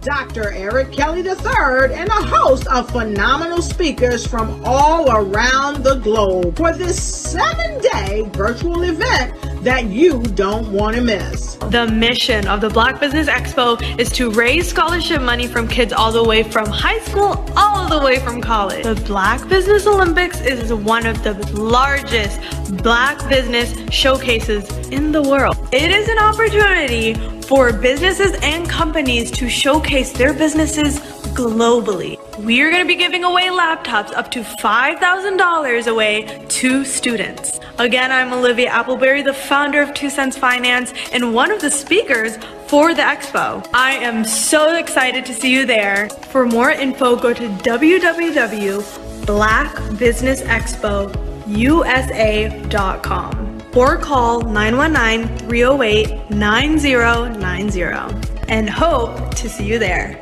Dr. Eric Kelly III and a host of phenomenal speakers from all around the globe for this 7-day virtual event that you don't want to miss. The mission of the Black Business Expo is to raise scholarship money from kids all the way from high school all the way from college. The Black Business Olympics is one of the largest Black business showcases in the world. It is an opportunity for businesses and companies to showcase their businesses globally. We are going to be giving away laptops up to $5,000 away to students. Again, I'm Olivia Appleberry, the founder of 2 Cents Finance and one of the speakers for the expo. I am so excited to see you there. For more info, go to www.blackbusinessexpousa.com or call 919-308-9090 and hope to see you there.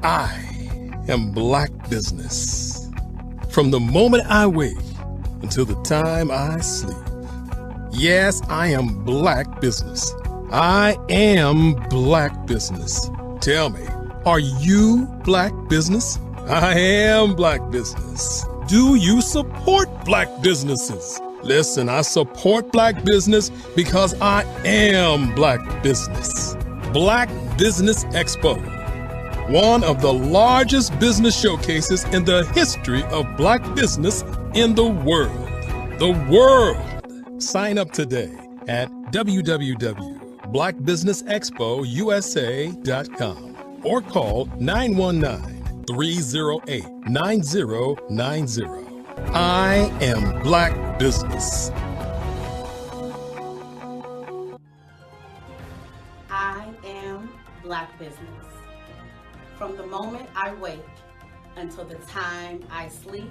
I am Black Business. From the moment I wake until the time I sleep. Yes, I am Black Business. I am Black Business. Tell me, are you Black Business? I am Black Business. Do you support Black businesses? Listen, I support Black business because I am Black Business. Black Business Expo, one of the largest business showcases in the history of Black business in the world. The world! Sign up today at www.blackbusinessexpousa.com or call 919-308-9090. I am Black Business. I am Black Business. From the moment I wake until the time I sleep,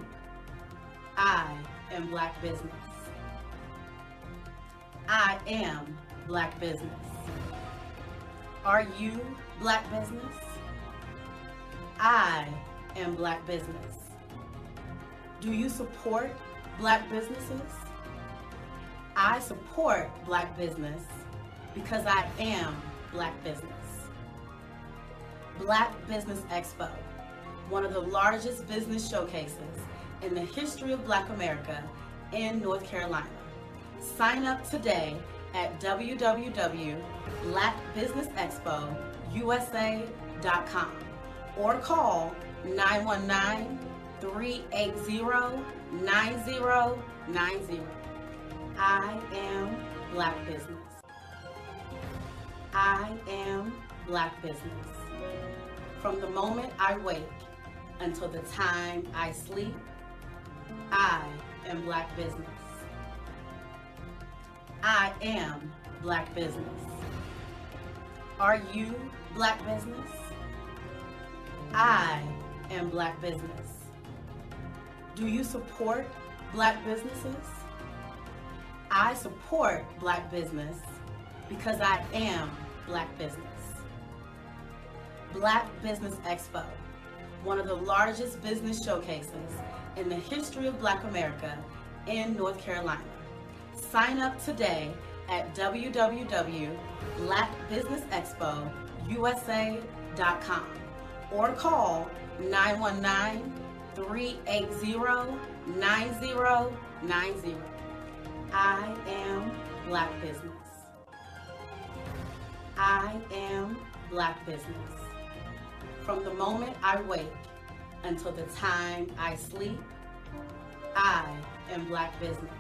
I am Black Business. I am Black Business. Are you Black Business? I am Black Business. Do you support Black businesses? I support Black business because I am Black Business. Black Business Expo, one of the largest business showcases in the history of Black America in North Carolina. Sign up today at www.blackbusinessexpousa.com or call 919-380-9090. I am Black Business. I am Black Business. From the moment I wake until the time I sleep, I am Black Business. I am Black Business. Are you Black Business? I am Black Business. Do you support Black businesses? I support Black business because I am Black Business. Black Business Expo, one of the largest business showcases in the history of Black America in North Carolina. Sign up today at www.blackbusinessexpousa.com or call 919-380-9090. I am Black Business. I am Black Business. From the moment I wake until the time I sleep, I am Black Business.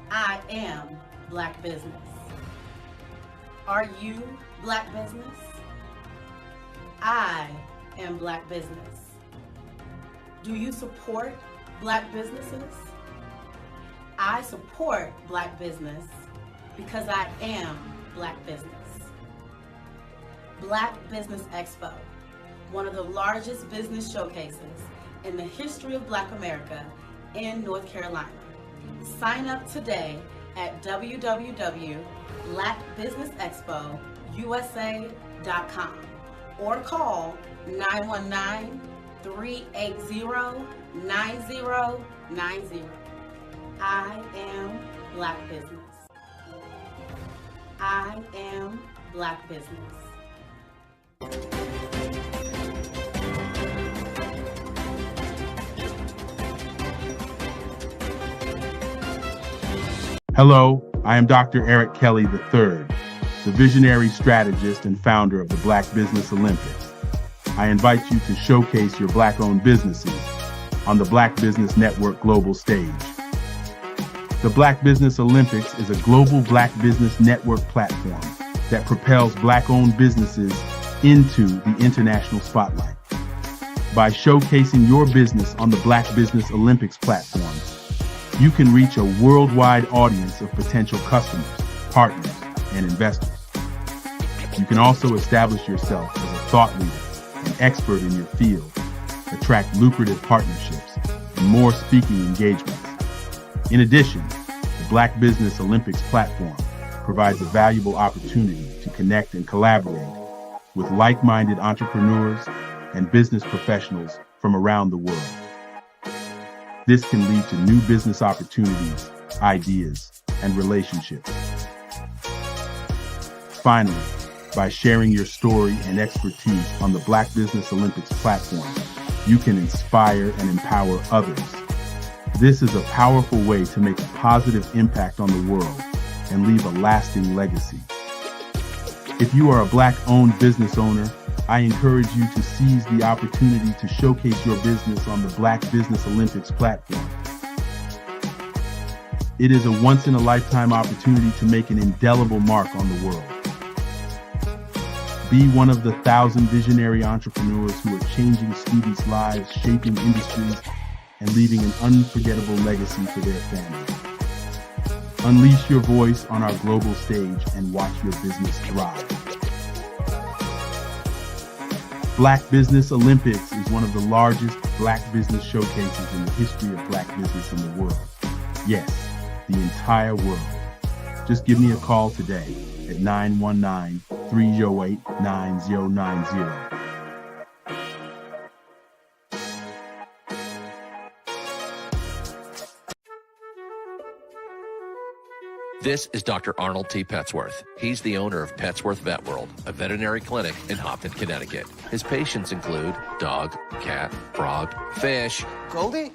I am Black Business. Are you Black Business? I am Black Business. Do you support Black businesses? I support Black business because I am Black Business. Black Business Expo, one of the largest business showcases in the history of Black America in North Carolina. Sign up today at www.blackbusinessexpousa.com or call 919-380-9090. I am Black Business. I am Black Business. Hello, I am Dr. Eric Kelly III, the visionary strategist and founder of the Black Business Olympics. I invite you to showcase your Black-owned businesses on the Black Business Network global stage. The Black Business Olympics is a global Black Business Network platform that propels Black-owned businesses into the international spotlight. By showcasing your business on the Black Business Olympics platform, you can reach a worldwide audience of potential customers, partners, and investors. You can also establish yourself as a thought leader and expert in your field, attract lucrative partnerships, and more speaking engagements. In addition, the Black Business Olympics platform provides a valuable opportunity to connect and collaborate with like-minded entrepreneurs and business professionals from around the world. This can lead to new business opportunities, ideas, and relationships. Finally, by sharing your story and expertise on the Black Business Olympics platform, you can inspire and empower others. This is a powerful way to make a positive impact on the world and leave a lasting legacy. If you are a Black-owned business owner, I encourage you to seize the opportunity to showcase your business on the Black Business Olympics platform. It is a once-in-a-lifetime opportunity to make an indelible mark on the world. Be one of the 1,000 visionary entrepreneurs who are changing students' lives, shaping industries, and leaving an unforgettable legacy for their families. Unleash your voice on our global stage and watch your business thrive. Black Business Olympics is one of the largest Black business showcases in the history of Black business in the world. Yes, the entire world. Just give me a call today at 919-308-9090. This is Dr. Arnold T. Petsworth. He's the owner of Petsworth Vet World, a veterinary clinic in Hopton, Connecticut. His patients include dog, cat, frog, fish, Goldie?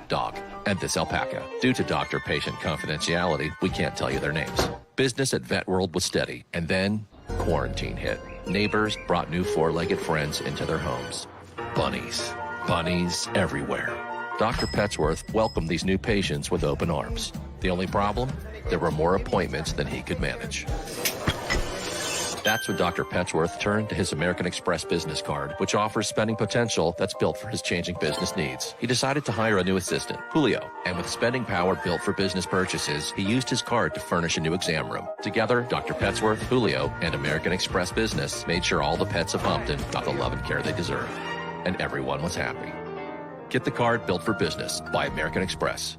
dog, and this alpaca. Due to doctor-patient confidentiality, we can't tell you their names. Business at Vet World was steady, and then quarantine hit. Neighbors brought new four-legged friends into their homes. Bunnies. Bunnies everywhere. Dr. Petsworth welcomed these new patients with open arms. The only problem? There were more appointments than he could manage. That's when Dr. Petsworth turned to his American Express business card, which offers spending potential that's built for his changing business needs. He decided to hire a new assistant, Julio, and with spending power built for business purchases, he used his card to furnish a new exam room. Together, Dr. Petsworth, Julio, and American Express Business made sure all the pets of Hopton got the love and care they deserved. And everyone was happy. Get the card built for business by American Express.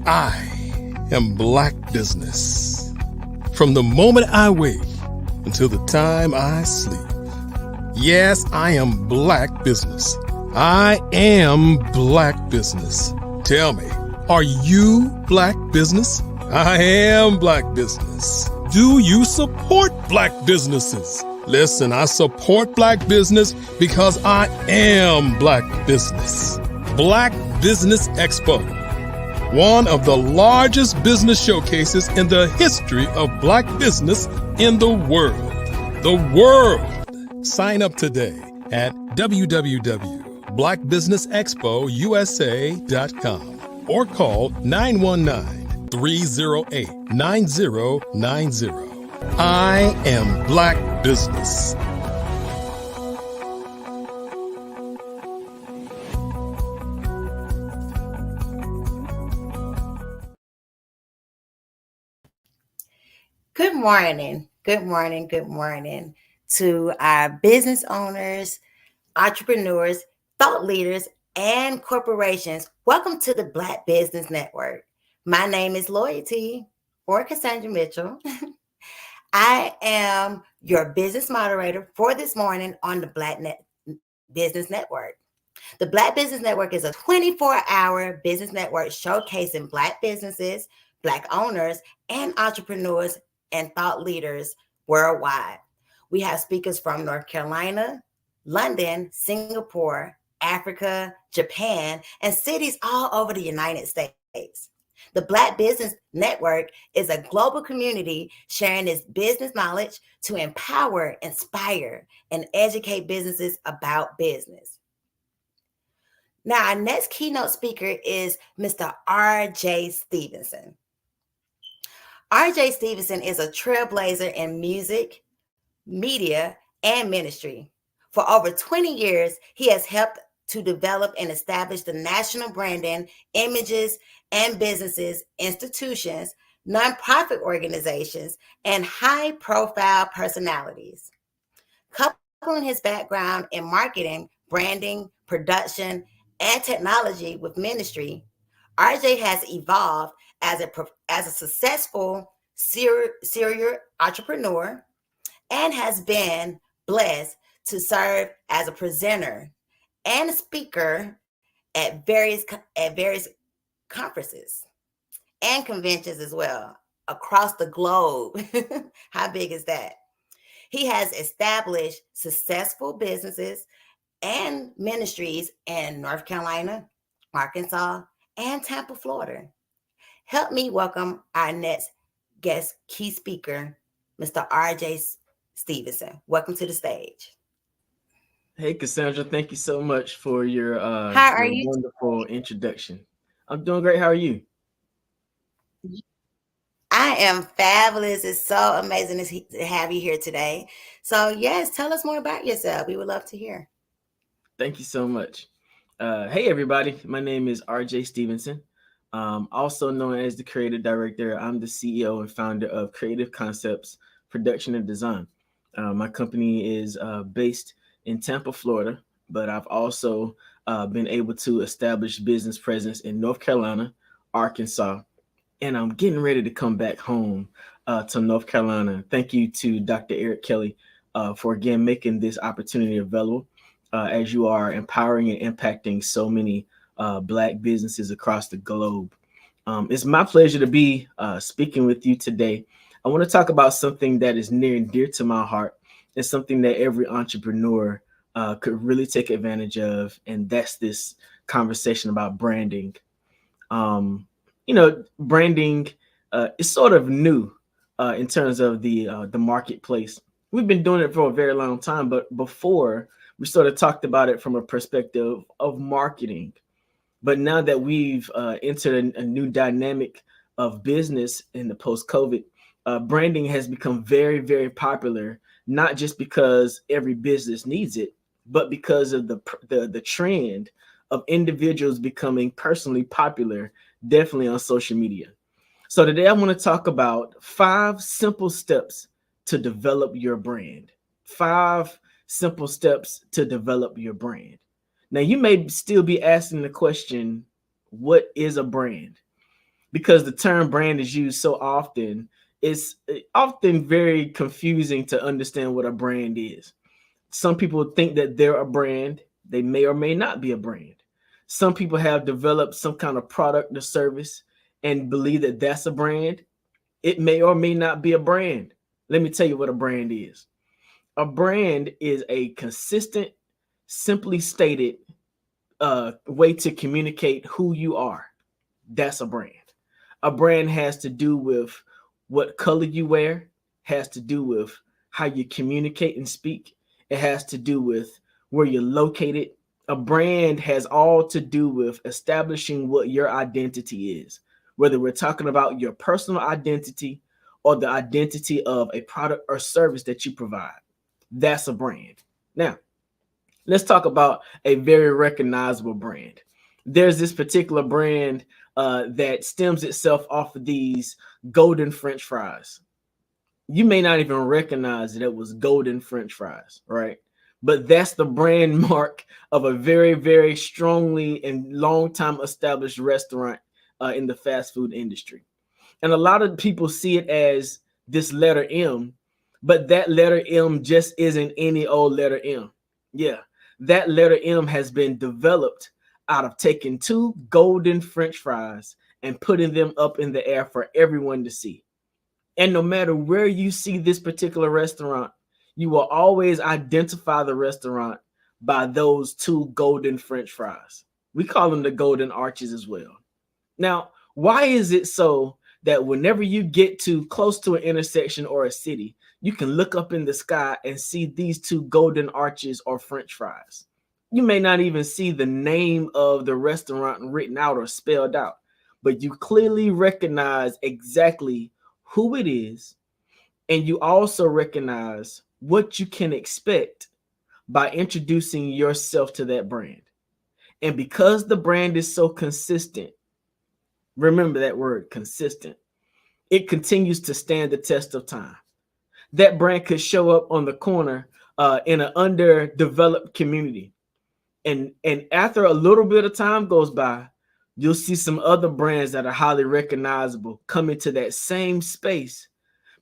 I am Black Business. From the moment I wake until the time I sleep. Yes, I am Black Business. I am Black Business. Tell me, are you Black Business? I am Black Business. Do you support Black businesses? Listen, I support Black business because I am Black Business. Black Business Expo, one of the largest business showcases in the history of Black business in the world. The world! Sign up today at www.blackbusinessexpousa.com or call 919-308-9090. I am Black Business. Good morning. Good morning. Good morning to our business owners, entrepreneurs, thought leaders, and corporations. Welcome to the Black Business Network. My name is Loyalty or Cassandra Mitchell. I am your business moderator for this morning on the Business Network. The Black Business Network is a 24-hour business network showcasing Black businesses, Black owners, and entrepreneurs and thought leaders worldwide. We have speakers from North Carolina, London, Singapore, Africa, Japan, and cities all over the United States. The Black Business Network is a global community sharing its business knowledge to empower, inspire, and educate businesses about business. Now, our next keynote speaker is Mr. R.J. Stevenson. R.J. Stevenson is a trailblazer in music, media, and ministry. For over 20 years, he has helped to develop and establish the national branding, images, and businesses, institutions, nonprofit organizations, and high-profile personalities. Coupling his background in marketing, branding, production, and technology with ministry, RJ has evolved as a successful serial entrepreneur and has been blessed to serve as a presenter and a speaker at various conferences and conventions as well across the globe. How big is that? He has established successful businesses and ministries in North Carolina, Arkansas, and Tampa, Florida. Help me welcome our next guest key speaker, Mr. R.J. Stevenson. Welcome to the stage. Hey, Cassandra, thank you so much for your How are you? wonderful introduction. I'm doing great. How are you? I am fabulous. It's so amazing to have you here today. So yes, tell us more about yourself. We would love to hear. Thank you so much. Hey, everybody. My name is RJ Stevenson, also known as the Creative Director. I'm the CEO and founder of Creative Concepts Production and Design. My company is based in Tampa, Florida, but I've also been able to establish business presence in North Carolina, Arkansas, and I'm getting ready to come back home to North Carolina. Thank you to Dr. Eric Kelly for, again, making this opportunity available as you are empowering and impacting so many Black businesses across the globe. It's my pleasure to be speaking with you today. I want to talk about something that is near and dear to my heart. It's something that every entrepreneur could really take advantage of, and that's this conversation about branding. Branding is sort of new in terms of the marketplace. We've been doing it for a very long time, but before we sort of talked about it from a perspective of marketing. But now that we've entered a new dynamic of business in the post-COVID, branding has become very, very popular, not just because every business needs it, but because of the trend of individuals becoming personally popular, definitely on social media. So today I want to talk about 5 simple steps to develop your brand. 5 simple steps to develop your brand. Now, you may still be asking the question, what is a brand? Because the term brand is used so often, it's often very confusing to understand what a brand is. Some people think that they're a brand. They may or may not be a brand. Some people have developed some kind of product or service and believe that that's a brand. It may or may not be a brand. Let me tell you what a brand is. A brand is a consistent, simply stated way to communicate who you are. That's a brand. A brand has to do with what color you wear, has to do with how you communicate and speak. It has to do with where you're located. A brand has all to do with establishing what your identity is, whether we're talking about your personal identity or the identity of a product or service that you provide. That's a brand. Now, let's talk about a very recognizable brand. There's this particular brand that stems itself off of these golden French fries. You may not even recognize that it was golden French fries, right? But that's the brand mark of a very, very strongly and long time established restaurant in the fast food industry. And a lot of people see it as this letter M, but that letter M just isn't any old letter M. Yeah, that letter M has been developed out of taking two golden French fries and putting them up in the air for everyone to see. And no matter where you see this particular restaurant, you will always identify the restaurant by those two golden French fries. We call them the golden arches as well. Now, why is it so that whenever you get too close to an intersection or a city, you can look up in the sky and see these two golden arches or French fries? You may not even see the name of the restaurant written out or spelled out, but you clearly recognize exactly who it is, and you also recognize what you can expect by introducing yourself to that brand. And because the brand is so consistent, remember that word, consistent, it continues to stand the test of time. That brand could show up on the corner in an underdeveloped community. And after a little bit of time goes by, you'll see some other brands that are highly recognizable come into that same space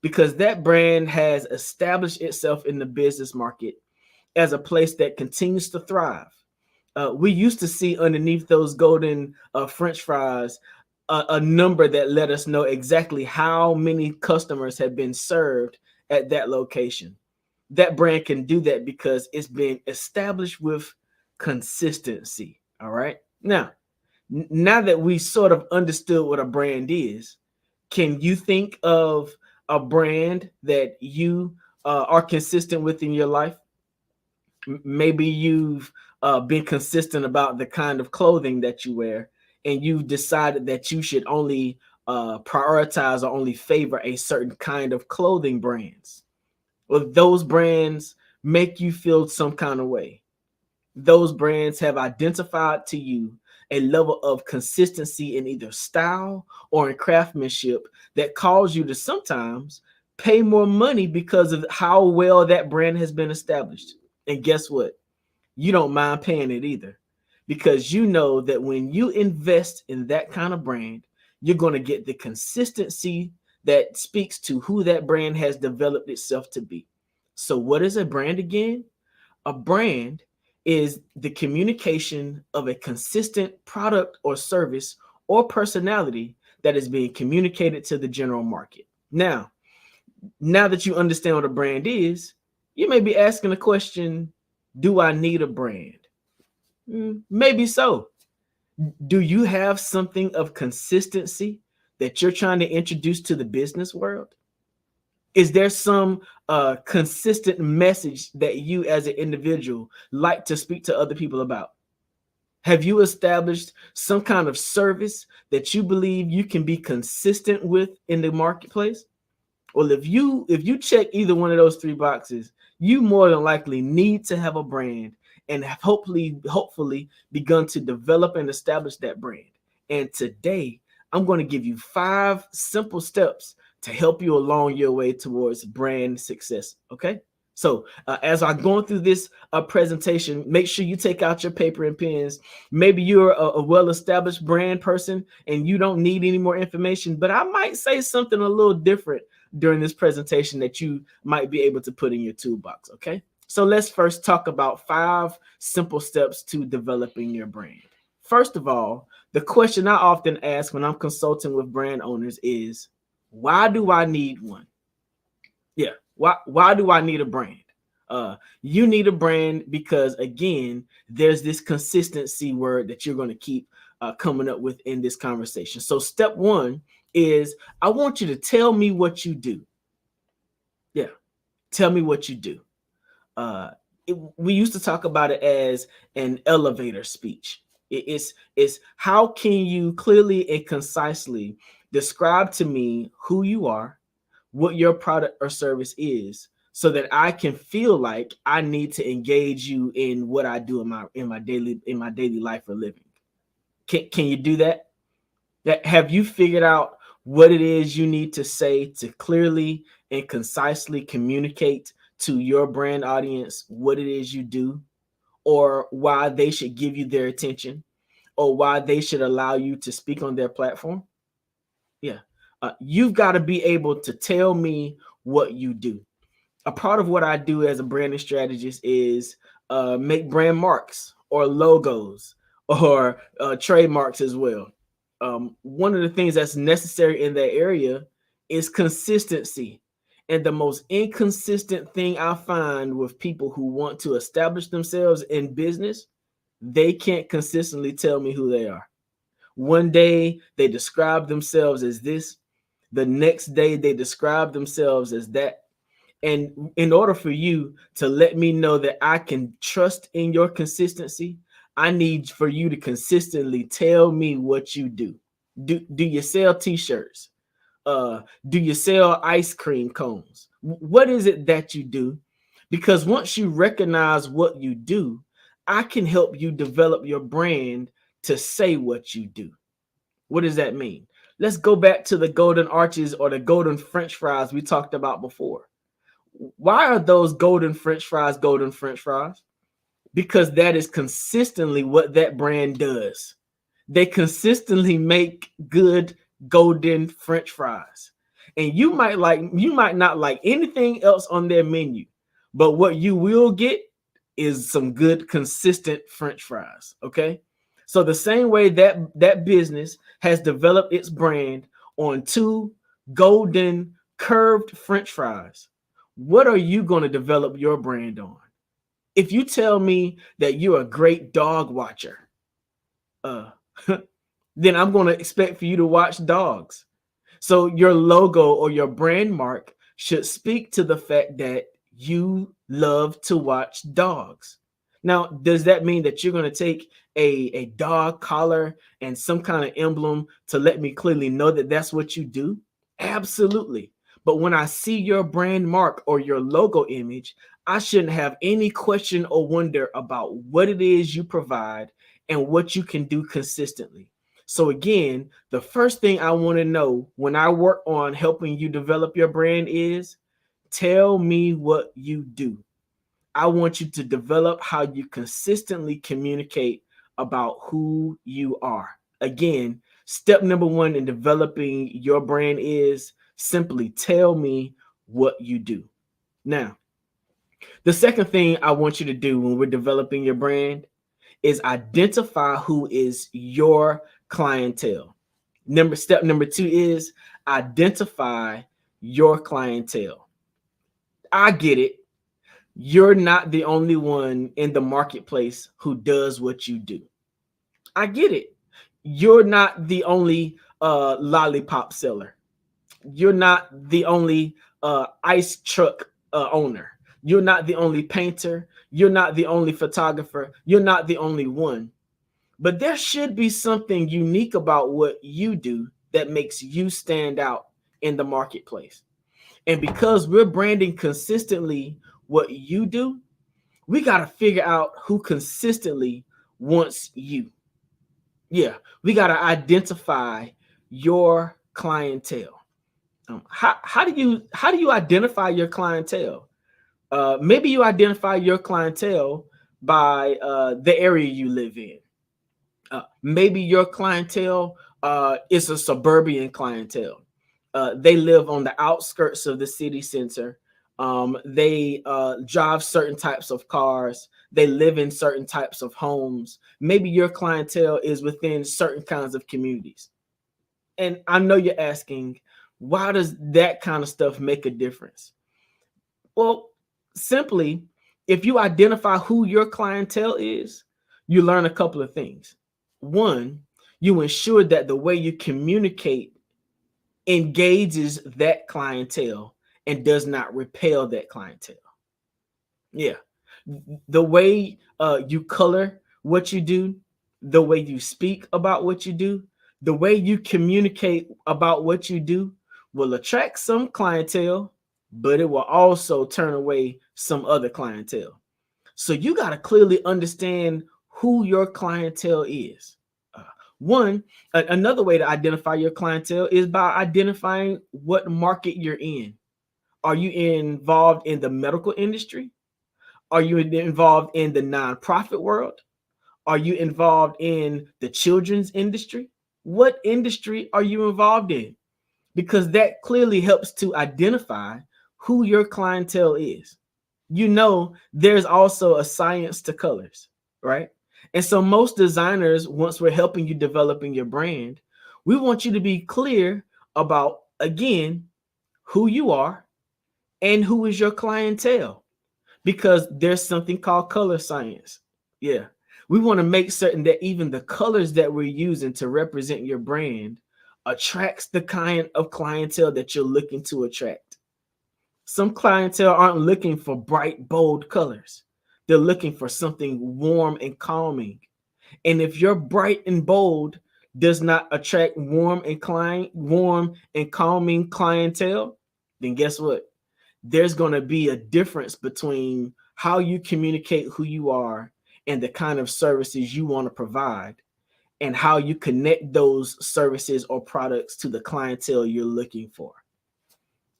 because that brand has established itself in the business market as a place that continues to thrive. We used to see underneath those golden French fries a number that let us know exactly how many customers have been served at that location. That brand can do that because it's been established with consistency. All right. Now that we sort of understood what a brand is, can you think of a brand that you are consistent with in your life? Maybe you've been consistent about the kind of clothing that you wear, and you've decided that you should only prioritize or only favor a certain kind of clothing brands. Well, those brands make you feel some kind of way. Those brands have identified to you a level of consistency in either style or in craftsmanship that calls you to sometimes pay more money because of how well that brand has been established. And guess what? You don't mind paying it either, because you know that when you invest in that kind of brand, you're going to get the consistency that speaks to who that brand has developed itself to be. So what is a brand again? A brand is the communication of a consistent product or service or personality that is being communicated to the general market. Now that you understand what a brand is, you may be asking the question, do I need a brand? Maybe so. Do you have something of consistency that you're trying to introduce to the business world? Is there some consistent message that you as an individual like to speak to other people about? Have you established some kind of service that you believe you can be consistent with in the marketplace? Well, if you check either one of those three boxes, you more than likely need to have a brand and have hopefully begun to develop and establish that brand. And today, I'm going to give you 5 simple steps to help you along your way towards brand success. Okay. So as I'm going through this presentation, make sure you take out your paper and pens. Maybe you're a well-established brand person and you don't need any more information, but I might say something a little different during this presentation that you might be able to put in your toolbox. Okay. So let's first talk about 5 simple steps to developing your brand. First of all, the question I often ask when I'm consulting with brand owners is, why do I need one? Yeah. Why do I need a brand? You need a brand because, again, there's this consistency word that you're going to keep coming up with in this conversation. So step 1 is, I want you to tell me what you do. Yeah. Tell me what you do. We used to talk about it as an elevator speech. It's how can you clearly and concisely describe to me who you are, what your product or service is, so that I can feel like I need to engage you in what I do in my daily life or living. Can you do that? Have you figured out what it is you need to say to clearly and concisely communicate to your brand audience what it is you do, or why they should give you their attention, or why they should allow you to speak on their platform? Yeah. You've got to be able to tell me what you do. A part of what I do as a branding strategist is make brand marks or logos or trademarks as well. One of the things that's necessary in that area is consistency. And the most inconsistent thing I find with people who want to establish themselves in business, they can't consistently tell me who they are. One day they describe themselves as this, the next day they describe themselves as that. And in order for you to let me know that I can trust in your consistency, I need for you to consistently tell me what you do. Do you sell t-shirts? Do you sell ice cream cones? What is it that you do? Because once you recognize what you do, I can help you develop your brand to say what you do. What does that mean? Let's go back to the golden arches or the golden French fries we talked about before. Why are those golden French fries golden French fries? Because that is consistently what that brand does. They consistently make good golden French fries. And you might not like anything else on their menu, but what you will get is some good consistent French fries. Okay. So the same way that business has developed its brand on two golden curved French fries, what are you going to develop your brand on? If you tell me that you're a great dog watcher, then I'm going to expect for you to watch dogs. So your logo or your brand mark should speak to the fact that you love to watch dogs. Now, does that mean that you're going to take a dog collar and some kind of emblem to let me clearly know that that's what you do? Absolutely. But when I see your brand mark or your logo image, I shouldn't have any question or wonder about what it is you provide and what you can do consistently. So again, the first thing I want to know when I work on helping you develop your brand is tell me what you do. I want you to develop how you consistently communicate about who you are. Again, step number one in developing your brand is simply tell me what you do. Now, the second thing I want you to do when we're developing your brand is identify who is your clientele. Step number two is identify your clientele. I get it. You're not the only one in the marketplace who does what you do. I get it. You're not the only lollipop seller. You're not the only ice truck owner. You're not the only painter. You're not the only photographer. You're not the only one. But there should be something unique about what you do that makes you stand out in the marketplace. And because we're branding consistently what you do, we got to figure out who consistently wants you. Yeah, we got to identify your clientele. How do you identify your clientele? Maybe you identify your clientele by the area you live in. Maybe your clientele is a suburban clientele. They live on the outskirts of the city center. They drive certain types of cars. They live in certain types of homes. Maybe your clientele is within certain kinds of communities. And I know you're asking, why does that kind of stuff make a difference? Well, simply, if you identify who your clientele is, you learn a couple of things. One, you ensure that the way you communicate engages that clientele and does not repel that clientele. Yeah. The way you color what you do, the way you speak about what you do, the way you communicate about what you do will attract some clientele, but it will also turn away some other clientele. So you got to clearly understand who your clientele is. Another way to identify your clientele is by identifying what market you're in. Are you involved in the medical industry? Are you involved in the nonprofit world? Are you involved in the children's industry? What industry are you involved in? because that clearly helps to identify who your clientele is. You know, there's also a science to colors, right? And so most designers, once we're helping you developing your brand, we want you to be clear about, again, who you are and who is your clientele, because there's something called color science. Yeah. We want to make certain that even the colors that we're using to represent your brand attracts the kind of clientele that you're looking to attract. Some clientele aren't looking for bright, bold colors. They're looking for something warm and calming. And if your bright and bold does not attract warm and calming clientele, then guess what? There's going to be a difference between how you communicate who you are and the kind of services you want to provide, and how you connect those services or products to the clientele you're looking for.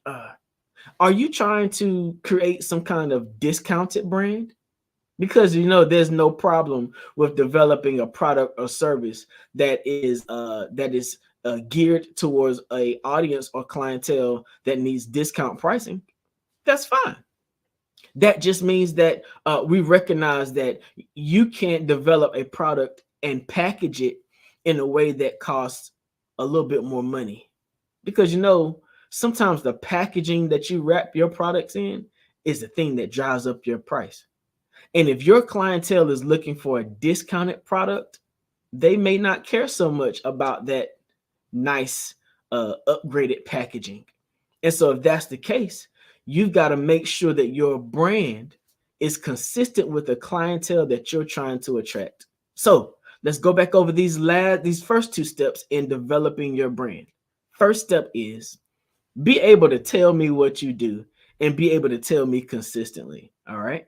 Are you trying to create some kind of discounted brand? Because you know there's no problem with developing a product or service that is geared towards a audience or clientele that needs discount pricing. That's fine. That just means that we recognize that you can't develop a product and package it in a way that costs a little bit more money, because you know sometimes the packaging that you wrap your products in is the thing that drives up your price. And if your clientele is looking for a discounted product, they may not care so much about that nice upgraded packaging. And so if that's the case, you've got to make sure that your brand is consistent with the clientele that you're trying to attract. So let's go back over these first two steps in developing your brand. First step is be able to tell me what you do and be able to tell me consistently. All right.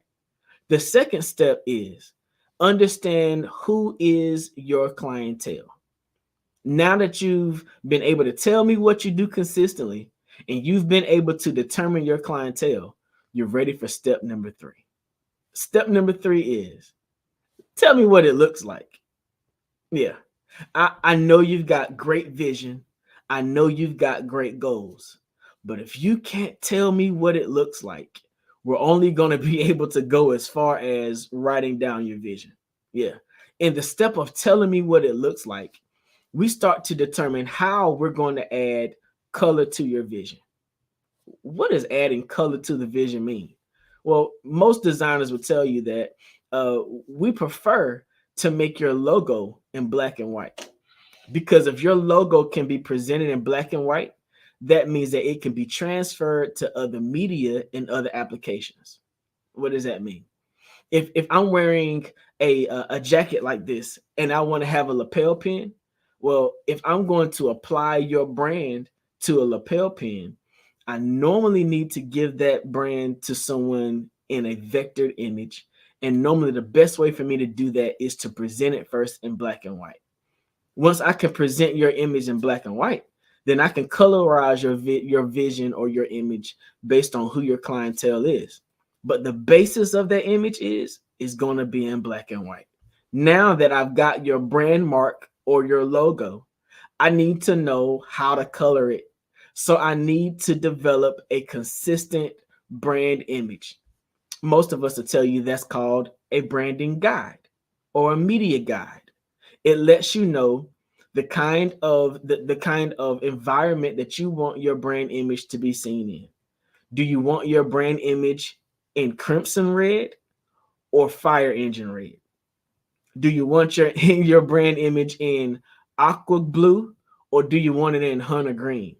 The second step is understand who is your clientele. Now that you've been able to tell me what you do consistently and you've been able to determine your clientele, you're ready for step number 3. Step number 3 is tell me what it looks like. Yeah, I know you've got great vision. I know you've got great goals. But if you can't tell me what it looks like, we're only going to be able to go as far as writing down your vision. Yeah. In the step of telling me what it looks like, we start to determine how we're going to add color to your vision. What does adding color to the vision mean? Well, most designers will tell you that we prefer to make your logo in black and white, because if your logo can be presented in black and white, that means that it can be transferred to other media and other applications. What does that mean? If I'm wearing a jacket like this and I want to have a lapel pin, well, if I'm going to apply your brand to a lapel pin, I normally need to give that brand to someone in a vectored image. And normally the best way for me to do that is to present it first in black and white. Once I can present your image in black and white, then I can colorize your vision or your image based on who your clientele is. But the basis of that image is going to be in black and white. Now that I've got your brand mark or your logo, I need to know how to color it. So I need to develop a consistent brand image. Most of us will tell you that's called a branding guide or a media guide. It lets you know the kind of environment that you want your brand image to be seen in. Do you want your brand image in crimson red or fire engine red? Do you want your brand image in aqua blue or do you want it in hunter green?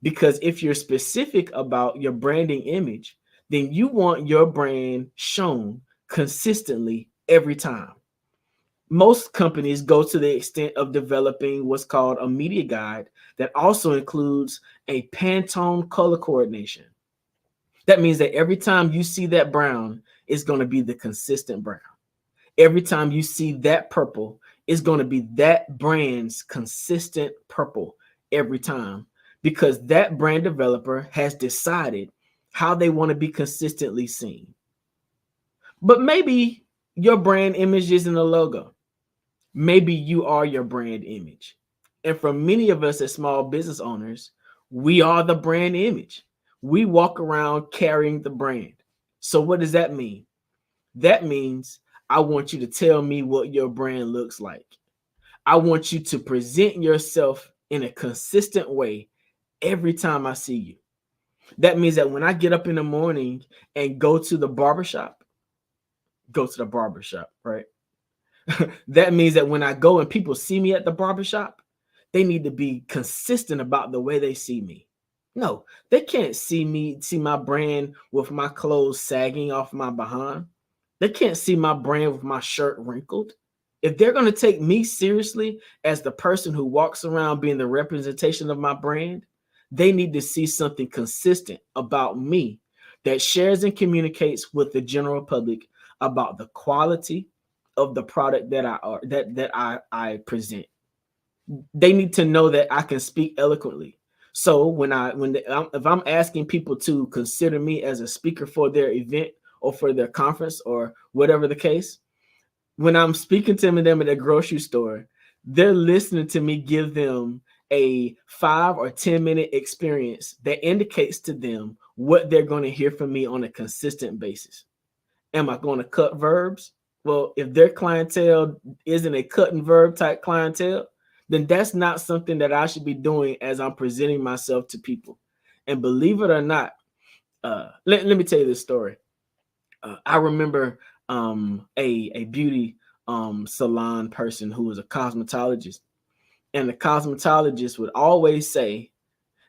Because if you're specific about your branding image, then you want your brand shown consistently every time. Most companies go to the extent of developing what's called a media guide that also includes a Pantone color coordination. That means that every time you see that brown, it's going to be the consistent brown. Every time you see that purple, it's going to be that brand's consistent purple every time, because that brand developer has decided how they want to be consistently seen. But maybe your brand image isn't a logo. Maybe you are your brand image. And for many of us as small business owners, We are the brand image. We walk around carrying the brand. So what does that mean? That means I want you to tell me what your brand looks like. I want you to present yourself in a consistent way every time I see you. That means that when I get up in the morning and go to the barbershop, right? That means that when I go and people see me at the barbershop, they need to be consistent about the way they see me. No, they can't see my brand with my clothes sagging off my behind. They can't see my brand with my shirt wrinkled. If they're going to take me seriously as the person who walks around being the representation of my brand, they need to see something consistent about me that shares and communicates with the general public about the quality of the product that I present. They need to know that I can speak eloquently. So if I'm asking people to consider me as a speaker for their event or for their conference or whatever the case, when I'm speaking to them at a grocery store, they're listening to me give them a 5 or 10-minute experience that indicates to them what they're going to hear from me on a consistent basis. Am I going to cut verbs? Well, if their clientele isn't a cut and verb type clientele, then that's not something that I should be doing as I'm presenting myself to people. And believe it or not, let me tell you this story. I remember a beauty salon person who was a cosmetologist. And the cosmetologist would always say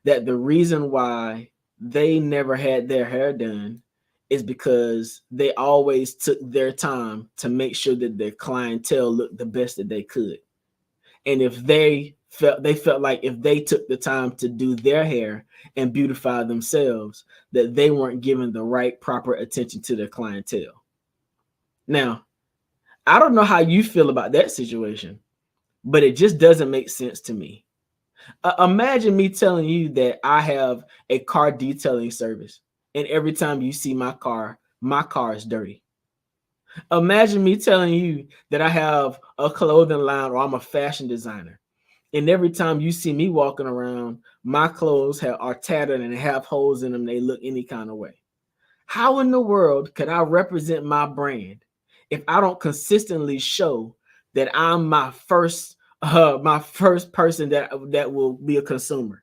that the reason why they never had their hair done is because they always took their time to make sure that their clientele looked the best that they could. And if they felt like if they took the time to do their hair and beautify themselves, that they weren't giving the right proper attention to their clientele. Now, I don't know how you feel about that situation, but it just doesn't make sense to me. Imagine me telling you that I have a car detailing service, and every time you see my car is dirty. Imagine me telling you that I have a clothing line or I'm a fashion designer, and every time you see me walking around, my clothes are tattered and have holes in them. They look any kind of way. How in the world could I represent my brand if I don't consistently show that I'm my first person that will be a consumer?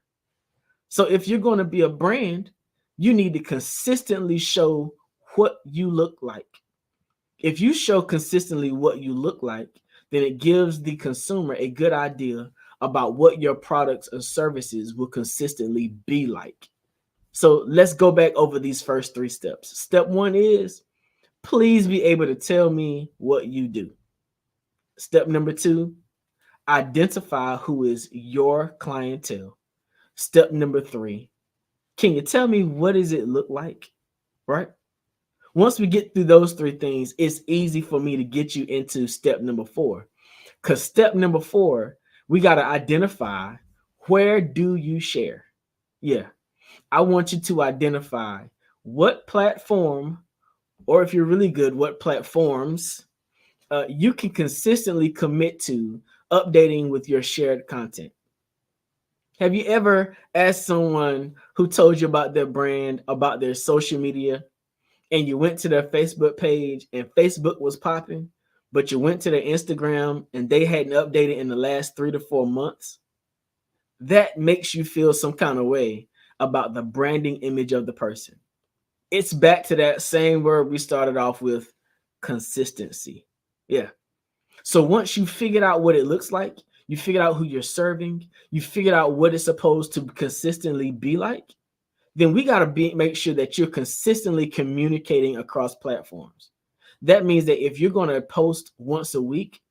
So if you're going to be a brand, you need to consistently show what you look like. If you show consistently what you look like, then it gives the consumer a good idea about what your products and services will consistently be like. So let's go back over these first 3 steps. Step 1 is please be able to tell me what you do. Step number 2, identify who is your clientele. Step number 3, can you tell me what does it look like? Right? Once we get through those 3 things, it's easy for me to get you into step number 4. Because step number 4, we got to identify where do you share? Yeah, I want you to identify what platform, or if you're really good, what platforms you can consistently commit to updating with your shared content. Have you ever asked someone who told you about their brand, about their social media, and you went to their Facebook page and Facebook was popping, but you went to their Instagram and they hadn't updated in the last 3 to 4 months? That makes you feel some kind of way about the branding image of the person. It's back to that same word we started off with, consistency. Yeah. So once you figured out what it looks like, you figured out who you're serving, you figured out what it's supposed to consistently be like, then we got to make sure that you're consistently communicating across platforms. That means that if you're going to post once a week,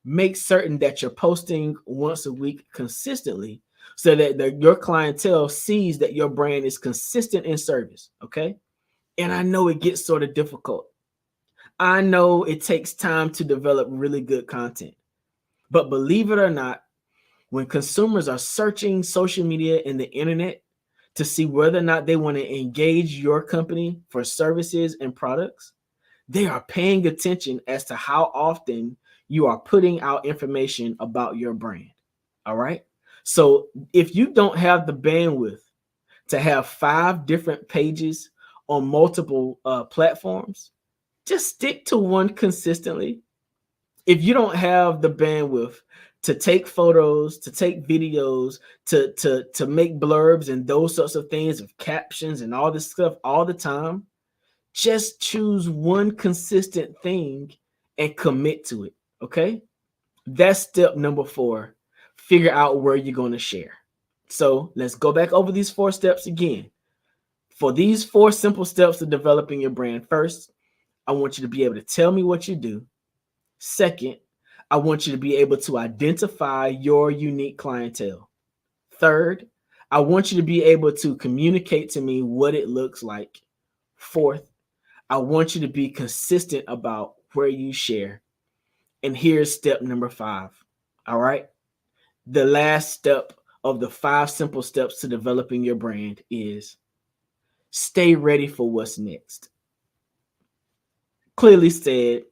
make certain that you're posting once a week consistently so that your clientele sees that your brand is consistent in service. Okay. And I know it gets sort of difficult. I know it takes time to develop really good content, but believe it or not, when consumers are searching social media and the internet to see whether or not they want to engage your company for services and products, they are paying attention as to how often you are putting out information about your brand. All right. So if you don't have the bandwidth to have 5 different pages on multiple platforms, just stick to one consistently. If you don't have the bandwidth to take photos, to take videos, to make blurbs and those sorts of things, of captions and all this stuff all the time, just choose one consistent thing and commit to it. Okay? That's step number 4. Figure out where you're going to share. So let's go back over these 4 steps again. For these 4 simple steps to developing your brand, first, I want you to be able to tell me what you do. Second, I want you to be able to identify your unique clientele. Third, I want you to be able to communicate to me what it looks like. Fourth, I want you to be consistent about where you share. And here's step number 5. All right. The last step of the 5 simple steps to developing your brand is stay ready for what's next. Clearly said,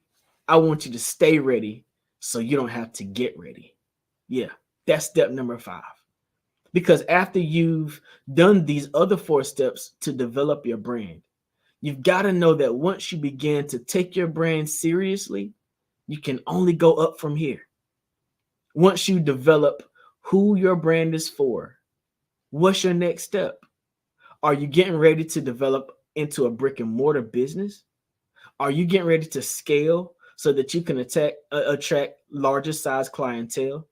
I want you to stay ready so you don't have to get ready. Yeah, that's step number 5. Because after you've done these other 4 steps to develop your brand, you've got to know that once you begin to take your brand seriously, you can only go up from here. Once you develop who your brand is for, what's your next step? Are you getting ready to develop into a brick and mortar business? Are you getting ready to scale so that you can attract larger size clientele?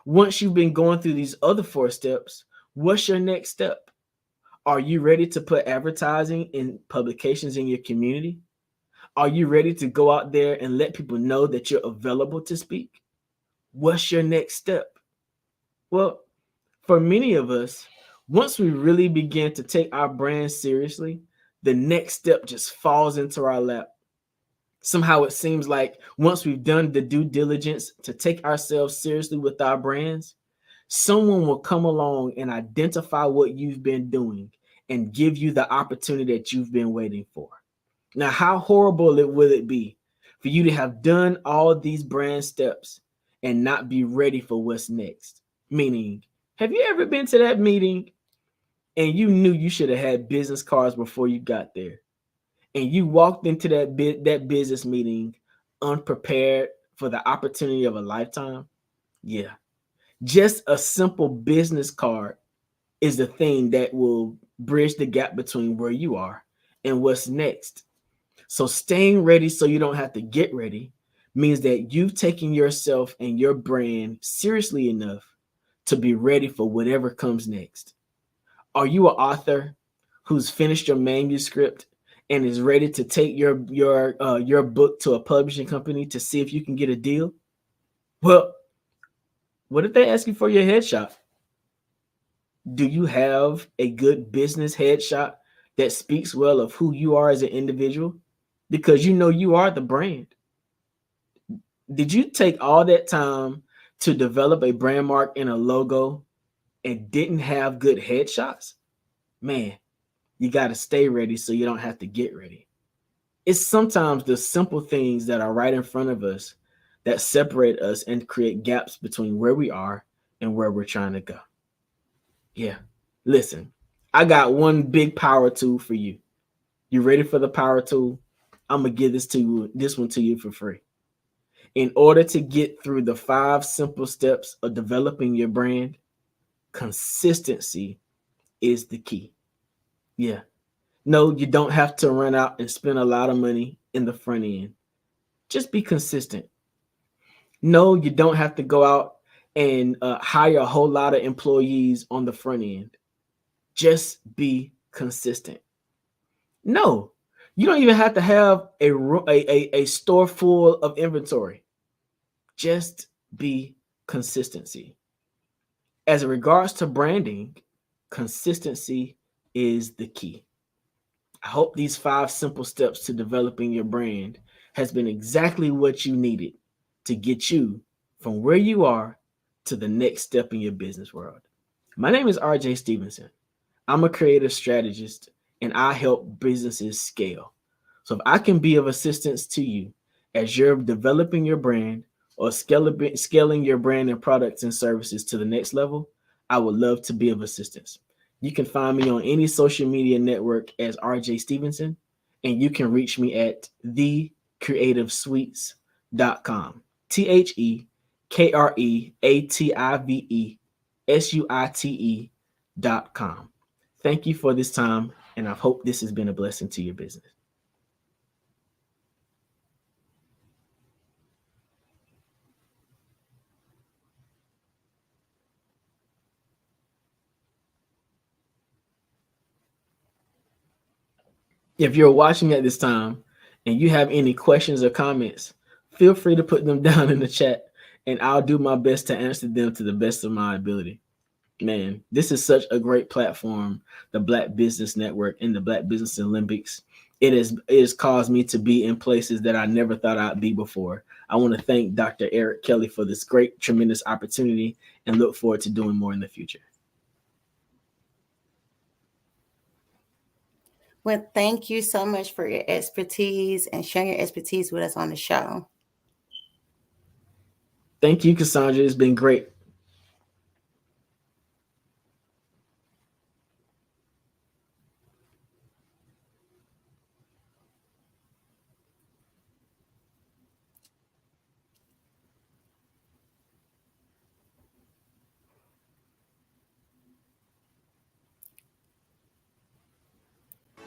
Once you've been going through these other 4 steps, what's your next step? Are you ready to put advertising in publications in your community? Are you ready to go out there and let people know that you're available to speak? What's your next step? Well, for many of us, once we really begin to take our brand seriously, the next step just falls into our lap. Somehow it seems like once we've done the due diligence to take ourselves seriously with our brands, someone will come along and identify what you've been doing and give you the opportunity that you've been waiting for. Now, how horrible will it be for you to have done all these brand steps and not be ready for what's next? Meaning, have you ever been to that meeting and you knew you should have had business cards before you got there? And you walked into that business meeting unprepared for the opportunity of a lifetime? Yeah. Just a simple business card is the thing that will bridge the gap between where you are and what's next. So staying ready so you don't have to get ready means that you've taken yourself and your brand seriously enough to be ready for whatever comes next. Are you an author who's finished your manuscript and is ready to take your book to a publishing company to see if you can get a deal? Well, what if they ask you for your headshot? Do you have a good business headshot that speaks well of who you are as an individual? Because you know you are the brand. Did you take all that time to develop a brand mark and a logo and didn't have good headshots? Man, you got to stay ready so you don't have to get ready. It's sometimes the simple things that are right in front of us that separate us and create gaps between where we are and where we're trying to go. Yeah, listen, I got one big power tool for you. You ready for the power tool? I'm going to give this one to you for free. In order to get through the 5 simple steps of developing your brand, consistency is the key. Yeah. No, you don't have to run out and spend a lot of money in the front end. Just be consistent. No, you don't have to go out and hire a whole lot of employees on the front end. Just be consistent. No, you don't even have to have a store full of inventory. Just be consistency. As it regards to branding, consistency is the key. I hope these 5 simple steps to developing your brand has been exactly what you needed to get you from where you are to the next step in your business world. My name is RJ Stevenson. I'm a creative strategist and I help businesses scale. So if I can be of assistance to you as you're developing your brand or scaling your brand and products and services to the next level, I would love to be of assistance. You can find me on any social media network as RJ Stevenson, and you can reach me at thecreativesweets.com. TheCreativesUite.com. Thank you for this time, and I hope this has been a blessing to your business. If you're watching at this time and you have any questions or comments, feel free to put them down in the chat, and I'll do my best to answer them to the best of my ability. Man, this is such a great platform, the Black Business Network and the Black Business Olympics. It has caused me to be in places that I never thought I'd be before. I want to thank Dr. Eric Kelly for this great, tremendous opportunity and look forward to doing more in the future. Well, thank you so much for your expertise and sharing your expertise with us on the show. Thank you, Cassandra. It's been great.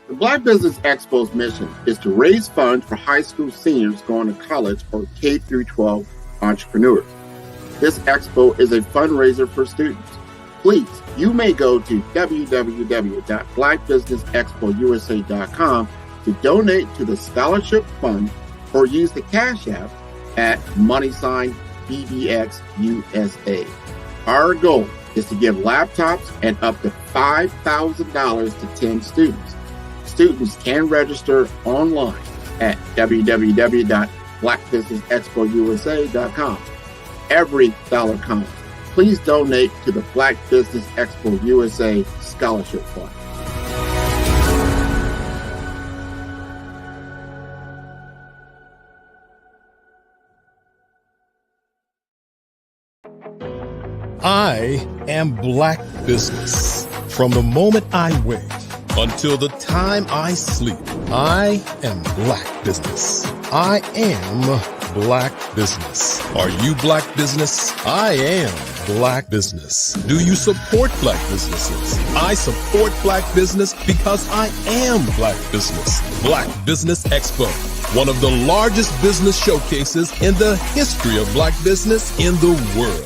The Black Business Expo's mission is to raise funds for high school seniors going to college or K through 12 entrepreneurs. This expo is a fundraiser for students. Please, you may go to www.blackbusinessexpousa.com to donate to the scholarship fund or use the Cash App at $BBXUSA. Our goal is to give laptops and up to $5,000 to 10 students. Students can register online at www.blackbusinessexpousa.com. Every dollar counts. Please donate to the Black Business Expo USA Scholarship Fund. I am Black Business. From the moment I wake until the time I sleep, I am Black Business. I am Black Business. Are you Black Business? I am Black Business. Do you support Black businesses? I support Black Business because I am Black Business. Black Business Expo, one of the largest business showcases in the history of Black business in the world.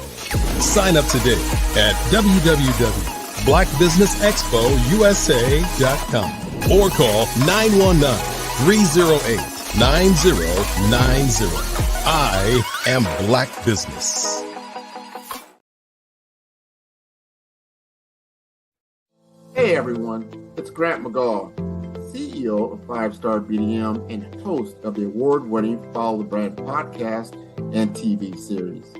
Sign up today at www.blackbusinessexpousa.com or call 919-308-9090. I am Black Business. Hey everyone, it's Grant McGaw, CEO of 5-Star BDM and host of the award-winning Follow the Brand podcast and TV series,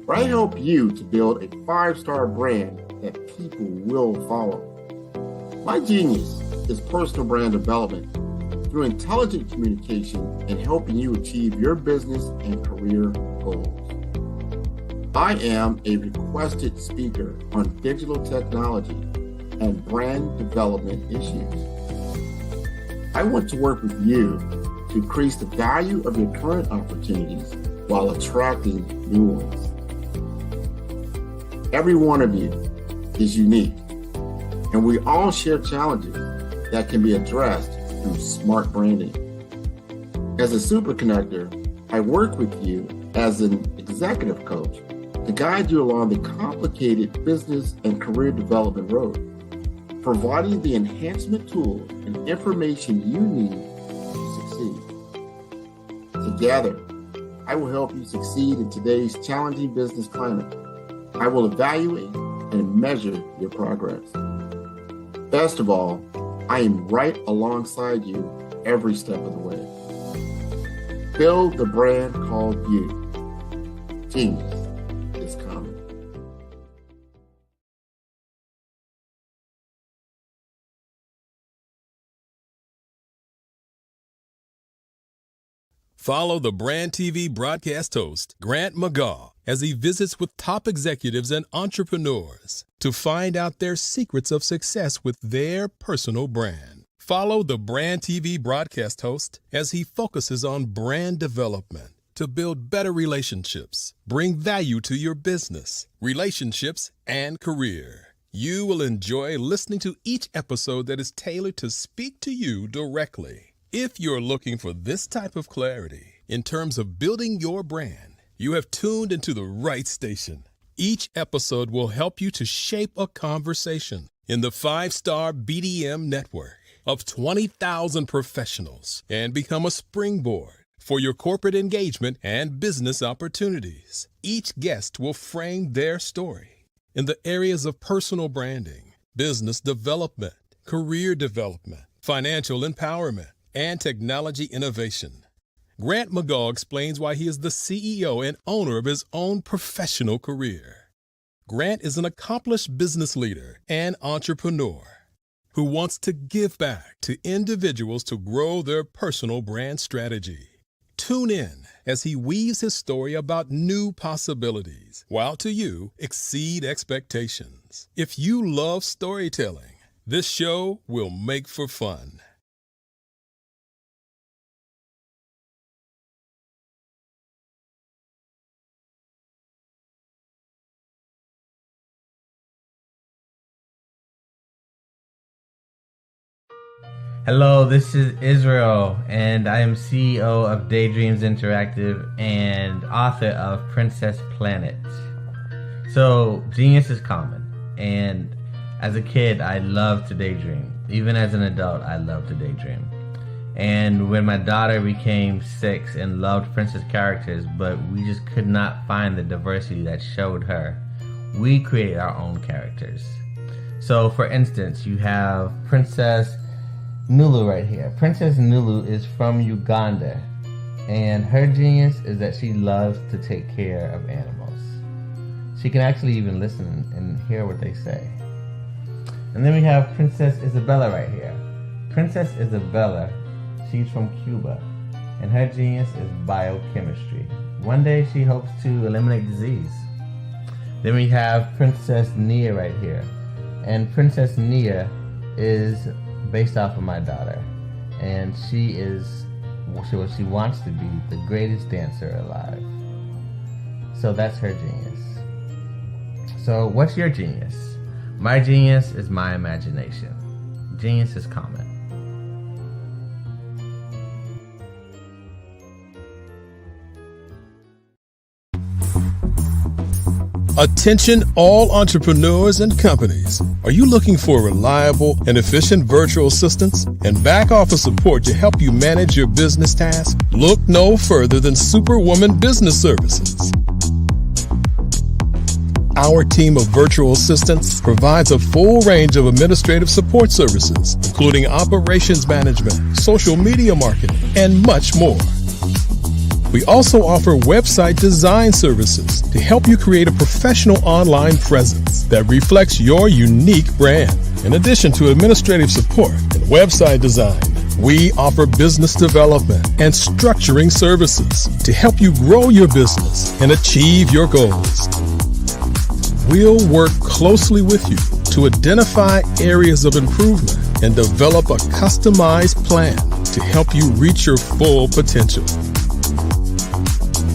where I help you to build a 5-star brand that people will follow. My genius is personal brand development through intelligent communication and helping you achieve your business and career goals. I am a requested speaker on digital technology and brand development issues. I want to work with you to increase the value of your current opportunities while attracting new ones. Every one of you is unique, and we all share challenges that can be addressed through smart branding. As a super connector, I work with you as an executive coach to guide you along the complicated business and career development road, providing the enhancement tools and information you need to succeed. Together, I will help you succeed in today's challenging business climate. I will evaluate and measure your progress. Best of all, I am right alongside you every step of the way. Build the brand called you. Genius is coming. Follow the Brand TV broadcast host, Grant McGaw, as he visits with top executives and entrepreneurs to find out their secrets of success with their personal brand. Follow the Brand TV broadcast host as he focuses on brand development to build better relationships, bring value to your business, relationships, and career. You will enjoy listening to each episode that is tailored to speak to you directly. If you're looking for this type of clarity in terms of building your brand, you have tuned into the right station. Each episode will help you to shape a conversation in the 5-star BDM network of 20,000 professionals and become a springboard for your corporate engagement and business opportunities. Each guest will frame their story in the areas of personal branding, business development, career development, financial empowerment, and technology innovation. Grant McGaw explains why he is the CEO and owner of his own professional career. Grant is an accomplished business leader and entrepreneur who wants to give back to individuals to grow their personal brand strategy. Tune in as he weaves his story about new possibilities, while to you exceed expectations. If you love storytelling, this show will make for fun. Hello, this is Israel, and I am CEO of Daydreams Interactive and author of Princess Planet. So, genius is common, and as a kid, I loved to daydream. Even as an adult, I love to daydream. And when my daughter became 6 and loved princess characters, but we just could not find the diversity that showed her, we created our own characters. So, for instance, you have Princess Nulu right here. Princess Nulu is from Uganda, and her genius is that she loves to take care of animals. She can actually even listen and hear what they say. And then we have Princess Isabella right here. Princess Isabella, she's from Cuba, and her genius is biochemistry. One day she hopes to eliminate disease. Then we have Princess Nia right here, and Princess Nia is based off of my daughter, and she is what she wants to be, the greatest dancer alive. So that's her genius. So what's your genius? My genius is my imagination. Genius is common. Attention all entrepreneurs and companies. Are you looking for reliable and efficient virtual assistants and back office support to help you manage your business tasks? Look no further than Superwoman Business Services. Our team of virtual assistants provides a full range of administrative support services, including operations management, social media marketing, and much more. We also offer website design services to help you create a professional online presence that reflects your unique brand. In addition to administrative support and website design, we offer business development and structuring services to help you grow your business and achieve your goals. We'll work closely with you to identify areas of improvement and develop a customized plan to help you reach your full potential.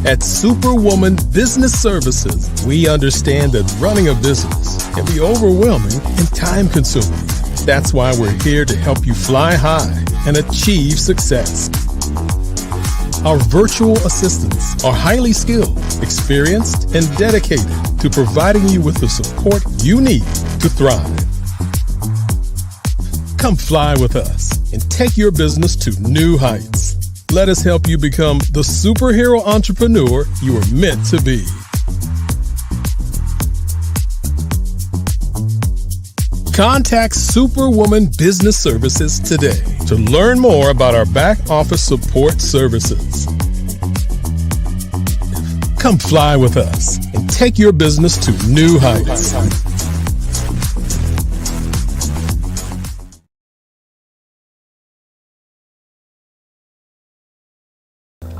At Superwoman Business Services, we understand that running a business can be overwhelming and time-consuming. That's why we're here to help you fly high and achieve success. Our virtual assistants are highly skilled, experienced, and dedicated to providing you with the support you need to thrive. Come fly with us and take your business to new heights. Let us help you become the superhero entrepreneur you are meant to be. Contact Superwoman Business Services today to learn more about our back office support services. Come fly with us and take your business to new heights.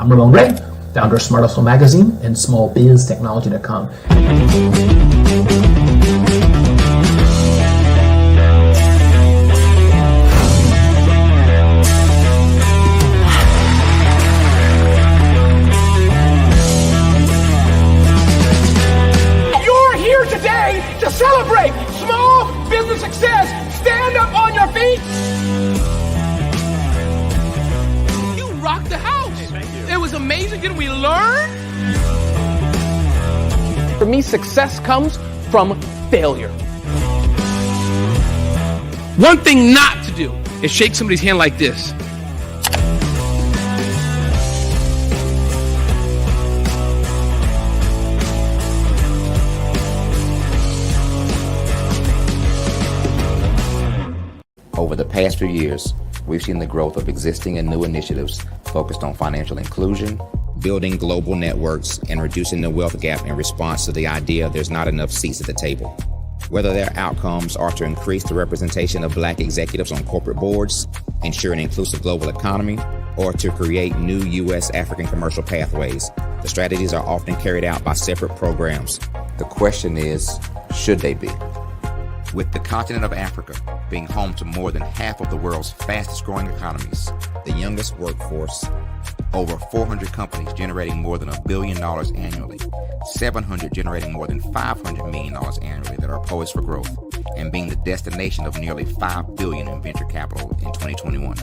I'm Ramon Ray, founder of Smart Hustle Magazine and smallbiztechnology.com. You're here today to celebrate small business success. Stand up on your feet. You rocked the house. It was amazing. Didn't we learn? For me, success comes from failure. One thing not to do is shake somebody's hand like this. Over the past few years, we've seen the growth of existing and new initiatives focused on financial inclusion, building global networks, and reducing the wealth gap in response to the idea there's not enough seats at the table. Whether their outcomes are to increase the representation of Black executives on corporate boards, ensure an inclusive global economy, or to create new U.S. African commercial pathways, the strategies are often carried out by separate programs. The question is, should they be? With the continent of Africa being home to more than half of the world's fastest growing economies, the youngest workforce, over 400 companies generating more than $1 billion annually, 700 generating more than $500 million annually that are poised for growth, and being the destination of nearly $5 billion in venture capital in 2021.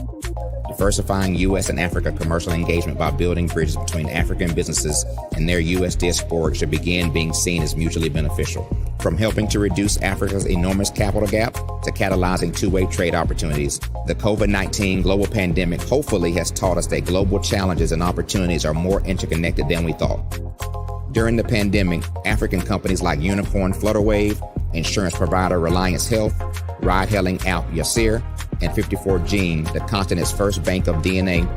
Diversifying U.S. and Africa commercial engagement by building bridges between African businesses and their U.S. diaspora should begin being seen as mutually beneficial. From helping to reduce Africa's enormous capital gap to catalyzing two-way trade opportunities, the COVID-19 global pandemic hopefully has taught us that global challenges and opportunities are more interconnected than we thought. During the pandemic, African companies like Unicorn Flutterwave, insurance provider Reliance Health, ride-hailing app Yasir, and 54Gene, the continent's first bank of DNA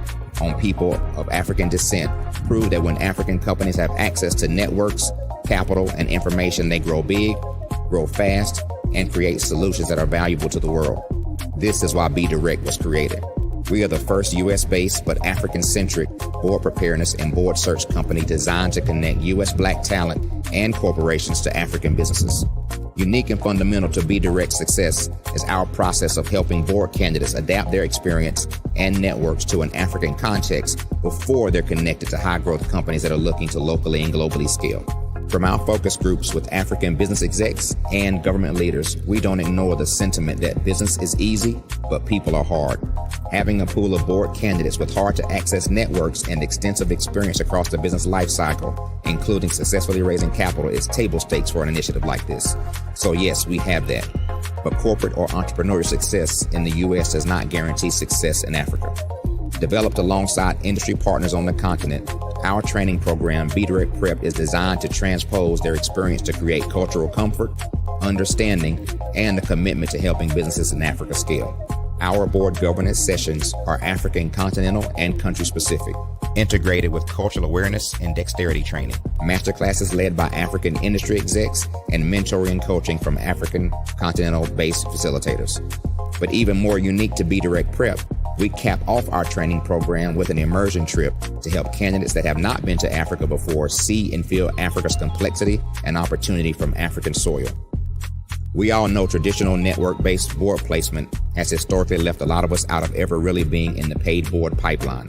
on people of African descent, prove that when African companies have access to networks, capital, and information, they grow big, grow fast, and create solutions that are valuable to the world. This is why Be Direct was created. We are the first U.S.-based but African-centric board preparedness and board search company designed to connect U.S. Black talent and corporations to African businesses. Unique and fundamental to Be Direct's success is our process of helping board candidates adapt their experience and networks to an African context before they're connected to high-growth companies that are looking to locally and globally scale. From our focus groups with African business execs and government leaders, we don't ignore the sentiment that business is easy, but people are hard. Having a pool of board candidates with hard-to-access networks and extensive experience across the business life cycle, including successfully raising capital, is table stakes for an initiative like this. So yes, we have that. But corporate or entrepreneurial success in the U.S. does not guarantee success in Africa. Developed alongside industry partners on the continent, our training program, Be Direct Prep, is designed to transpose their experience to create cultural comfort, understanding, and a commitment to helping businesses in Africa scale. Our board governance sessions are African continental and country specific, integrated with cultural awareness and dexterity training, masterclasses led by African industry execs, and mentoring and coaching from African continental-based facilitators. But even more unique to Be Direct Prep, we cap off our training program with an immersion trip to help candidates that have not been to Africa before see and feel Africa's complexity and opportunity from African soil. We all know traditional network-based board placement has historically left a lot of us out of ever really being in the paid board pipeline.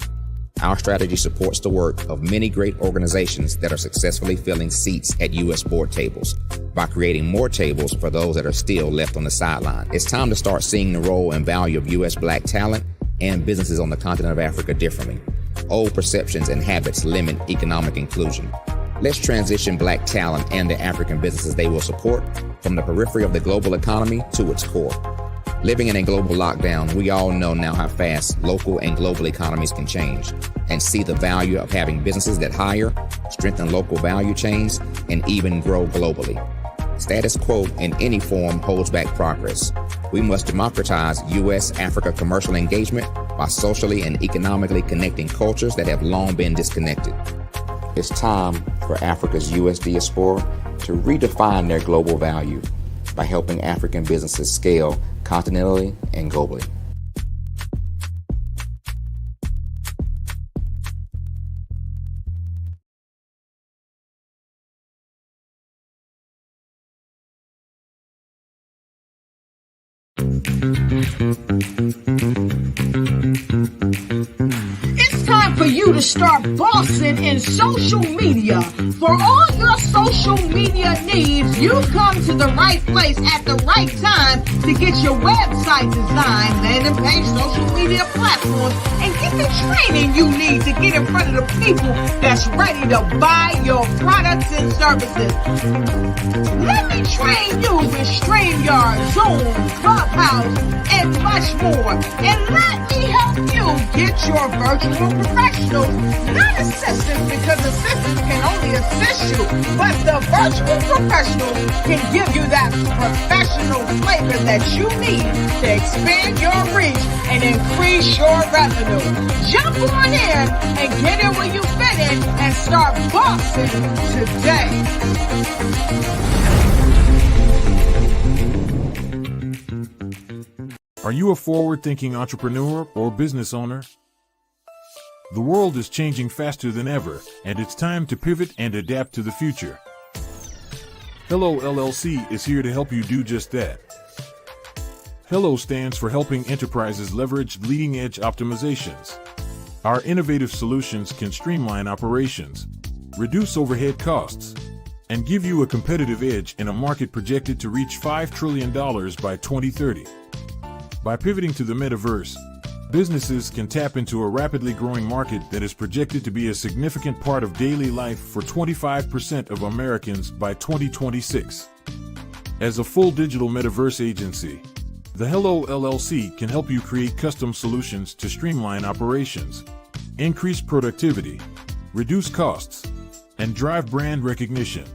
Our strategy supports the work of many great organizations that are successfully filling seats at U.S. board tables by creating more tables for those that are still left on the sideline. It's time to start seeing the role and value of U.S. Black talent and businesses on the continent of Africa differently. Old perceptions and habits limit economic inclusion. Let's transition Black talent and the African businesses they will support from the periphery of the global economy to its core. Living in a global lockdown, we all know now how fast local and global economies can change, and see the value of having businesses that hire, strengthen local value chains, and even grow globally. Status quo in any form holds back progress. We must democratize U.S.-Africa commercial engagement by socially and economically connecting cultures that have long been disconnected. It's time for Africa's U.S. diaspora to redefine their global value by helping African businesses scale continentally and globally. It's time for you to start bossing in social media. For all your social media needs, you've come to the right place at the right time to get your website designed, landing page, social media platforms, and get the training you need to get in front of the people that's ready to buy your products and services. Let me train you with StreamYard, Zoom, Clubhouse, and much more. And let me help you get your virtual professionals, not assistants, because assistants can only assist you, but the virtual professionals can give you that professional flavor that you need to expand your reach and increase your revenue. Jump on in and get in where you fit in and start bossing today. Are you a forward-thinking entrepreneur or business owner? The world is changing faster than ever, and it's time to pivot and adapt to the future. Hello LLC is here to help you do just that. Hello stands for helping enterprises leverage leading-edge optimizations. Our innovative solutions can streamline operations, reduce overhead costs, and give you a competitive edge in a market projected to reach $5 trillion by 2030. By pivoting to the metaverse, businesses can tap into a rapidly growing market that is projected to be a significant part of daily life for 25% of Americans by 2026. As a full digital metaverse agency, the Hello LLC can help you create custom solutions to streamline operations, increase productivity, reduce costs, and drive brand recognition.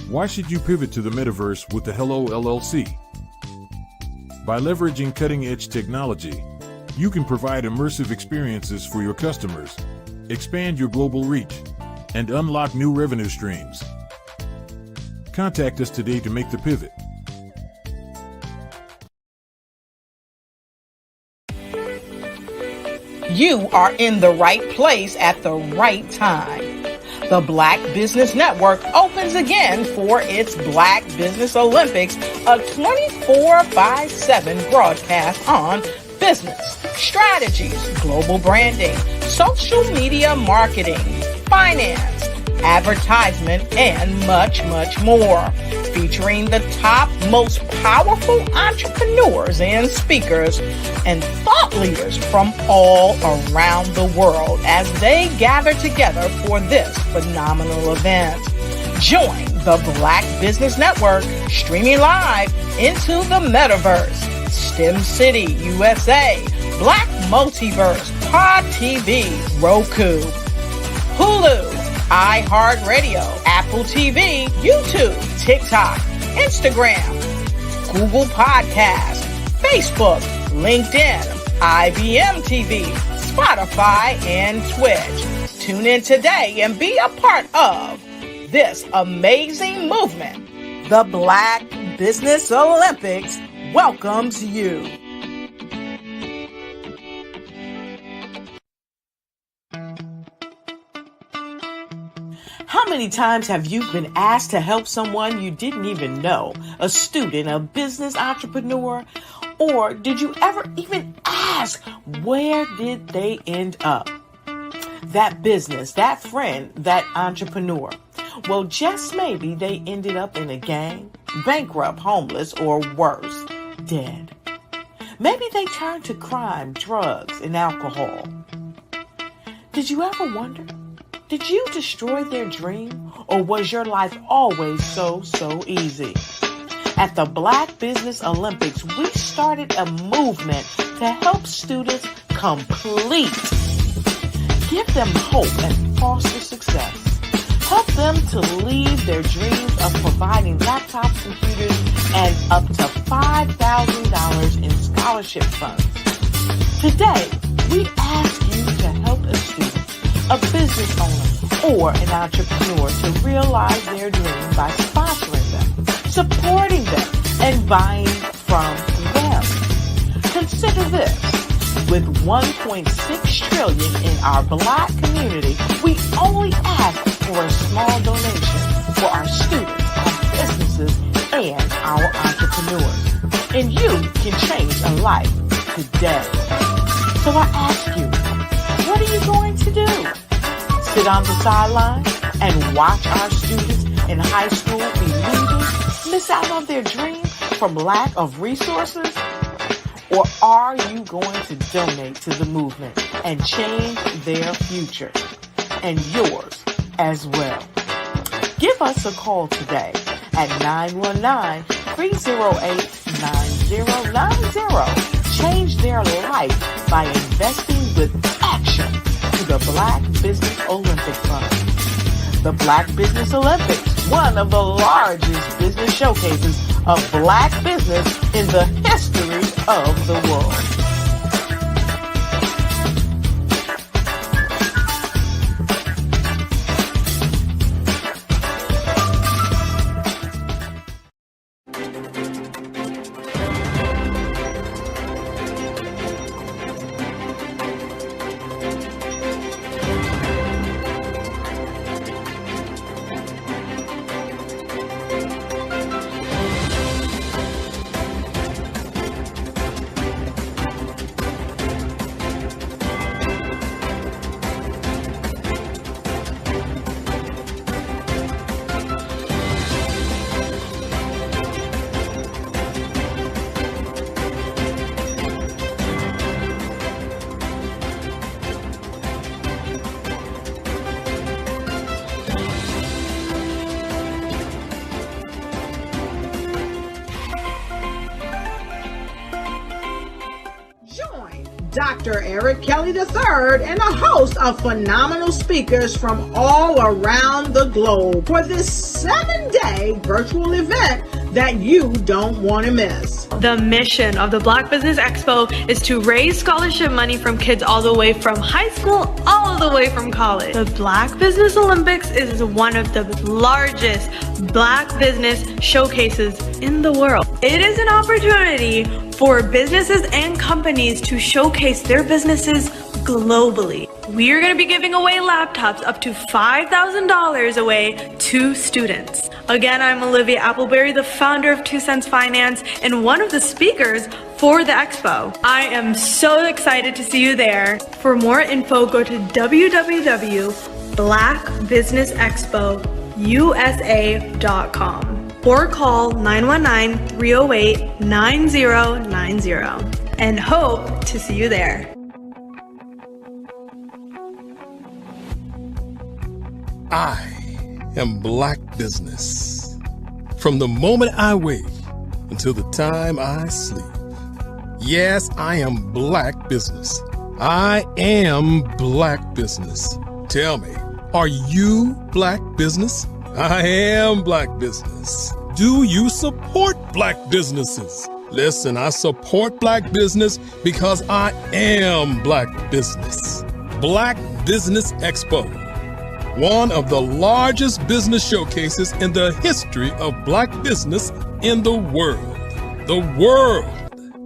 Why should you pivot to the metaverse with the Hello LLC? By leveraging cutting-edge technology, you can provide immersive experiences for your customers, expand your global reach, and unlock new revenue streams. Contact us today to make the pivot. You are in the right place at the right time. The Black Business Network opens again for its Black Business Olympics, a 24/7 broadcast on business, strategies, global branding, social media marketing, finance, advertisement, and much, much more. Featuring the top, most powerful entrepreneurs and speakers and thought leaders from all around the world as they gather together for this phenomenal event. Join the Black Business Network streaming live into the metaverse, STEM City, USA, Black Multiverse, Pod TV, Roku, Hulu, iHeartRadio, Apple TV, YouTube, TikTok, Instagram, Google Podcasts, Facebook, LinkedIn, IBM TV, Spotify, and Twitch. Tune in today and be a part of this amazing movement. The Black Business Olympics welcomes you. How many times have you been asked to help someone you didn't even know, a student, a business entrepreneur, or did you ever even ask, where did they end up? That business, that friend, that entrepreneur. Well, just maybe they ended up in a gang, bankrupt, homeless, or worse, dead. Maybe they turned to crime, drugs, and alcohol. Did you ever wonder? Did you destroy their dream, or was your life always so easy? At the Black Business Olympics, we started a movement to help students complete. Give them hope and foster success. Help them to leave their dreams of providing laptops, computers, and up to $5,000 in scholarship funds. Today, we ask you to help a student, a business owner, or an entrepreneur to realize their dream by sponsoring them, supporting them, and buying from them. Consider this. With $1.6 trillion in our Black community, we only ask for a small donation for our students, our businesses, and our entrepreneurs. And you can change a life today. So I ask you, what are you going to do? Sit on the sideline and watch our students in high school be losers, miss out on their dream from lack of resources? Or are you going to donate to the movement and change their future and yours as well? Give us a call today at 919-308-9090. Change their life by investing with action to the Black Business Olympic Fund. The Black Business Olympics, one of the largest business showcases of Black business in the history of the world. Dr. Eric Kelly III and a host of phenomenal speakers from all around the globe for this 7-day virtual event that you don't want to miss. The mission of the Black Business Expo is to raise scholarship money from kids all the way from high school, all the way from college. The Black Business Olympics is one of the largest Black business showcases in the world. It is an opportunity for businesses and companies to showcase their businesses globally. We are going to be giving away laptops up to $5,000 away to students. Again, I'm Olivia Appleberry, the founder of 2 Cents Finance and one of the speakers for the expo. I am so excited to see you there. For more info, go to www.blackbusinessexpousa.com or call 919-308-9090 and hope to see you there. I am Black Business. From the moment I wake until the time I sleep. Yes, I am Black Business. I am Black Business. Tell me, are you Black Business? I am Black Business. Do you support Black businesses? Listen, I support Black business because I am Black Business. Black Business Expo, one of the largest business showcases in the history of Black business in the world. The world!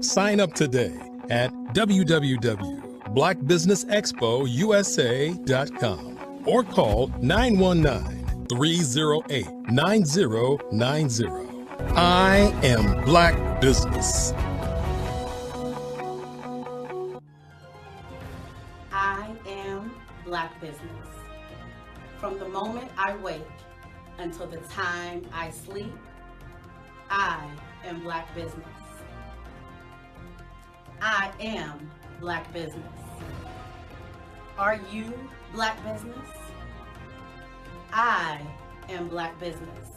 Sign up today at www.blackbusinessexpousa.com or call 919-308-9090. I am Black Business. I am Black Business. From the moment I wake until the time I sleep, I am Black Business. I am Black Business. Are you Black Business? I am Black Business.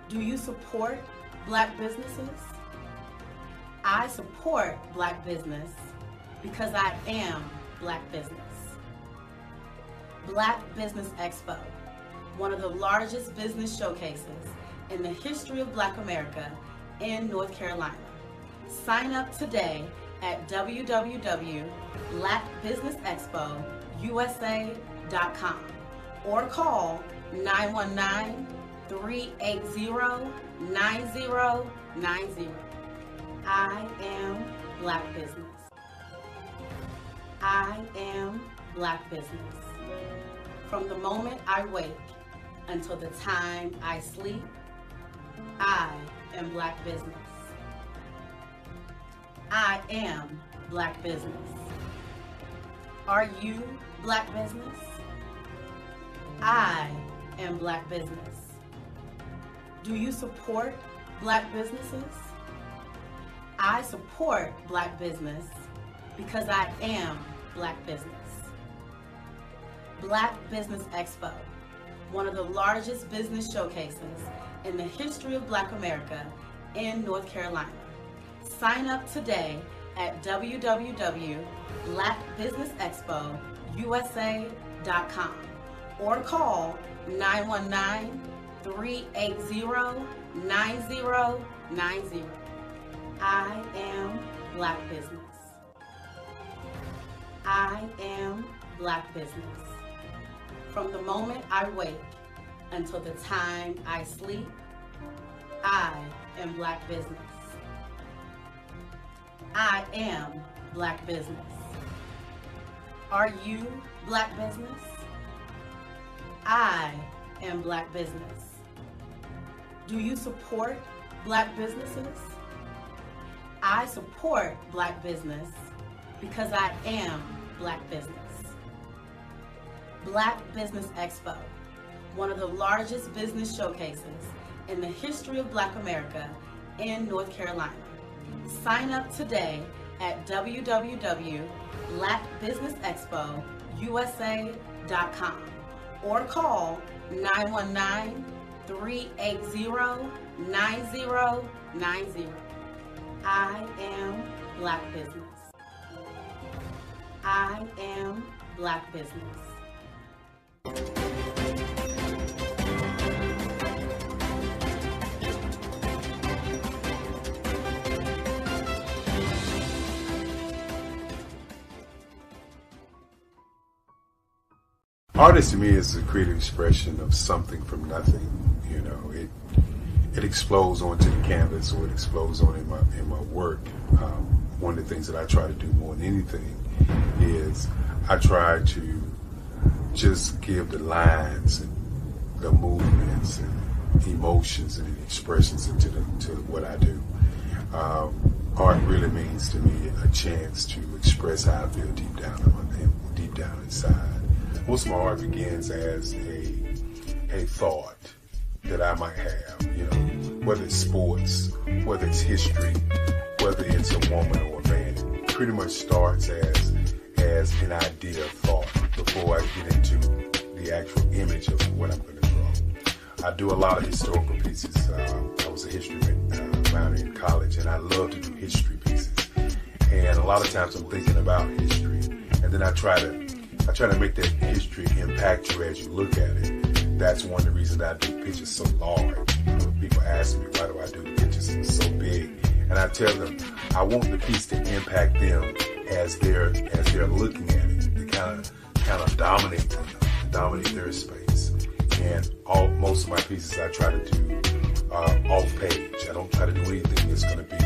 Do you support Black businesses? I support Black business because I am Black business. Black Business Expo, one of the largest business showcases in the history of Black America in North Carolina. Sign up today at www.blackbusinessexpousa.com or call 919-380-9090. I am Black Business. I am Black Business. From the moment I wake until the time I sleep, I am Black Business. I am Black business. Are you Black business? I am Black business. Do you support Black businesses? I support Black business because I am Black business. Black Business Expo, one of the largest business showcases in the history of Black America in North Carolina. Sign up today at www.blackbusinessexpousa.com or call 919-380-9090. I am Black business. I am Black business. From the moment I wake until the time I sleep, I am Black business. I am Black business. Are you Black business? I am Black business. Do you support Black businesses? I support Black business because I am Black business. Black Business Expo, one of the largest business showcases in the history of Black America in North Carolina. Sign up today at www.blackbusinessexpousa.com or call 919-380-9090. I am Black business. I am Black business. Artist to me is a creative expression of something from nothing. You know, it explodes onto the canvas, or it explodes on in my work. One of the things that I try to do more than anything is I try to just give the lines and the movements and emotions and expressions into to what I do. Art really means to me a chance to express how I feel deep down inside. Most of my art begins as a thought that I might have, you know, whether it's sports, whether it's history, whether it's a woman or a man. It pretty much starts as an idea of thought before I get into the actual image of what I'm going to draw. I do a lot of historical pieces. I was a history minor in college, and I love to do history pieces. And a lot of times I'm thinking about history, and then I try to make that history impact you as you look at it. That's one of the reasons I do pictures so large. People ask me, why do I do the pictures so big? And I tell them, I want the piece to impact them as they're looking at it. To kind of dominate them, dominate their space. And most of my pieces I try to do off page. I don't try to do anything that's going to be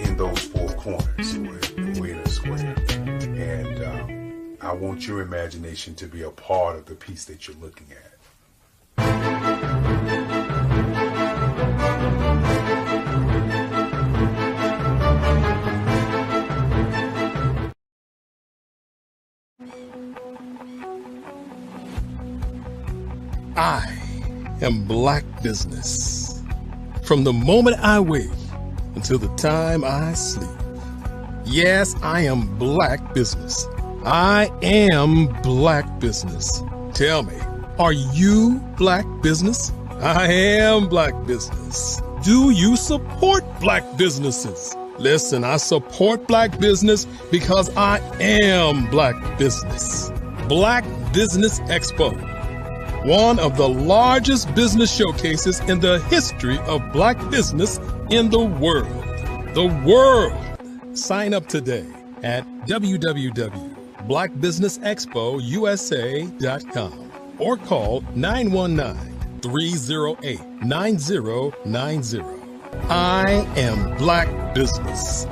in those four corners or in a square. And I want your imagination to be a part of the piece that you're looking at. I am Black business. From the moment I wake until the time I sleep. Yes, I am Black business. I am Black business. Tell me, are you Black business? I am Black business. Do you support Black businesses? Listen, I support Black business because I am Black business. Black Business Expo, one of the largest business showcases in the history of Black business in the world. The world. Sign up today at www.blackbusinessexpousa.com or call 919-308-9090. I am Black business.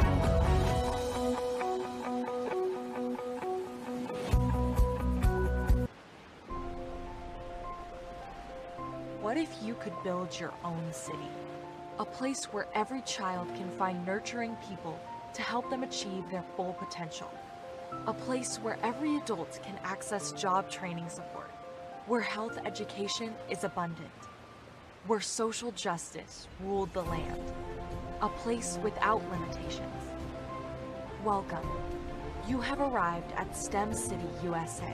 What if you could build your own city? a place where every child can find nurturing people to help them achieve their full potential. A place where every adult can access job training support, where health education is abundant, where social justice ruled the land. A place without limitations. Welcome. You have arrived at STEM City, USA.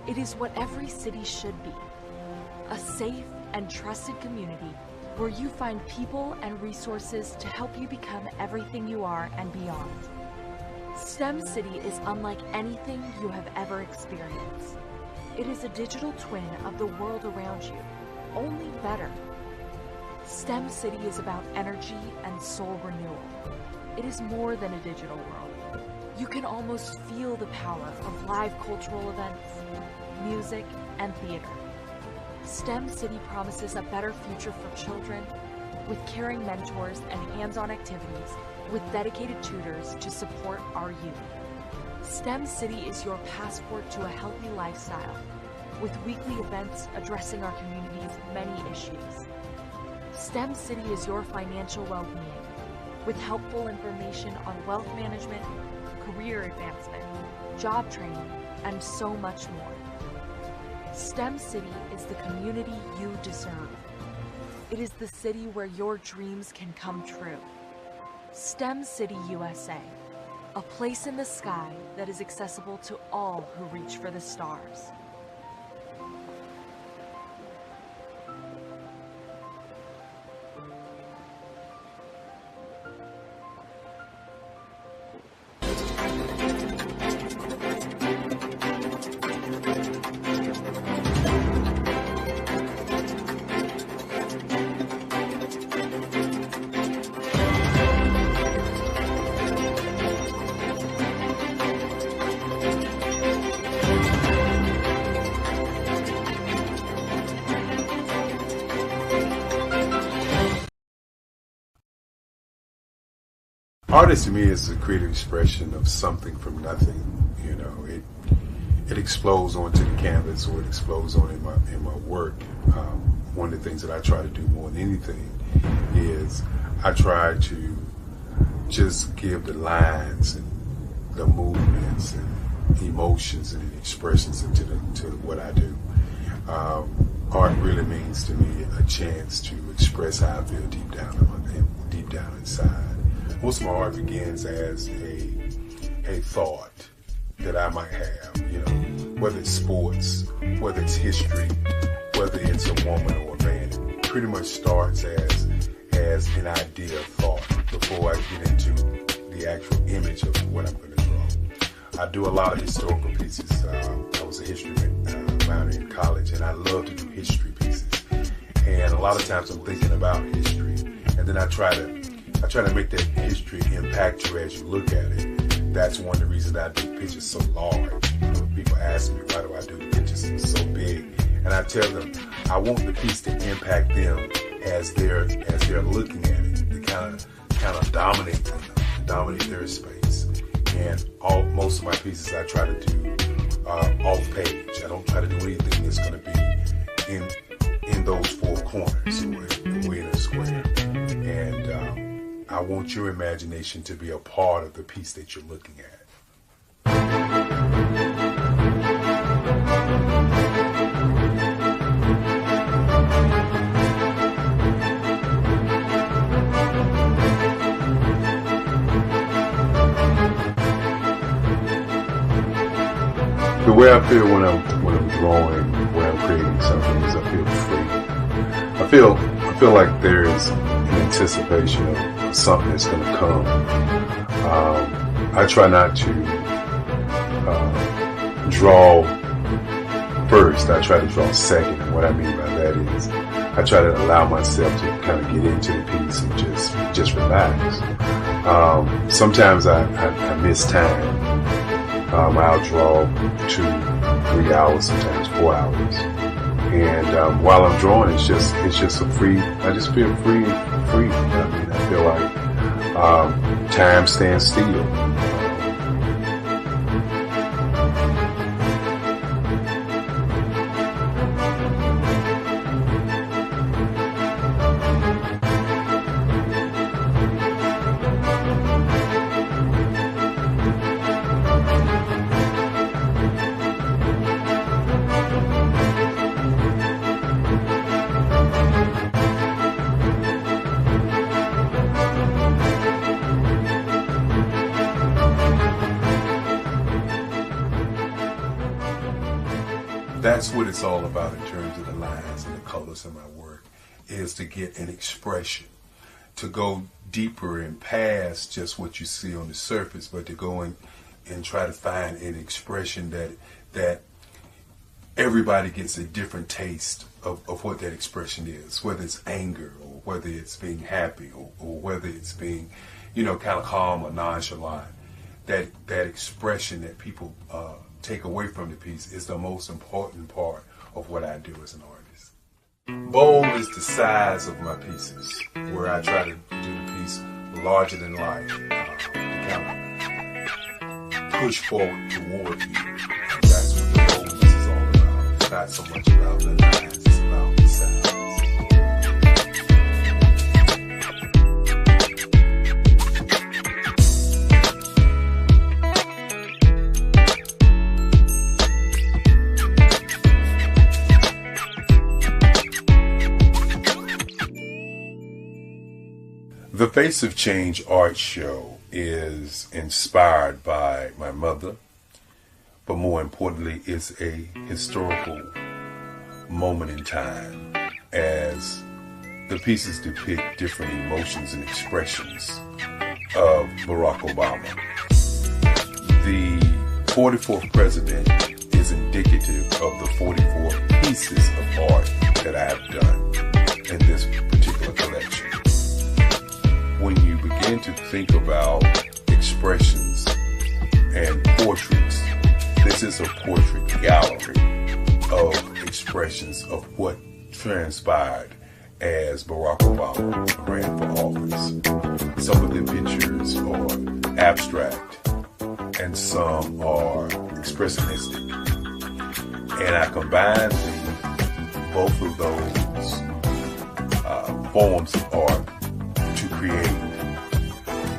It is what every city should be. A safe and trusted community where you find people and resources to help you become everything you are and beyond. STEM City is unlike anything you have ever experienced. It is a digital twin of the world around you, only better. STEM City is about energy and soul renewal. It is more than a digital world. You can almost feel the power of live cultural events, music, and theater. STEM City promises a better future for children, with caring mentors and hands-on activities, with dedicated tutors to support our youth. STEM City is your passport to a healthy lifestyle, with weekly events addressing our community's many issues. STEM City is your financial well-being, with helpful information on wealth management, career advancement, job training, and so much more. STEM City is the community you deserve. It is the city where your dreams can come true. STEM City, USA, a place in the sky that is accessible to all who reach for the stars. Artist to me is a creative expression of something from nothing. You know, it explodes onto the canvas, or it explodes on in my work. One of the things that I try to do more than anything is I try to just give the lines and the movements and emotions and expressions into to what I do. Art really means to me a chance to express how I feel deep down inside. Most of my art begins as a thought that I might have, you know, whether it's sports, whether it's history, whether it's a woman or a man. It pretty much starts as an idea of thought before I get into the actual image of what I'm going to draw. I do a lot of historical pieces. I was a history minor in college, and I love to do history pieces. And a lot of times I'm thinking about history, and then I try to make that history impact you as you look at it. That's one of the reasons I do pictures so large. People ask me, why do I do the pictures so big? And I tell them, I want the piece to impact them as they're looking at it, to kind of dominate them, dominate their space. And most of my pieces I try to do off page. I don't try to do anything that's going to be in those four corners, or in a square. And I want your imagination to be a part of the piece that you're looking at. The way I feel when I'm drawing, when I'm creating something, is I feel free. I feel like there's an anticipation of something that's going to come. I try not to draw first. I try to draw second. And what I mean by that is I try to allow myself to kind of get into the piece and just relax. Sometimes I miss time. I'll draw 2-3 hours, sometimes 4 hours. And while I'm drawing, it's just a free. I just feel free. I mean, I feel like time stands still. that's what it's all about in terms of the lines and the colors in my work, is to get an expression, to go deeper and past just what you see on the surface, but to go in and try to find an expression that everybody gets a different taste of what that expression is, whether it's anger or whether it's being happy or whether it's being, kind of calm or nonchalant. That expression that people take away from the piece is the most important part of what I do as an artist. Bold is the size of my pieces, where I try to do the piece larger than life, to kind of push forward toward you. And that's what the boldness is all about. It's not so much about the lines, it's about the size. The Face of Change art show is inspired by my mother, but more importantly, it's a historical moment in time as the pieces depict different emotions and expressions of Barack Obama. The 44th president is indicative of the 44 pieces of art that I have done in this particular collection. When you begin to think about expressions and portraits, this is a portrait gallery of expressions of what transpired as Barack Obama ran for office. Some of the pictures are abstract and some are expressionistic. And I combine both of those forms of art to create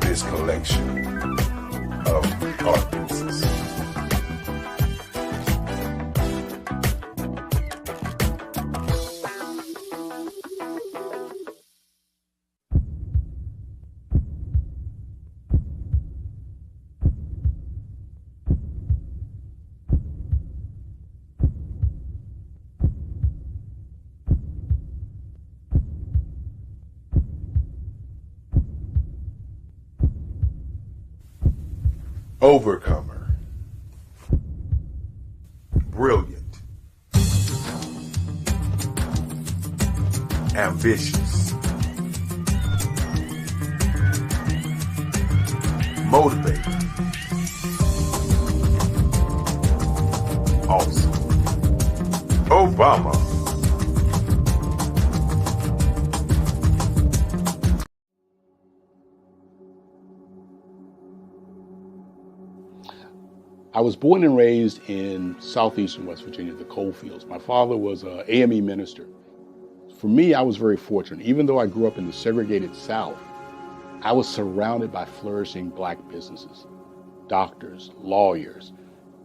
this collection of art pieces. Overcomer, brilliant, ambitious, motivated, awesome, Obama. I was born and raised in southeastern West Virginia, the coal fields. My father was an AME minister. For me, I was very fortunate. Even though I grew up in the segregated South, I was surrounded by flourishing Black businesses, doctors, lawyers,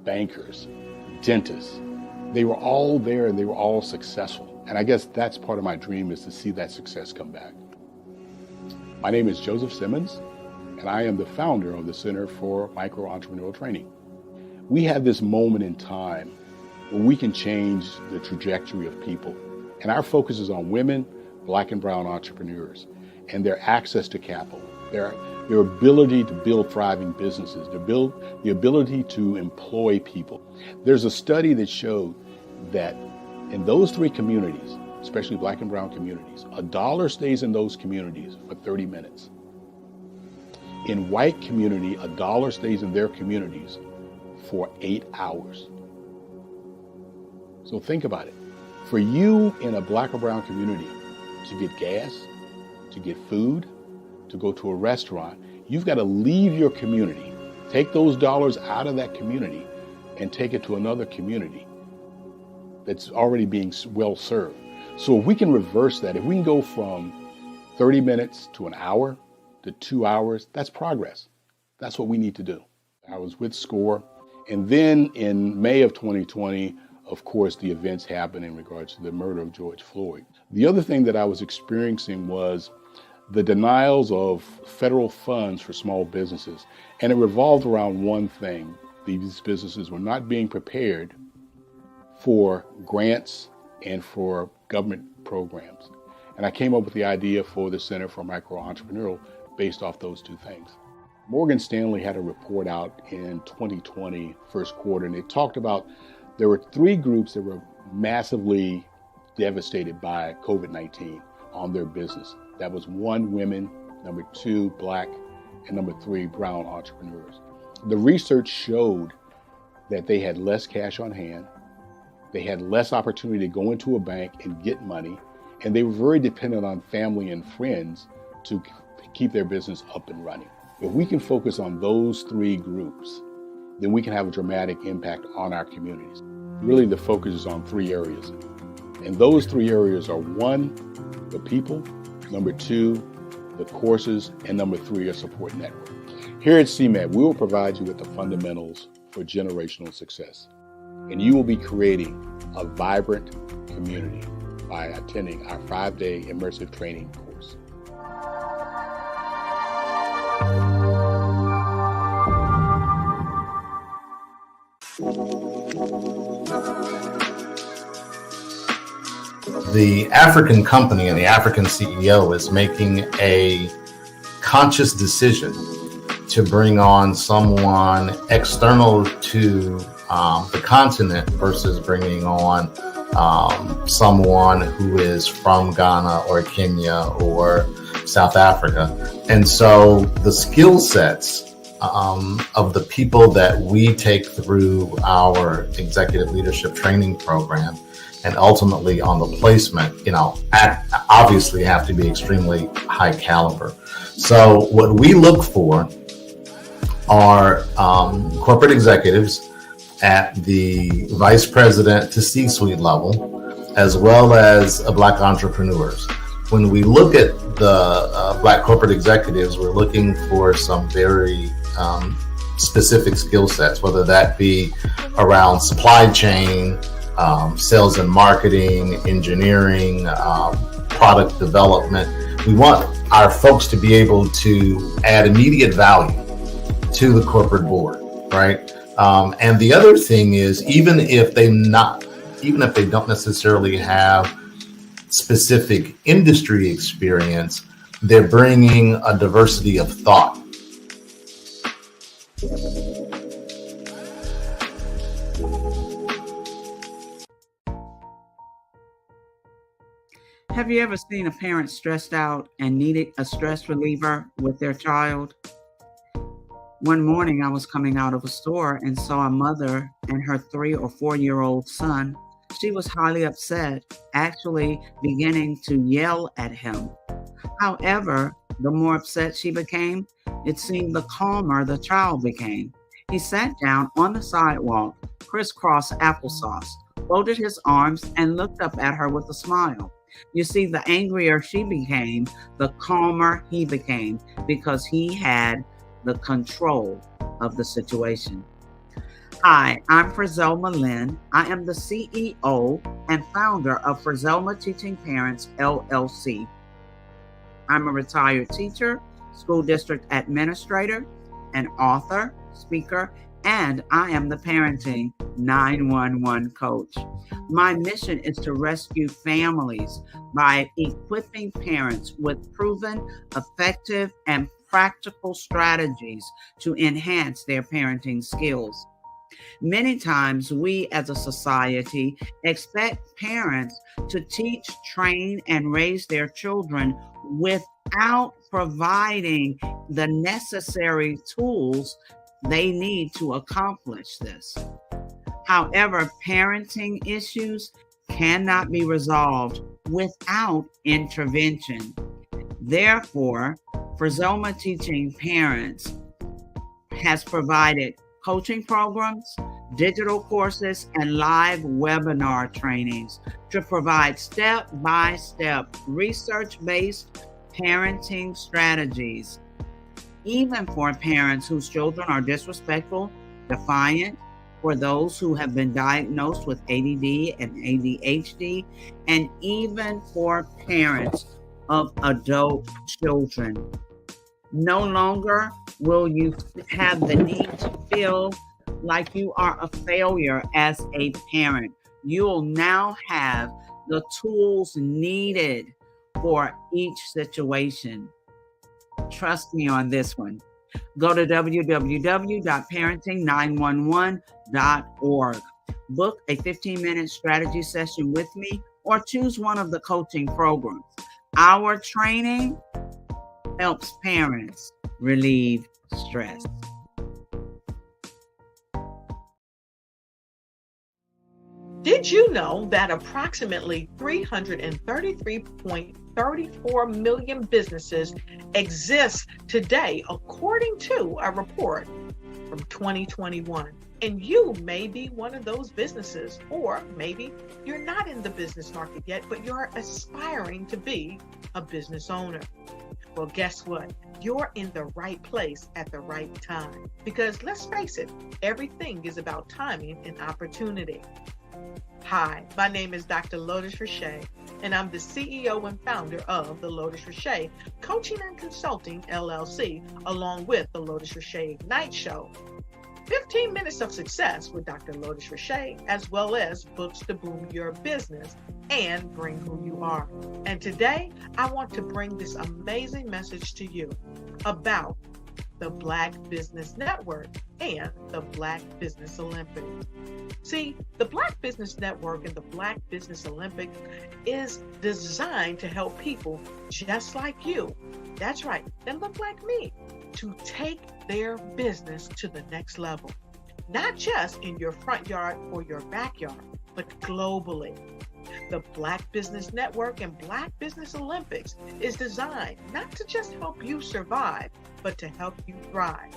bankers, dentists. They were all there and they were all successful. And I guess that's part of my dream, is to see that success come back. My name is Joseph Simmons, and I am the founder of the Center for Micro-Entrepreneurial Training. We have this moment in time where we can change the trajectory of people. And our focus is on women, Black and brown entrepreneurs, and their access to capital, their ability to build thriving businesses, the ability to employ people. There's a study that showed that in those three communities, especially Black and brown communities, $1 stays in those communities for 30 minutes. In white community, $1 stays in their communities for 8 hours. So think about it. For you in a Black or brown community to get gas, to get food, to go to a restaurant, you've got to leave your community, take those dollars out of that community and take it to another community that's already being well served. So if we can reverse that, if we can go from 30 minutes to an hour to 2 hours, that's progress. That's what we need to do. I was with SCORE. And then in May of 2020, of course, the events happened in regards to the murder of George Floyd. The other thing that I was experiencing was the denials of federal funds for small businesses. And it revolved around one thing. These businesses were not being prepared for grants and for government programs. And I came up with the idea for the Center for Micro-Entrepreneurial based off those two things. Morgan Stanley had a report out in 2020, first quarter, and it talked about there were 3 groups that were massively devastated by COVID-19 on their business. That was 1, women, number 2, Black, and number 3, brown entrepreneurs. The research showed that they had less cash on hand, they had less opportunity to go into a bank and get money, and they were very dependent on family and friends to keep their business up and running. If we can focus on those 3 groups, then we can have a dramatic impact on our communities. Really, the focus is on 3 areas. And those 3 areas are 1, the people, number 2, the courses, and number 3, a support network. Here at CMAT, we will provide you with the fundamentals for generational success. And you will be creating a vibrant community by attending our 5-day immersive training course. The African company and the African CEO is making a conscious decision to bring on someone external to the continent versus bringing on someone who is from Ghana or Kenya or South Africa. And so the skill sets of the people that we take through our executive leadership training program and ultimately on the placement, obviously have to be extremely high caliber. So what we look for are corporate executives at the vice president to C-suite level, as well as Black entrepreneurs. When we look at the Black corporate executives, we're looking for some very specific skill sets, whether that be around supply chain, sales and marketing, engineering, product development. We want our folks to be able to add immediate value to the corporate board, right? And the other thing is, even if they don't necessarily have specific industry experience, they're bringing a diversity of thought. Have you ever seen a parent stressed out and needed a stress reliever with their child? One morning I was coming out of a store and saw a mother and her 3 or 4-year-old son. She was highly upset, actually beginning to yell at him. However, the more upset she became, it seemed the calmer the child became. He sat down on the sidewalk, crisscross applesauce, folded his arms, and looked up at her with a smile. You see, the angrier she became, the calmer he became, because he had the control of the situation. Hi, I'm Frizelma Lynn. I am the CEO and founder of Frizelma Teaching Parents, LLC. I'm a retired teacher, school district administrator, an author, speaker, and I am the parenting 911 coach. My mission is to rescue families by equipping parents with proven, effective, and practical strategies to enhance their parenting skills. Many times we as a society expect parents to teach, train, and raise their children without providing the necessary tools they need to accomplish this. However, parenting issues cannot be resolved without intervention. Therefore, Frizelma Teaching Parents has provided coaching programs, digital courses, and live webinar trainings to provide step-by-step research-based parenting strategies, even for parents whose children are disrespectful, defiant, for those who have been diagnosed with ADD and ADHD, and even for parents of adult children. No longer will you have the need to feel like you are a failure as a parent. you'll now have the tools needed for each situation. Trust me on this one. Go to www.parenting911.org. Book a 15-minute strategy session with me or choose one of the coaching programs. Our training helps parents relieve stress. Did you know that approximately 333.34 million businesses exist today, according to a report from 2021? And you may be one of those businesses, or maybe you're not in the business market yet, but you're aspiring to be a business owner. Well, guess what? You're in the right place at the right time. Because let's face it, everything is about timing and opportunity. Hi, my name is Dr. Lotus Richey, and I'm the CEO and founder of the Lotus Richey Coaching and Consulting LLC, along with the Lotus Richey Ignite Show. 15 minutes of success with Dr. Lotus Richey, as well as books to boom your business and bring who you are. And today, I want to bring this amazing message to you about the Black Business Network and the Black Business Olympics. See, the Black Business Network and the Black Business Olympics is designed to help people just like you, that's right, that look like me, to take their business to the next level. Not just in your front yard or your backyard, but globally. The Black Business Network and Black Business Olympics is designed not to just help you survive, but to help you thrive.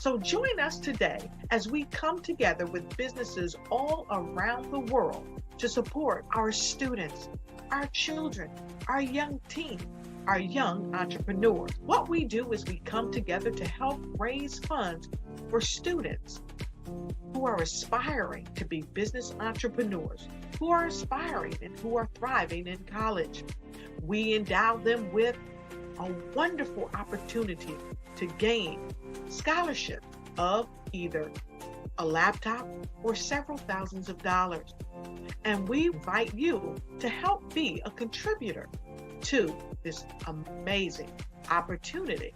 So join us today as we come together with businesses all around the world to support our students, our children, our young teens, our young entrepreneurs. What we do is we come together to help raise funds for students who are aspiring to be business entrepreneurs, who are aspiring and who are thriving in college. We endow them with a wonderful opportunity to gain scholarship of either a laptop or several thousands of dollars. And we invite you to help be a contributor to this amazing opportunity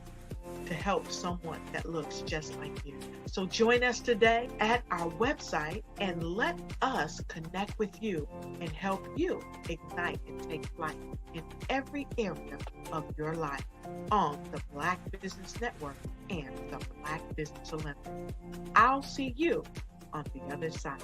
to help someone that looks just like you. So join us today at our website and let us connect with you and help you ignite and take flight in every area of your life on the Black Business Network and the Black Business Olympics. I'll see you on the other side.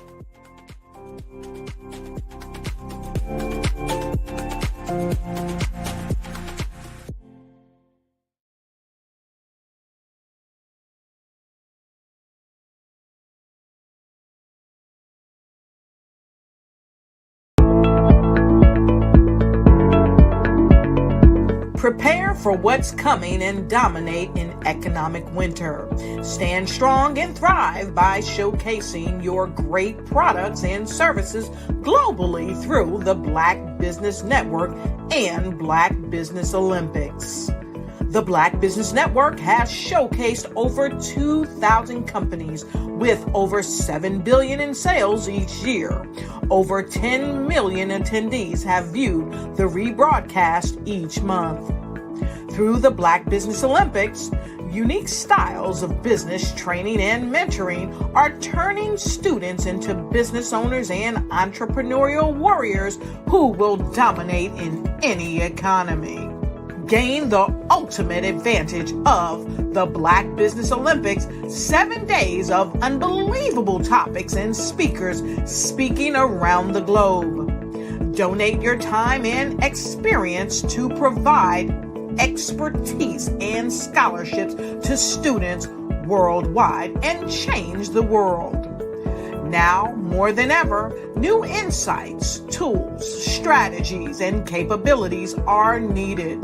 Prepare for what's coming and dominate in economic winter. Stand strong and thrive by showcasing your great products and services globally through the Black Business Network and Black Business Olympics. The Black Business Network has showcased over 2,000 companies with over $7 billion in sales each year. Over 10 million attendees have viewed the rebroadcast each month. Through the Black Business Olympics, unique styles of business training and mentoring are turning students into business owners and entrepreneurial warriors who will dominate in any economy. Gain the ultimate advantage of the Black Business Olympics, 7 days of unbelievable topics and speakers speaking around the globe. Donate your time and experience to provide expertise and scholarships to students worldwide and change the world. Now, more than ever, new insights, tools, strategies, and capabilities are needed.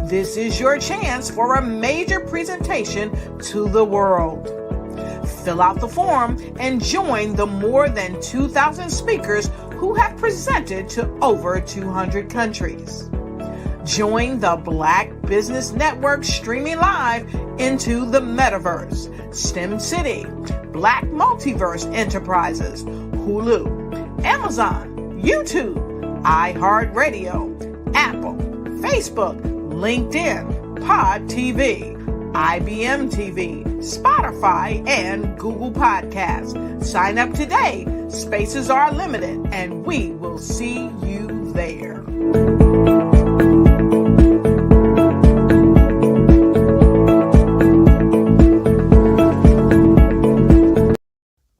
This is your chance for a major presentation to the world. Fill out the form and join the more than 2,000 speakers who have presented to over 200 countries. Join the Black Business Network streaming live into the Metaverse, STEM City, Black Multiverse Enterprises, Hulu, Amazon, YouTube, iHeartRadio, Apple, Facebook, LinkedIn, Pod TV, IBM TV, Spotify, and Google Podcasts. Sign up today. Spaces are limited, and we will see you there.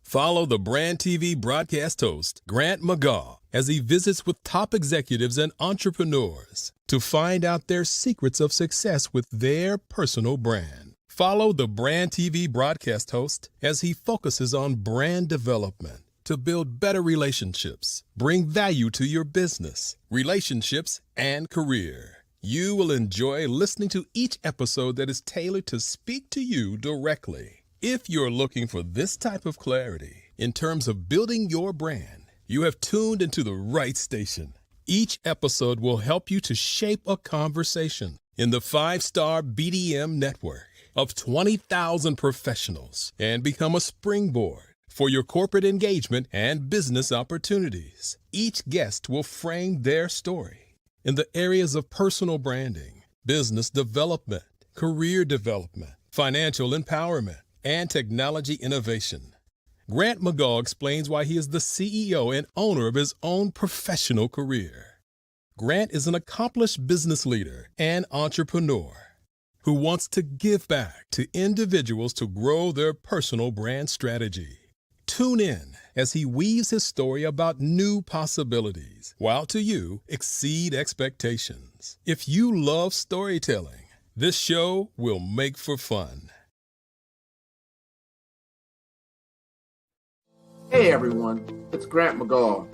Follow the Brand TV broadcast host, Grant McGaw, as he visits with top executives and entrepreneurs to find out their secrets of success with their personal brand. Follow the Brand TV broadcast host as he focuses on brand development to build better relationships, bring value to your business, relationships, and career. You will enjoy listening to each episode that is tailored to speak to you directly. If you're looking for this type of clarity in terms of building your brand, you have tuned into the right station. Each episode will help you to shape a conversation in the 5-star BDM network of 20,000 professionals and become a springboard for your corporate engagement and business opportunities. Each guest will frame their story in the areas of personal branding, business development, career development, financial empowerment, and technology innovation. Grant McGaw explains why he is the CEO and owner of his own professional career. Grant is an accomplished business leader and entrepreneur who wants to give back to individuals to grow their personal brand strategy. Tune in as he weaves his story about new possibilities, while to you exceed expectations. If you love storytelling, this show will make for fun. Hey everyone, it's Grant McGaw,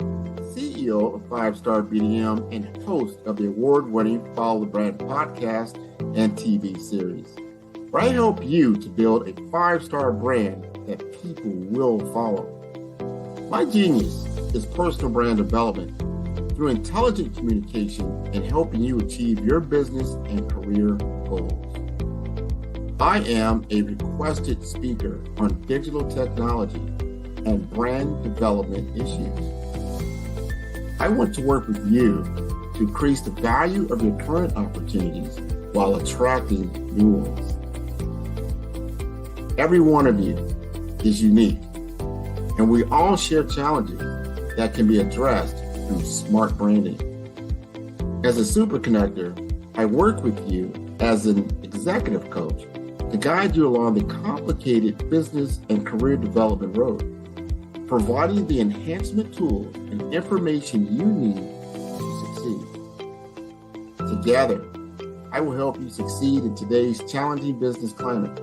CEO of 5-Star BDM and host of the award-winning Follow the Brand podcast and TV series, where I help you to build a 5-star brand that people will follow. My genius is personal brand development through intelligent communication and helping you achieve your business and career goals. I am a requested speaker on digital technology and brand development issues. I want to work with you to increase the value of your current opportunities while attracting new ones. Every one of you is unique, and we all share challenges that can be addressed through smart branding. As a super connector, I work with you as an executive coach to guide you along the complicated business and career development road, providing the enhancement tools and information you need to succeed. Together, I will help you succeed in today's challenging business climate.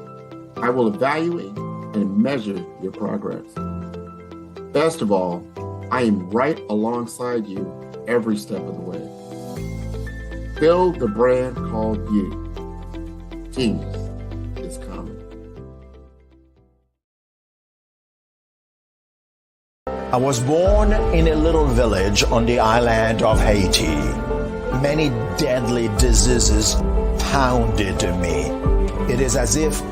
I will evaluate and measure your progress. Best of all, I am right alongside you every step of the way. Build the brand called you. Genius is coming. I was born in a little village on the island of Haiti. Many deadly diseases pounded me. It is as if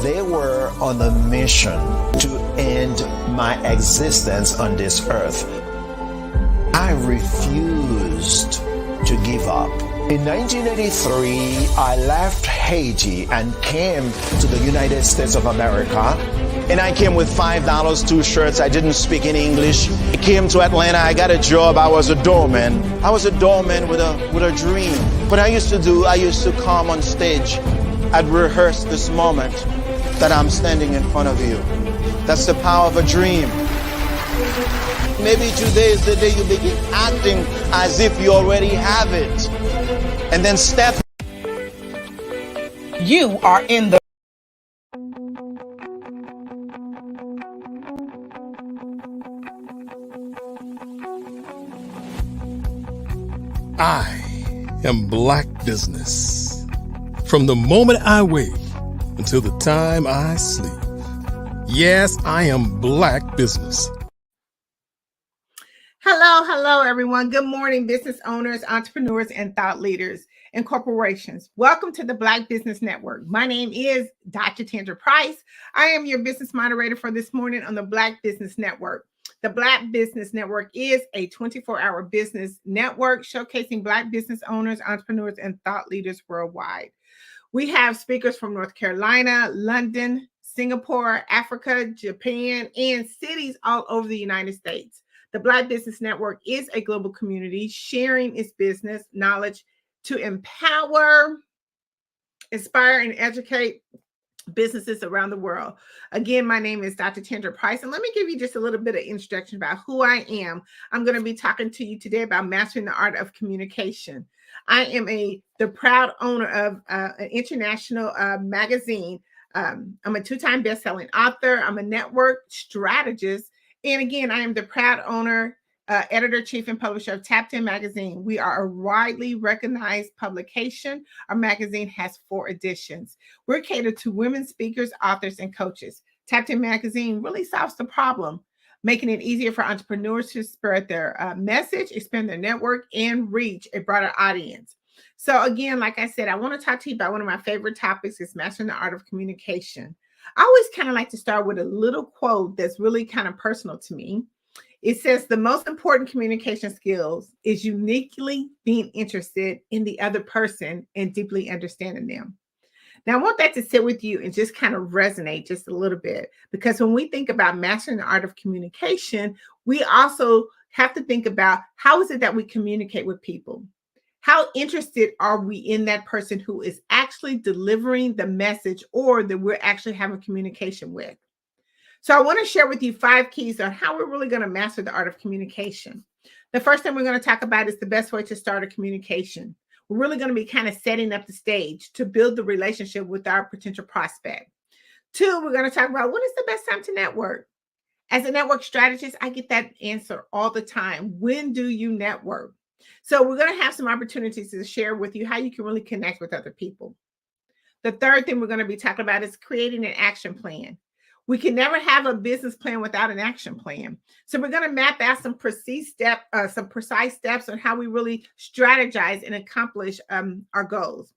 they were on a mission to end my existence on this earth. I refused to give up. In 1983, I left Haiti and came to the United States of America. And I came with $5, 2 shirts. I didn't speak in English. I came to Atlanta. I got a job. I was a doorman. I was a doorman with a dream. What I used to come on stage. I'd rehearse this moment that I'm standing in front of you. That's the power of a dream. Maybe today is the day you begin acting as if you already have it. And then step. You are in the I am Black Business. From the moment I wake until the time I sleep. Yes, I am Black Business. Hello, everyone. Good morning, business owners, entrepreneurs, and thought leaders and corporations. Welcome to the Black Business Network. My name is Dr. Tandra Price. I am your business moderator for this morning on the Black Business Network. The Black Business Network is a 24-hour business network showcasing Black business owners, entrepreneurs, and thought leaders worldwide. We have speakers from North Carolina, London, Singapore, Africa, Japan, and cities all over the United States. The Black Business Network is a global community sharing its business knowledge to empower, inspire, and educate businesses around the world. Again, my name is Dr. Tendra Price, and let me give you just a little bit of introduction about who I am. I'm going to be talking to you today about mastering the art of communication. I am the proud owner of an international magazine. I'm a 2-time best-selling author. I'm a network strategist. And again, I am the proud owner, editor-chief, and publisher of Tapped In Magazine. We are a widely recognized publication. Our magazine has 4 editions. We're catered to women speakers, authors, and coaches. Tapped In Magazine really solves the problem, making it easier for entrepreneurs to spread their message, expand their network, and reach a broader audience. So again, like I said, I want to talk to you about one of my favorite topics is mastering the art of communication. I always kind of like to start with a little quote that's really kind of personal to me. It says, the most important communication skills is uniquely being interested in the other person and deeply understanding them. Now, I want that to sit with you and just kind of resonate just a little bit, because when we think about mastering the art of communication, we also have to think about how is it that we communicate with people? How interested are we in that person who is actually delivering the message or that we're actually having communication with? So I want to share with you 5 keys on how we're really going to master the art of communication. The first thing we're going to talk about is the best way to start a communication. We're really going to be kind of setting up the stage to build the relationship with our potential prospect. 2, we're going to talk about when is the best time to network. As a network strategist, I get that answer all the time. When do you network? So we're going to have some opportunities to share with you how you can really connect with other people. The third thing we're going to be talking about is creating an action plan. We can never have a business plan without an action plan. So we're going to map out some precise steps on how we really strategize and accomplish our goals.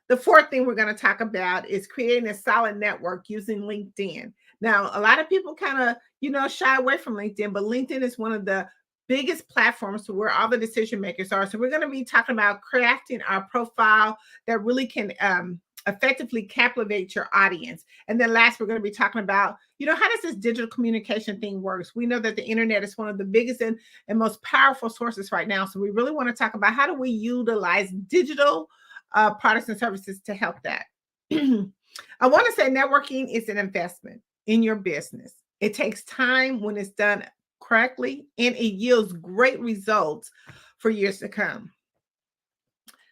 The fourth thing we're going to talk about is creating a solid network using LinkedIn. Now, a lot of people kind of, shy away from LinkedIn, but LinkedIn is one of the biggest platforms to where all the decision makers are. So we're going to be talking about crafting our profile that really can effectively captivate your audience. And then last, we're going to be talking about, how does this digital communication thing works? We know that the internet is one of the biggest and most powerful sources right now. So we really want to talk about how do we utilize digital products and services to help that. I want to say networking is an investment in your business. It takes time when it's done correctly, and it yields great results for years to come.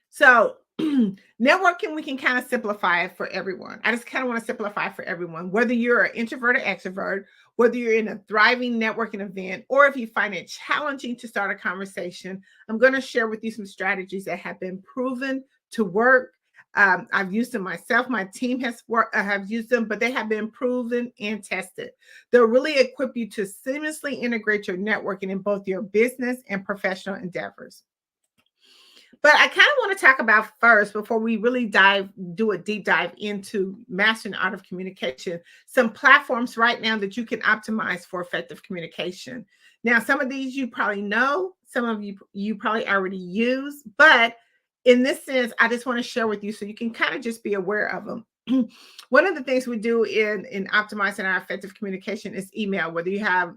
So networking, we can kind of simplify it for everyone. I just kind of want to simplify for everyone, whether you're an introvert or extrovert, whether you're in a thriving networking event, or if you find it challenging to start a conversation. I'm going to share with you some strategies that have been proven to work. I've used them myself. My team have used them, but they have been proven and tested. They'll really equip you to seamlessly integrate your networking in both your business and professional endeavors. But I kind of want to talk about first, before we really do a deep dive into mastering the art of communication, some platforms right now that you can optimize for effective communication. Now, some of these you probably know, some of you probably already use, but in this sense, I just want to share with you so you can kind of just be aware of them. One of the things we do in optimizing our effective communication is email, whether you have,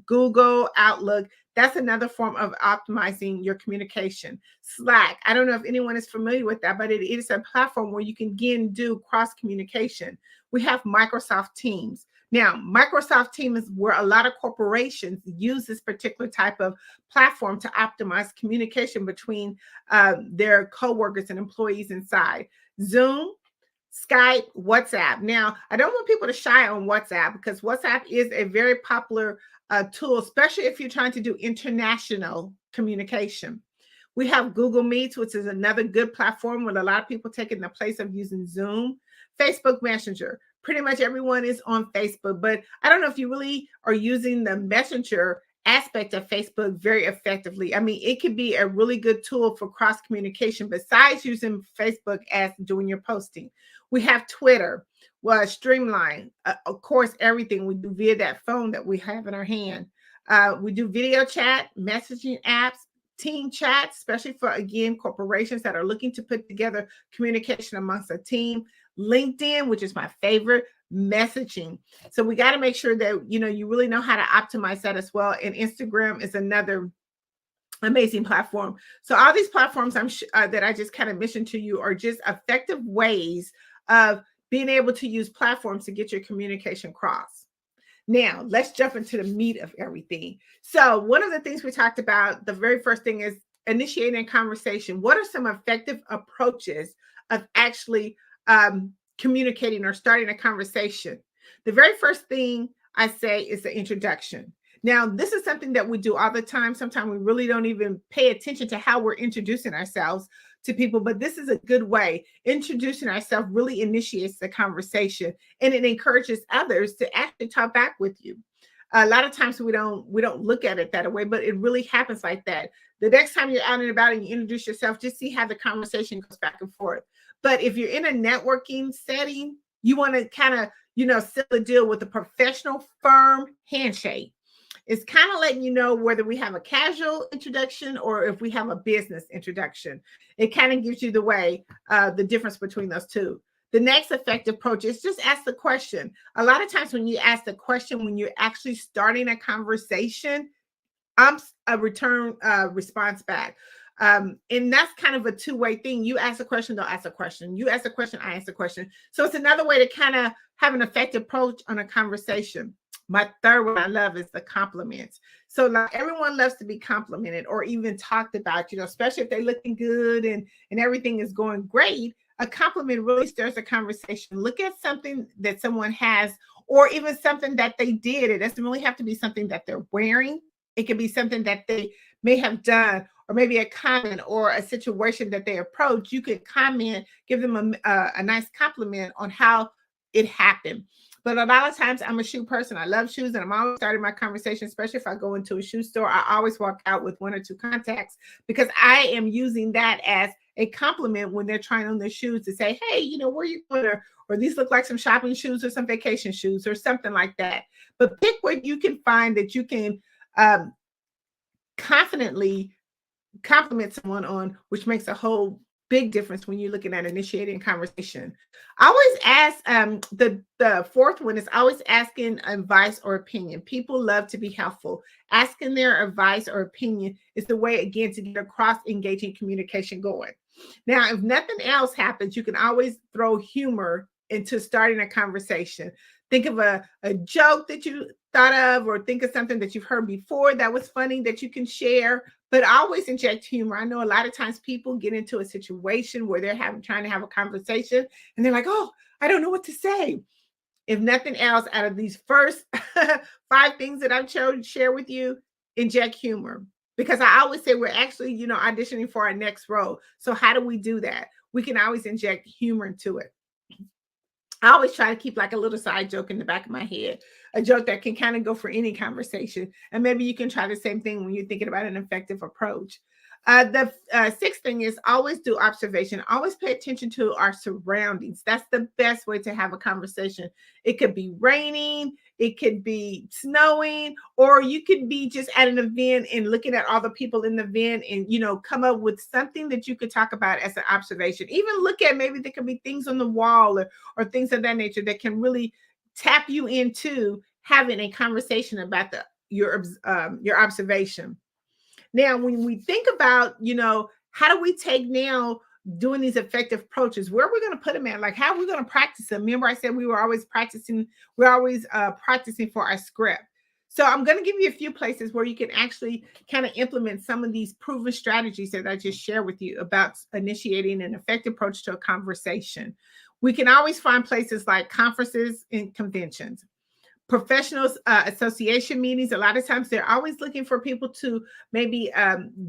Google, Outlook. That's another form of optimizing your communication. Slack, I don't know if anyone is familiar with that, but it is a platform where you can again do cross communication. We have Microsoft Teams. Now, Microsoft Teams is where a lot of corporations use this particular type of platform to optimize communication between their coworkers and employees inside. Zoom, Skype, WhatsApp. Now, I don't want people to shy on WhatsApp because WhatsApp is a very popular tool, especially if you're trying to do international communication. We have Google Meets, which is another good platform with a lot of people taking the place of using Zoom. Facebook Messenger. Pretty much everyone is on Facebook, but I don't know if you really are using the Messenger aspect of Facebook very effectively. I mean, it can be a really good tool for cross communication besides using Facebook as doing your posting. We have Twitter, Streamline, of course, everything we do via that phone that we have in our hand. We do video chat, messaging apps, team chats, especially for, again, corporations that are looking to put together communication amongst a team. LinkedIn, which is my favorite, messaging. So we got to make sure that, you really know how to optimize that as well. And Instagram is another amazing platform. So all these platforms that I just kind of mentioned to you are just effective ways of being able to use platforms to get your communication across. Now, let's jump into the meat of everything. So one of the things we talked about, the very first thing is initiating a conversation. What are some effective approaches of actually communicating or starting a conversation? The very first thing I say is the introduction. Now, this is something that we do all the time. Sometimes we really don't even pay attention to how we're introducing ourselves to people, but this is a good way. Introducing ourselves really initiates the conversation, and it encourages others to actually talk back with you. A lot of times we don't look at it that way, but it really happens like that. The next time you're out and about and you introduce yourself, just see how the conversation goes back and forth. But if you're in a networking setting, you want to kind of, seal the deal with a professional, firm handshake. It's kind of letting you know whether we have a casual introduction or if we have a business introduction. It kind of gives you the difference between those two. The next effective approach is just ask the question. A lot of times when you ask the question, when you're actually starting a conversation, a return response back. And that's kind of a two-way thing. You ask a question, they'll ask a question. You ask a question, I ask a question. So it's another way to kind of have an effective approach on a conversation. My third one I love is the compliments. So like everyone loves to be complimented or even talked about, especially if they're looking good and everything is going great. A compliment really stirs a conversation. Look at something that someone has or even something that they did. It doesn't really have to be something that they're wearing. It could be something that they may have done, or maybe a comment or a situation that they approach. You could comment, give them a nice compliment on how it happened. But a lot of times I'm a shoe person. I love shoes, and I'm always starting my conversation, especially if I go into a shoe store. I always walk out with one or two contacts because I am using that as a compliment when they're trying on their shoes to say, hey, where are you going? Or these look like some shopping shoes or some vacation shoes or something like that. But pick what you can find that you can confidently compliment someone on, which makes a whole big difference when you're looking at initiating conversation. I always ask, the fourth one is always asking advice or opinion. People love to be helpful. Asking their advice or opinion is the way, again, to get across engaging communication going. Now, if nothing else happens, you can always throw humor into starting a conversation. Think of a joke that you thought of, or think of something that you've heard before that was funny that you can share, but always inject humor. I know a lot of times people get into a situation where they're trying to have a conversation and they're like, oh, I don't know what to say. If nothing else, out of these first 5 things that I've chosen to share with you, inject humor. Because I always say we're actually, auditioning for our next role. So how do we do that? We can always inject humor into it. I always try to keep like a little side joke in the back of my head, a joke that can kind of go for any conversation. And maybe you can try the same thing when you're thinking about an effective approach. The sixth thing is always do observation. Always pay attention to our surroundings. That's the best way to have a conversation. It could be raining, it could be snowing, or you could be just at an event and looking at all the people in the event and, come up with something that you could talk about as an observation. Even look at, maybe there could be things on the wall or things of that nature that can really tap you into having a conversation about your observation. Now, when we think about, how do we take now doing these effective approaches, where are we going to put them at? Like, how are we going to practice them? Remember, I said we're always practicing for our script. So I'm going to give you a few places where you can actually kind of implement some of these proven strategies that I just shared with you about initiating an effective approach to a conversation. We can always find places like conferences and conventions. Professionals association meetings. A lot of times they're always looking for people to maybe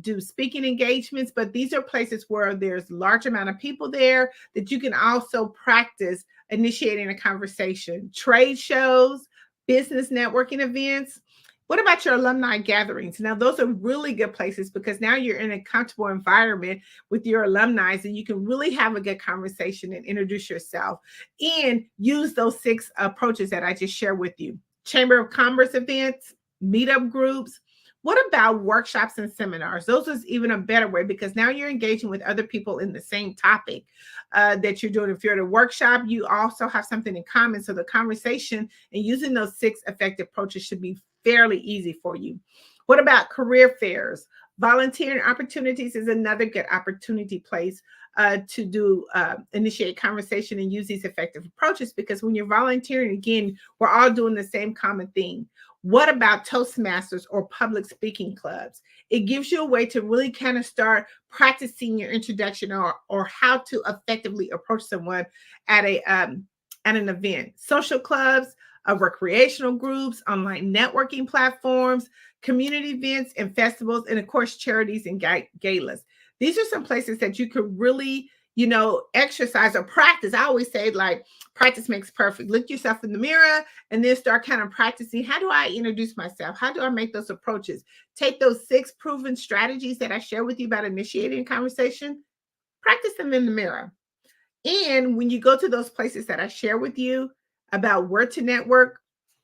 do speaking engagements, but these are places where there's a large amount of people there that you can also practice initiating a conversation. Trade shows, business networking events. What about your alumni gatherings? Now, those are really good places because now you're in a comfortable environment with your alumni and you can really have a good conversation and introduce yourself and use those 6 approaches that I just shared with you. Chamber of Commerce events, meetup groups. What about workshops and seminars? Those is even a better way because now you're engaging with other people in the same topic that you're doing. If you're at a workshop, you also have something in common. So the conversation and using those 6 effective approaches should be fairly easy for you. What about career fairs? Volunteering opportunities is another good opportunity place to initiate conversation and use these effective approaches, because when you're volunteering, again, we're all doing the same common thing. What about Toastmasters or public speaking clubs? It gives you a way to really kind of start practicing your introduction or how to effectively approach someone at an event. Social clubs, recreational groups, online networking platforms, community events and festivals, and of course, charities and galas. These are some places that you could really, exercise or practice. I always say, like, practice makes perfect. Look yourself in the mirror and then start kind of practicing. How do I introduce myself? How do I make those approaches? Take those 6 proven strategies that I share with you about initiating a conversation, practice them in the mirror. And when you go to those places that I share with you about where to network,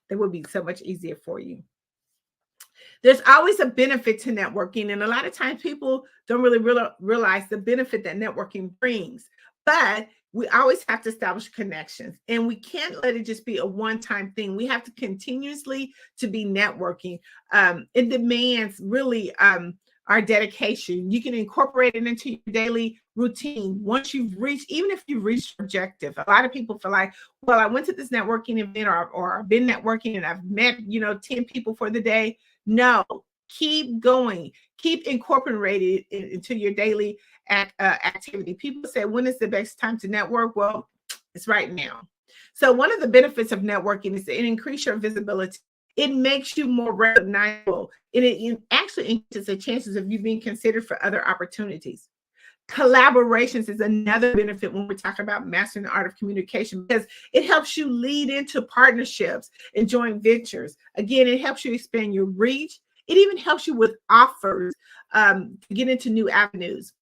they will be so much easier for you. There's always a benefit to networking, and a lot of times people don't really realize the benefit that networking brings. But we always have to establish connections, and we can't let it just be a one-time thing. We have to continuously to be networking. It demands really our dedication. You can incorporate it into your daily routine once you've reached, even if you've reached your objective. A lot of people feel like, well, I went to this networking event or I've been networking and I've met 10 people for the day. No, keep going, keep incorporating it into your daily activity. People say, when is the best time to network? Well, it's right now. So one of the benefits of networking is that it increases your visibility. It makes you more recognizable, and it actually increases the chances of you being considered for other opportunities. Collaborations is another benefit when we're talking about mastering the art of communication, because it helps you lead into partnerships and joint ventures. Again, it helps you expand your reach. It even helps you with offers to get into new avenues.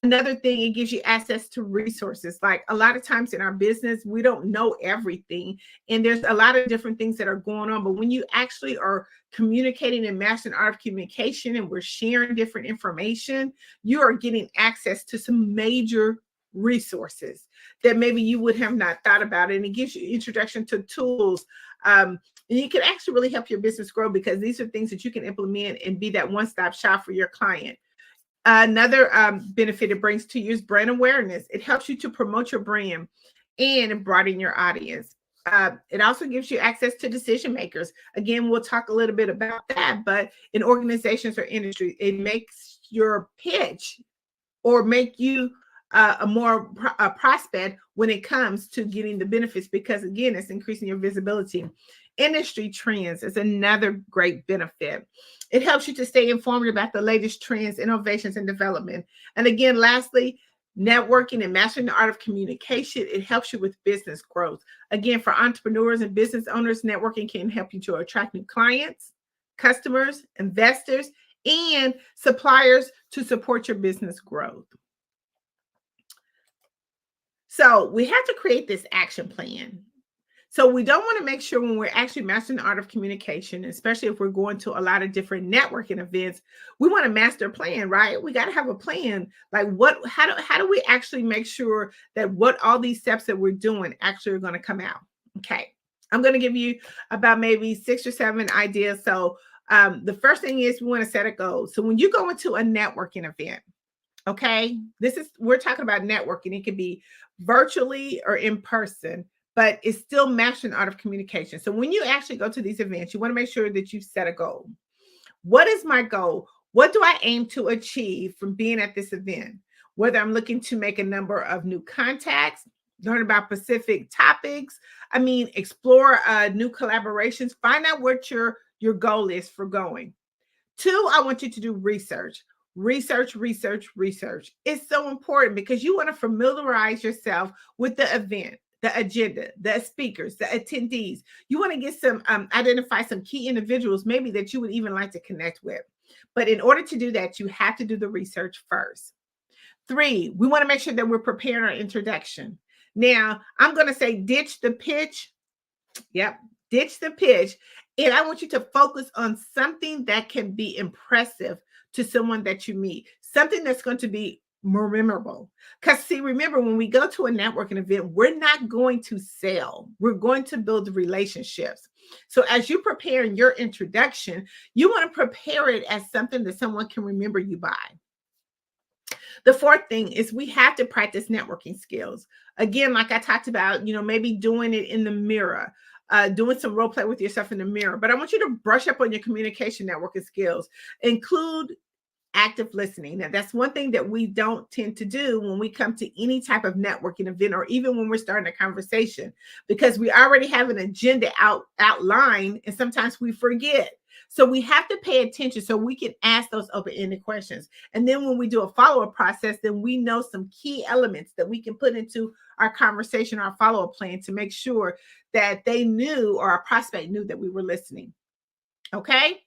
Another thing, it gives you access to resources. Like a lot of times in our business, we don't know everything, and there's a lot of different things that are going on. But when you actually are communicating and mastering art of communication, and we're sharing different information, you are getting access to some major resources that maybe you would have not thought about. And it gives you introduction to tools. And you can actually really help your business grow, because these are things that you can implement and be that one-stop shop for your client. Another benefit it brings to you is brand awareness. It helps you to promote your brand and broaden your audience. It also gives you access to decision makers. Again, we'll talk a little bit about that, but in organizations or industries, it makes your pitch or make you a prospect when it comes to getting the benefits, because again, it's increasing your visibility. Industry trends is another great benefit. It helps you to stay informed about the latest trends, innovations, and development. And again, lastly, networking and mastering the art of communication, it helps you with business growth. Again, for entrepreneurs and business owners, networking can help you to attract new clients, customers, investors, and suppliers to support your business growth. So we have to create this action plan. So we don't want to make sure when we're actually mastering the art of communication, especially if we're going to a lot of different networking events, we want to master a plan, right? We got to have a plan. Like how do we actually make sure that what all these steps that we're doing actually are going to come out? Okay. I'm going to give you about maybe 6 or 7 ideas. So the first thing is we want to set a goal. So when you go into a networking event, okay, we're talking about networking. It could be virtually or in person, but it's still mastering the art of communication. So when you actually go to these events, you want to make sure that you set a goal. What is my goal? What do I aim to achieve from being at this event? Whether I'm looking to make a number of new contacts, learn about specific topics, explore new collaborations, find out what your goal is for going. 2, I want you to do research. Research. It's so important because you want to familiarize yourself with the event, the agenda, the speakers, the attendees. You want to get some, identify some key individuals maybe that you would even like to connect with. But in order to do that, you have to do the research first. 3, we want to make sure that we're preparing our introduction. Now, I'm going to say ditch the pitch. Yep, ditch the pitch And I want you to focus on something that can be impressive to someone that you meet, something that's going to be more memorable. Because see, remember, when we go to a networking event, we're not going to sell. We're going to build relationships. So as you prepare in your introduction, you want to prepare it as something that someone can remember you by. The fourth thing is we have to practice networking skills. Again, like I talked about, maybe doing it in the mirror, doing some role play with yourself in the mirror. But I want you to brush up on your communication networking skills. Include active listening. Now, that's one thing that we don't tend to do when we come to any type of networking event, or even when we're starting a conversation, because we already have an agenda outlined, and sometimes we forget. So we have to pay attention so we can ask those open-ended questions. And then when we do a follow-up process, then we know some key elements that we can put into our conversation, our follow-up plan, to make sure that they knew, or our prospect knew, that we were listening. Okay?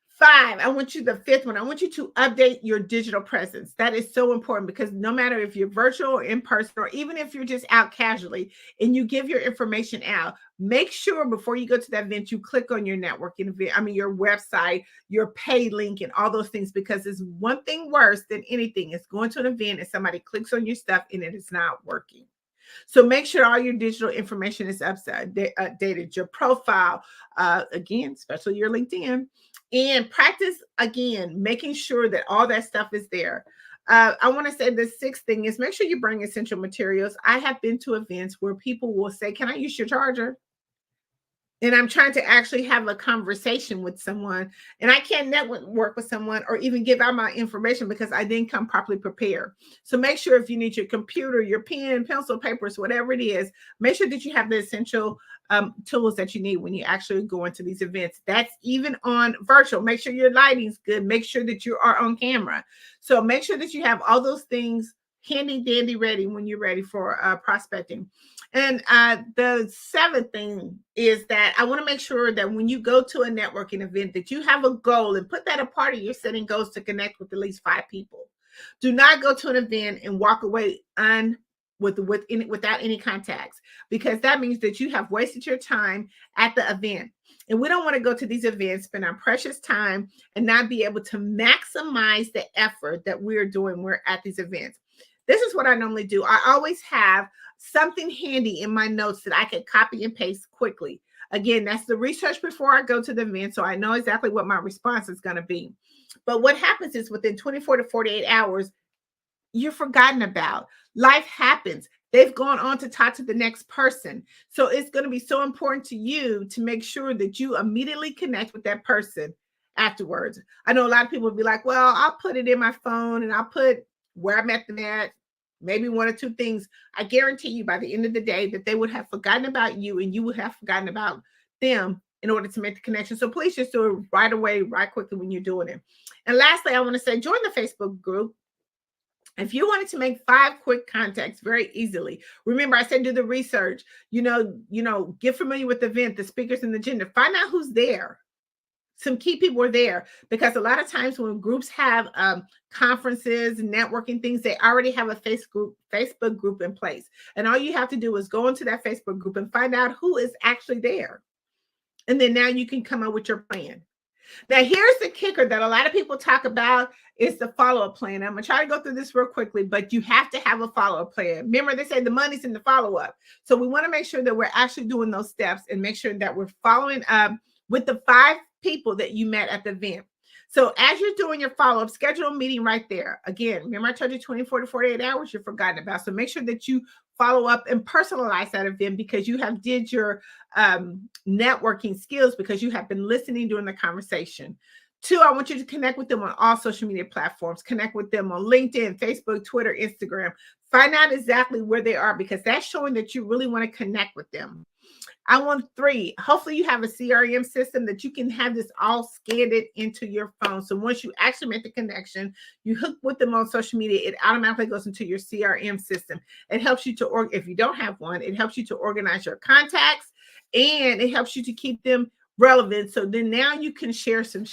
5, the fifth one, I want you to update your digital presence. That is so important, because no matter if you're virtual or in person, or even if you're just out casually and you give your information out, make sure before you go to that event, you click on your networking event, your website, your pay link, and all those things, because it's one thing worse than anything is going to an event and somebody clicks on your stuff and it is not working. So make sure all your digital information is updated, your profile, again, especially your LinkedIn, and practice, again, making sure that all that stuff is there. I want to say the sixth thing is make sure you bring essential materials. I have been to events where people will say, "Can I use your charger?" And I'm trying to actually have a conversation with someone, and I can't network with someone or even give out my information because I didn't come properly prepared. So make sure, if you need your computer, your pen, pencil, papers, whatever it is, make sure that you have the essential tools that you need when you actually go into these events. That's even on virtual. Make sure your lighting's good. Make sure that you are on camera. So make sure that you have all those things handy dandy ready when you're ready for prospecting. And the seventh thing is that I want to make sure that when you go to a networking event, that you have a goal, and put that a part of your setting goals to connect with at least 5 people. Do not go to an event and walk away without any contacts, because that means that you have wasted your time at the event. And we don't want to go to these events, spend our precious time, and not be able to maximize the effort that we're doing. We're at these events. This is what I normally do. I always have something handy in my notes that I can copy and paste quickly. Again, that's the research before I go to the event, so I know exactly what my response is going to be. But what happens is within 24 to 48 hours, you're forgotten about. Life happens. They've gone on to talk to the next person. So it's going to be so important to you to make sure that you immediately connect with that person afterwards. I know a lot of people will be like, well, I'll put it in my phone and I'll put where I met them at, maybe 1 or 2 things. I guarantee you by the end of the day that they would have forgotten about you, and you would have forgotten about them in order to make the connection. So please just do it right away, right quickly when you're doing it. And lastly, I want to say, join the Facebook group. If you wanted to make 5 quick contacts very easily, remember I said do the research, get familiar with the event, the speakers, and the agenda. Find out who's there. Some key people are there, because a lot of times when groups have conferences, networking things, they already have a Facebook group in place. And all you have to do is go into that Facebook group and find out who is actually there. And then now you can come up with your plan. Now, here's the kicker that a lot of people talk about is the follow-up plan. I'm going to try to go through this real quickly, but you have to have a follow-up plan. Remember, they say the money's in the follow-up. So we want to make sure that we're actually doing those steps and make sure that we're following up with the 5 people that you met at the event. So as you're doing your follow-up, schedule a meeting right there. Again, remember I told you 24 to 48 hours, you're forgotten about. So make sure that you follow up and personalize that event, because you have did your networking skills, because you have been listening during the conversation. 2, I want you to connect with them on all social media platforms. Connect with them on LinkedIn, Facebook, Twitter, Instagram. Find out exactly where they are, because that's showing that you really want to connect with them. I want 3, hopefully you have a CRM system that you can have this all scanned into your phone. So once you actually make the connection, you hook with them on social media, it automatically goes into your CRM system. It helps you to, if you don't have one, it helps you to organize your contacts, and it helps you to keep them relevant. So then now you can share some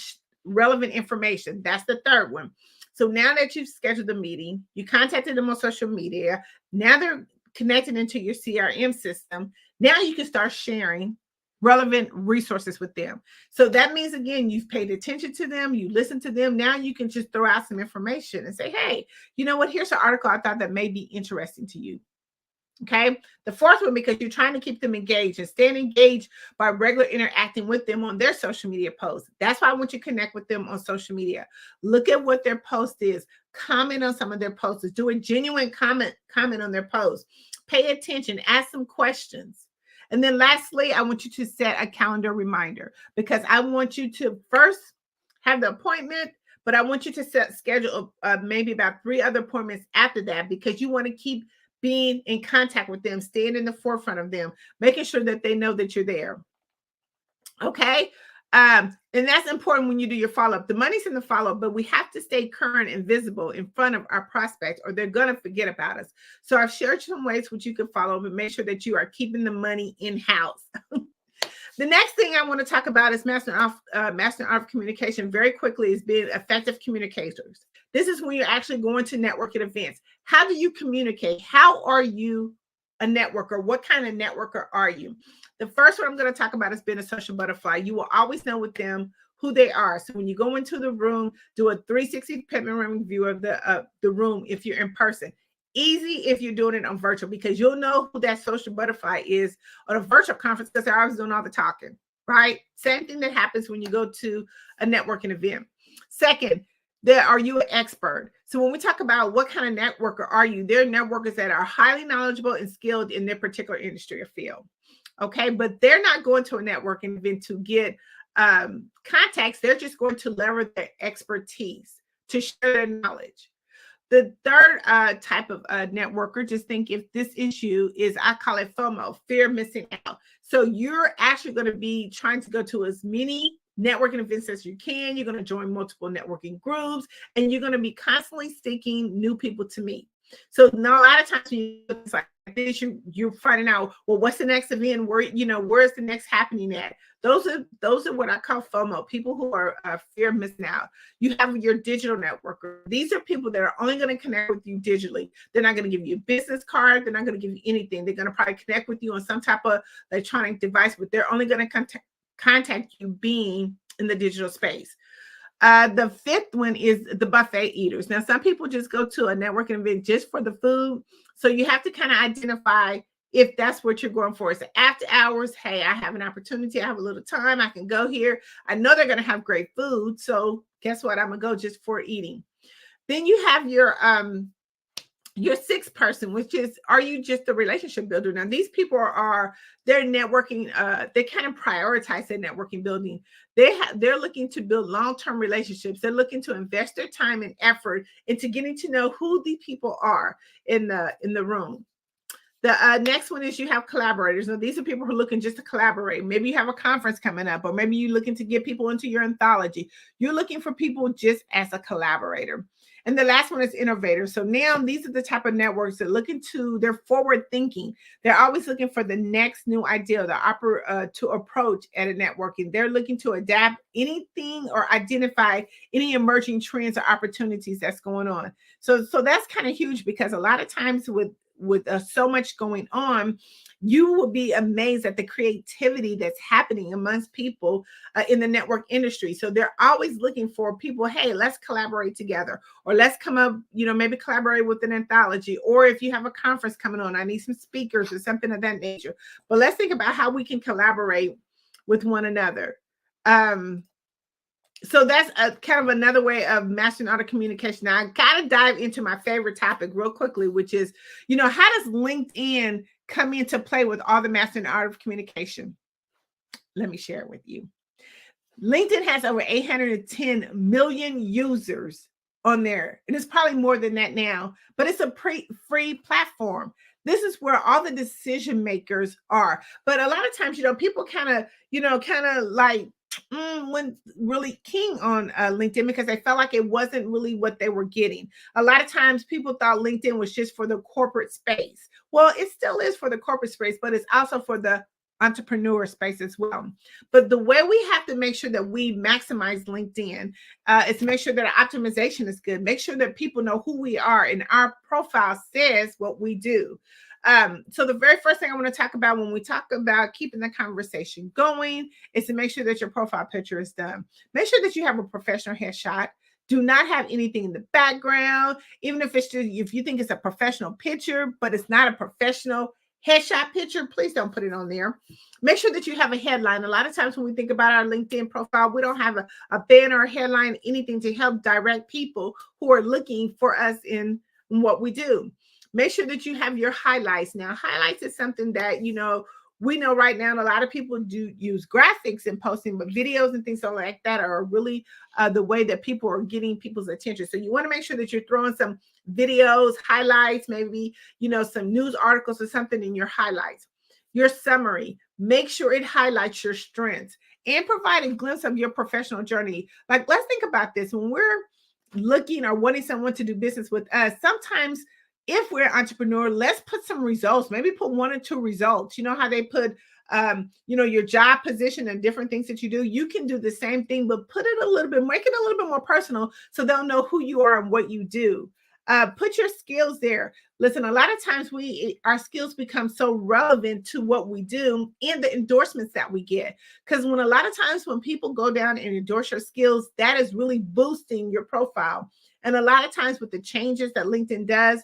relevant information. That's the 3rd one. So now that you've scheduled the meeting, you contacted them on social media, now they're connected into your CRM system. Now you can start sharing relevant resources with them. So that means, again, you've paid attention to them, you listen to them. Now you can just throw out some information and say, hey, you know what? Here's an article I thought that may be interesting to you. Okay. The fourth one, because you're trying to keep them engaged and staying engaged by regular interacting with them on their social media posts. That's why I want you to connect with them on social media. Look at what their post is. Comment on some of their posts. Do a genuine comment on their posts. Pay attention. Ask some questions. And then lastly, I want you to set a calendar reminder, because I want you to first have the appointment, but I want you to schedule maybe about 3 other appointments after that, because you want to keep being in contact with them, staying in the forefront of them, making sure that they know that you're there. Okay. And that's important when you do your follow-up. The money's in the follow-up, but we have to stay current and visible in front of our prospects, or they're going to forget about us. So I've shared some ways which you can follow, but make sure that you are keeping the money in-house. The next thing I want to talk about is mastering art of communication very quickly, is being effective communicators. This is when you're actually going to networking events. How do you communicate? How are you a networker? What kind of networker are you? The first one I'm going to talk about is being a social butterfly. You will always know with them who they are. So when you go into the room, do a 360 panoramic view of the room if you're in person. Easy if you're doing it on virtual, because you'll know who that social butterfly is on a virtual conference, because they're always doing all the talking, right? Same thing that happens when you go to a networking event. Second, are you an expert? So when we talk about what kind of networker are you, they're networkers that are highly knowledgeable and skilled in their particular industry or field. Okay, but they're not going to a networking event to get contacts. They're just going to leverage their expertise to share their knowledge. The third type of networker, just think if this issue is, I call it FOMO, fear of missing out. So you're actually going to be trying to go to as many networking events as you can. You're going to join multiple networking groups, and you're going to be constantly seeking new people to meet. So now a lot of times it's like this, you're finding out, well, what's the next event? Where's the next happening at? Those are what I call FOMO, people who are fear of missing out. You have your digital networker. These are people that are only going to connect with you digitally. They're not going to give you a business card. They're not going to give you anything. They're going to probably connect with you on some type of electronic device, but they're only going to contact you being in the digital space. The fifth one is the buffet eaters. Now, some people just go to a networking event just for the food. So you have to kind of identify if that's what you're going for. It's after hours. Hey, I have an opportunity. I have a little time. I can go here. I know they're going to have great food. So guess what? I'm going to go just for eating. Then you have your sixth person, which is, are you just a relationship builder? Now, these people they're networking, they kind of prioritize their networking building. They're looking to build long-term relationships. They're looking to invest their time and effort into getting to know who the people are in the room. The next one is you have collaborators. Now, these are people who are looking just to collaborate. Maybe you have a conference coming up, or maybe you're looking to get people into your anthology. You're looking for people just as a collaborator. And the last one is innovators. So now these are the type of networks that they're forward thinking. They're always looking for the next new idea to approach at a networking. They're looking to adapt anything or identify any emerging trends or opportunities that's going on. So that's kind of huge, because a lot of times with so much going on, you will be amazed at the creativity that's happening amongst people in the network industry. So they're always looking for people, hey, let's collaborate together, or let's come up, maybe collaborate with an anthology, or if you have a conference coming on, I need some speakers or something of that nature. But let's think about how we can collaborate with one another. So that's kind of another way of mastering art of communication. Now, I got to dive into my favorite topic real quickly, which is, how does LinkedIn come into play with all the mastering art of communication? Let me share it with you. LinkedIn has over 810 million users on there, and it's probably more than that now, but it's a free platform. This is where all the decision makers are. But a lot of times, people kind of like, went really keen on LinkedIn, because they felt like it wasn't really what they were getting. A lot of times people thought LinkedIn was just for the corporate space. Well, it still is for the corporate space, but it's also for the entrepreneur space as well. But the way we have to make sure that we maximize LinkedIn is to make sure that our optimization is good. Make sure that people know who we are and our profile says what we do. So the very first thing I want to talk about when we talk about keeping the conversation going is to make sure that your profile picture is done. Make sure that you have a professional headshot. Do not have anything in the background, even if it's just, if you think it's a professional picture, but it's not a professional headshot picture, please don't put it on there. Make sure that you have a headline. A lot of times when we think about our LinkedIn profile, we don't have a banner or headline, anything to help direct people who are looking for us in what we do. Make sure that you have your highlights. Now, highlights is something that, you know, we know right now a lot of people do use graphics in posting, but videos and things like that are really the way that people are getting people's attention. So you want to make sure that you're throwing some videos, highlights, maybe, you know, some news articles or something in your highlights. Your summary, make sure it highlights your strengths and provide a glimpse of your professional journey. Like, let's think about this. When we're looking or wanting someone to do business with us, sometimes if we're an entrepreneur, let's put some results, maybe put 1 or 2 results. You know how they put, you know, your job position and different things that you do. You can do the same thing, but put it a little bit, make it a little bit more personal so they'll know who you are and what you do. Put your skills there. Listen, a lot of times our skills become so relevant to what we do and the endorsements that we get. Because when a lot of times when people go down and endorse your skills, that is really boosting your profile. And a lot of times with the changes that LinkedIn does,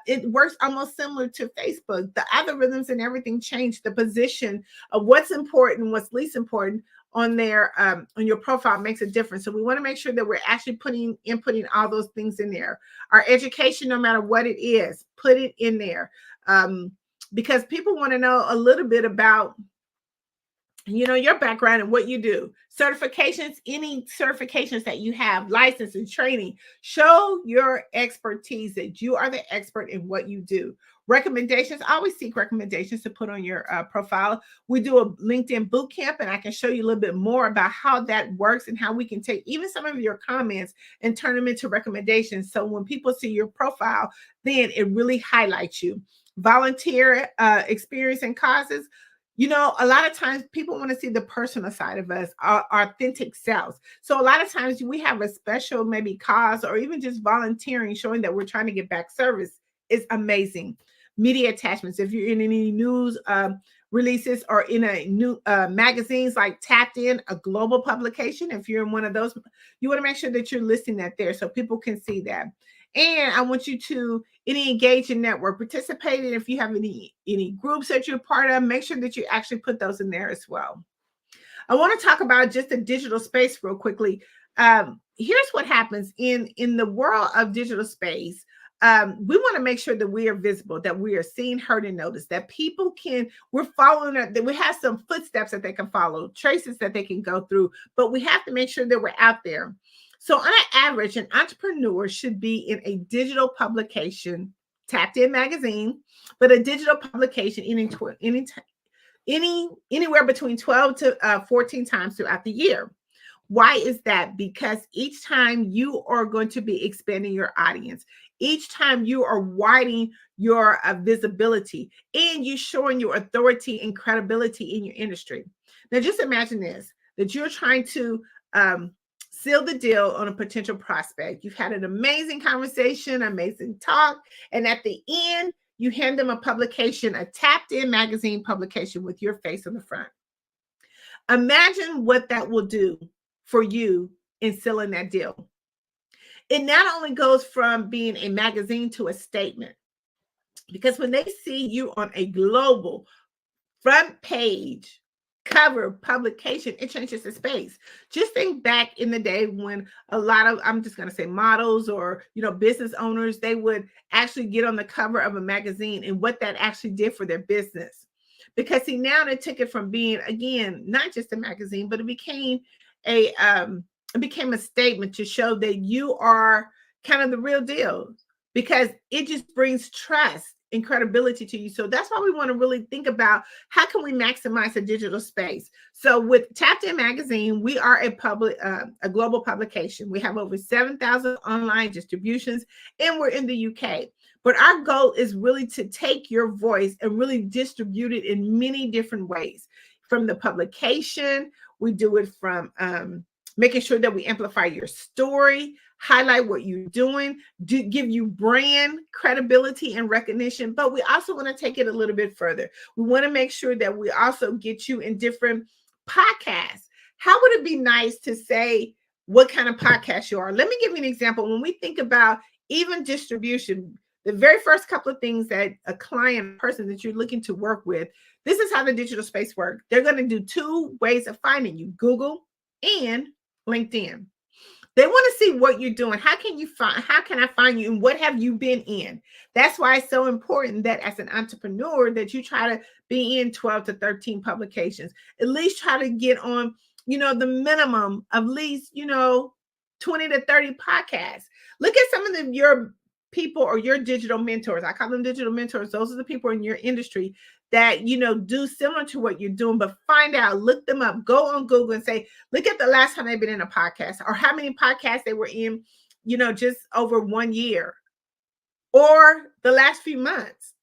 it works almost similar to Facebook. The algorithms and everything change the position of what's important, what's least important on their on your profile makes a difference. So we want to make sure that we're actually inputting all those things in there. Our education, no matter what it is, put it in there, because people want to know a little bit about, you know, your background and what you do. Certifications, any certifications that you have, license and training, show your expertise, that you are the expert in what you do. Recommendations, always seek recommendations to put on your profile. We do a LinkedIn boot camp, and I can show you a little bit more about how that works and how we can take even some of your comments and turn them into recommendations. So when people see your profile, then it really highlights you. Volunteer experience and causes. You know, a lot of times people want to see the personal side of us, our authentic selves. So a lot of times we have a special maybe cause or even just volunteering, showing that we're trying to get back service is amazing. Media attachments. If you're in any news releases or in a new magazines like Tapped In, a global publication, if you're in one of those, you want to make sure that you're listing that there so people can see that. And I want you to engage in network, participate in. If you have any groups that you're part of, make sure that you actually put those in there as well. I want to talk about just the digital space real quickly. Here's what happens in the world of digital space. We want to make sure that we are visible, that we are seen, heard, and noticed, that people we're following, that we have some footsteps that they can follow, traces that they can go through, but we have to make sure that we're out there. So on average, an entrepreneur should be in a digital publication, Tapped In magazine, but a digital publication anywhere between 12 to 14 times throughout the year. Why is that? Because each time you are going to be expanding your audience. Each time you are widening your visibility, and you're showing your authority and credibility in your industry. Now, just imagine this, that you're trying to seal the deal on a potential prospect. You've had an amazing conversation, amazing talk, and at the end, you hand them a publication, a Tapped In magazine publication with your face on the front. Imagine what that will do for you in sealing that deal. It not only goes from being a magazine to a statement, because when they see you on a global front page cover publication, it changes the space. Just think back in the day when a lot of, I'm just going to say models or, you know, business owners, they would actually get on the cover of a magazine and what that actually did for their business. Because see, now they took it from being, again, not just a magazine, but it became a statement to show that you are kind of the real deal, because it just brings trust and credibility to you. So that's why we want to really think about how can we maximize the digital space. So with Tapped In magazine, we are a global publication. We have over 7,000 online distributions, and we're in the UK. But our goal is really to take your voice and really distribute it in many different ways. From the publication, we do it from making sure that we amplify your story, highlight what you're doing, give you brand credibility and recognition, but we also want to take it a little bit further. We want to make sure that we also get you in different podcasts. How would it be nice to say what kind of podcast you are? Let me give you an example. When we think about even distribution, the very first couple of things that a client person that you're looking to work with, this is how the digital space works. They're going to do 2 ways of finding you, Google and LinkedIn. They want to see what you're doing. How can I find you, and what have you been in? That's why it's so important that as an entrepreneur that you try to be in 12 to 13 publications. At least try to get on, the minimum of least, 20 to 30 podcasts. Look at some of your people or your digital mentors. I call them digital mentors. Those are the people in your industry that, do similar to what you're doing, but find out, look them up, go on Google and say, look at the last time they've been in a podcast, or how many podcasts they were in, just over 1 year or the last few months.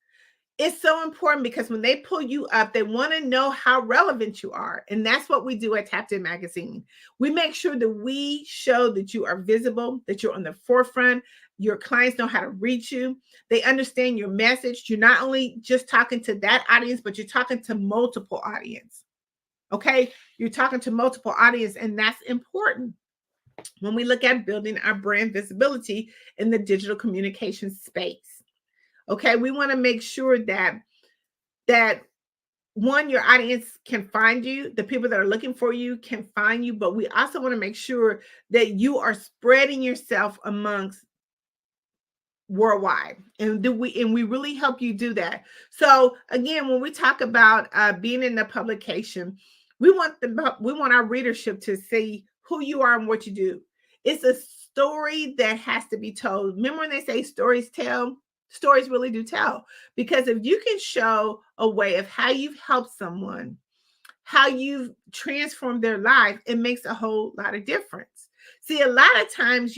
It's so important because when they pull you up, they want to know how relevant you are. And that's what we do at Tapped In Magazine. We make sure that we show that you are visible, that you're on the forefront. Your clients know how to reach you. They understand your message. You're not only just talking to that audience, but you're talking to multiple audience. Okay? You're talking to multiple audience, and that's important when we look at building our brand visibility in the digital communication space. Okay, we want to make sure that one, your audience can find you, the people that are looking for you can find you, but we also want to make sure that you are spreading yourself amongst worldwide, and we really help you do that. So again, when we talk about being in the publication, we want our readership to see who you are and what you do. It's a story that has to be told. Remember when they say stories tell? Stories really do tell, because if you can show a way of how you've helped someone, how you've transformed their life, it makes a whole lot of difference. See, a lot of times,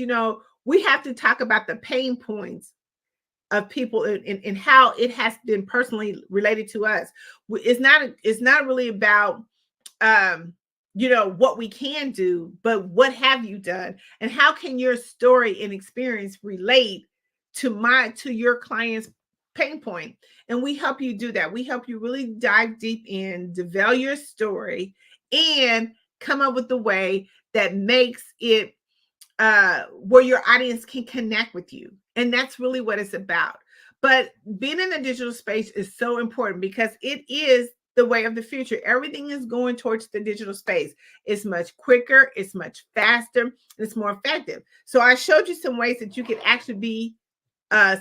we have to talk about the pain points of people and how it has been personally related to us. It's not really about, what we can do, but what have you done, and how can your story and experience relate to your client's pain point. And we help you do that. We help you really dive deep in, develop your story, and come up with the way that makes it where your audience can connect with you. And that's really what it's about. But being in the digital space is so important because it is the way of the future. Everything is going towards the digital space. It's much quicker, it's much faster, and it's more effective. So I showed you some ways that you can actually be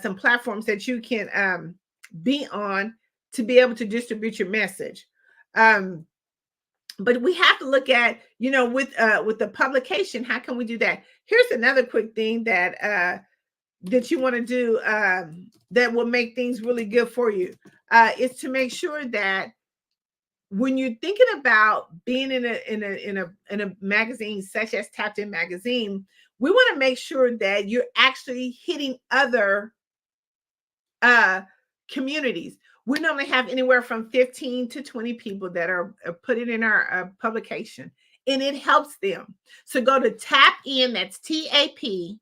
some platforms that you can be on to be able to distribute your message. But we have to look at, with the publication, how can we do that? Here's another quick thing that you want to do that will make things really good for you. Is to make sure that when you're thinking about being in a magazine such as Tapped In Magazine, we want to make sure that you're actually hitting other communities. We normally have anywhere from 15 to 20 people that are put it in our publication, and it helps them. So go to Tap In, that's TAPIN,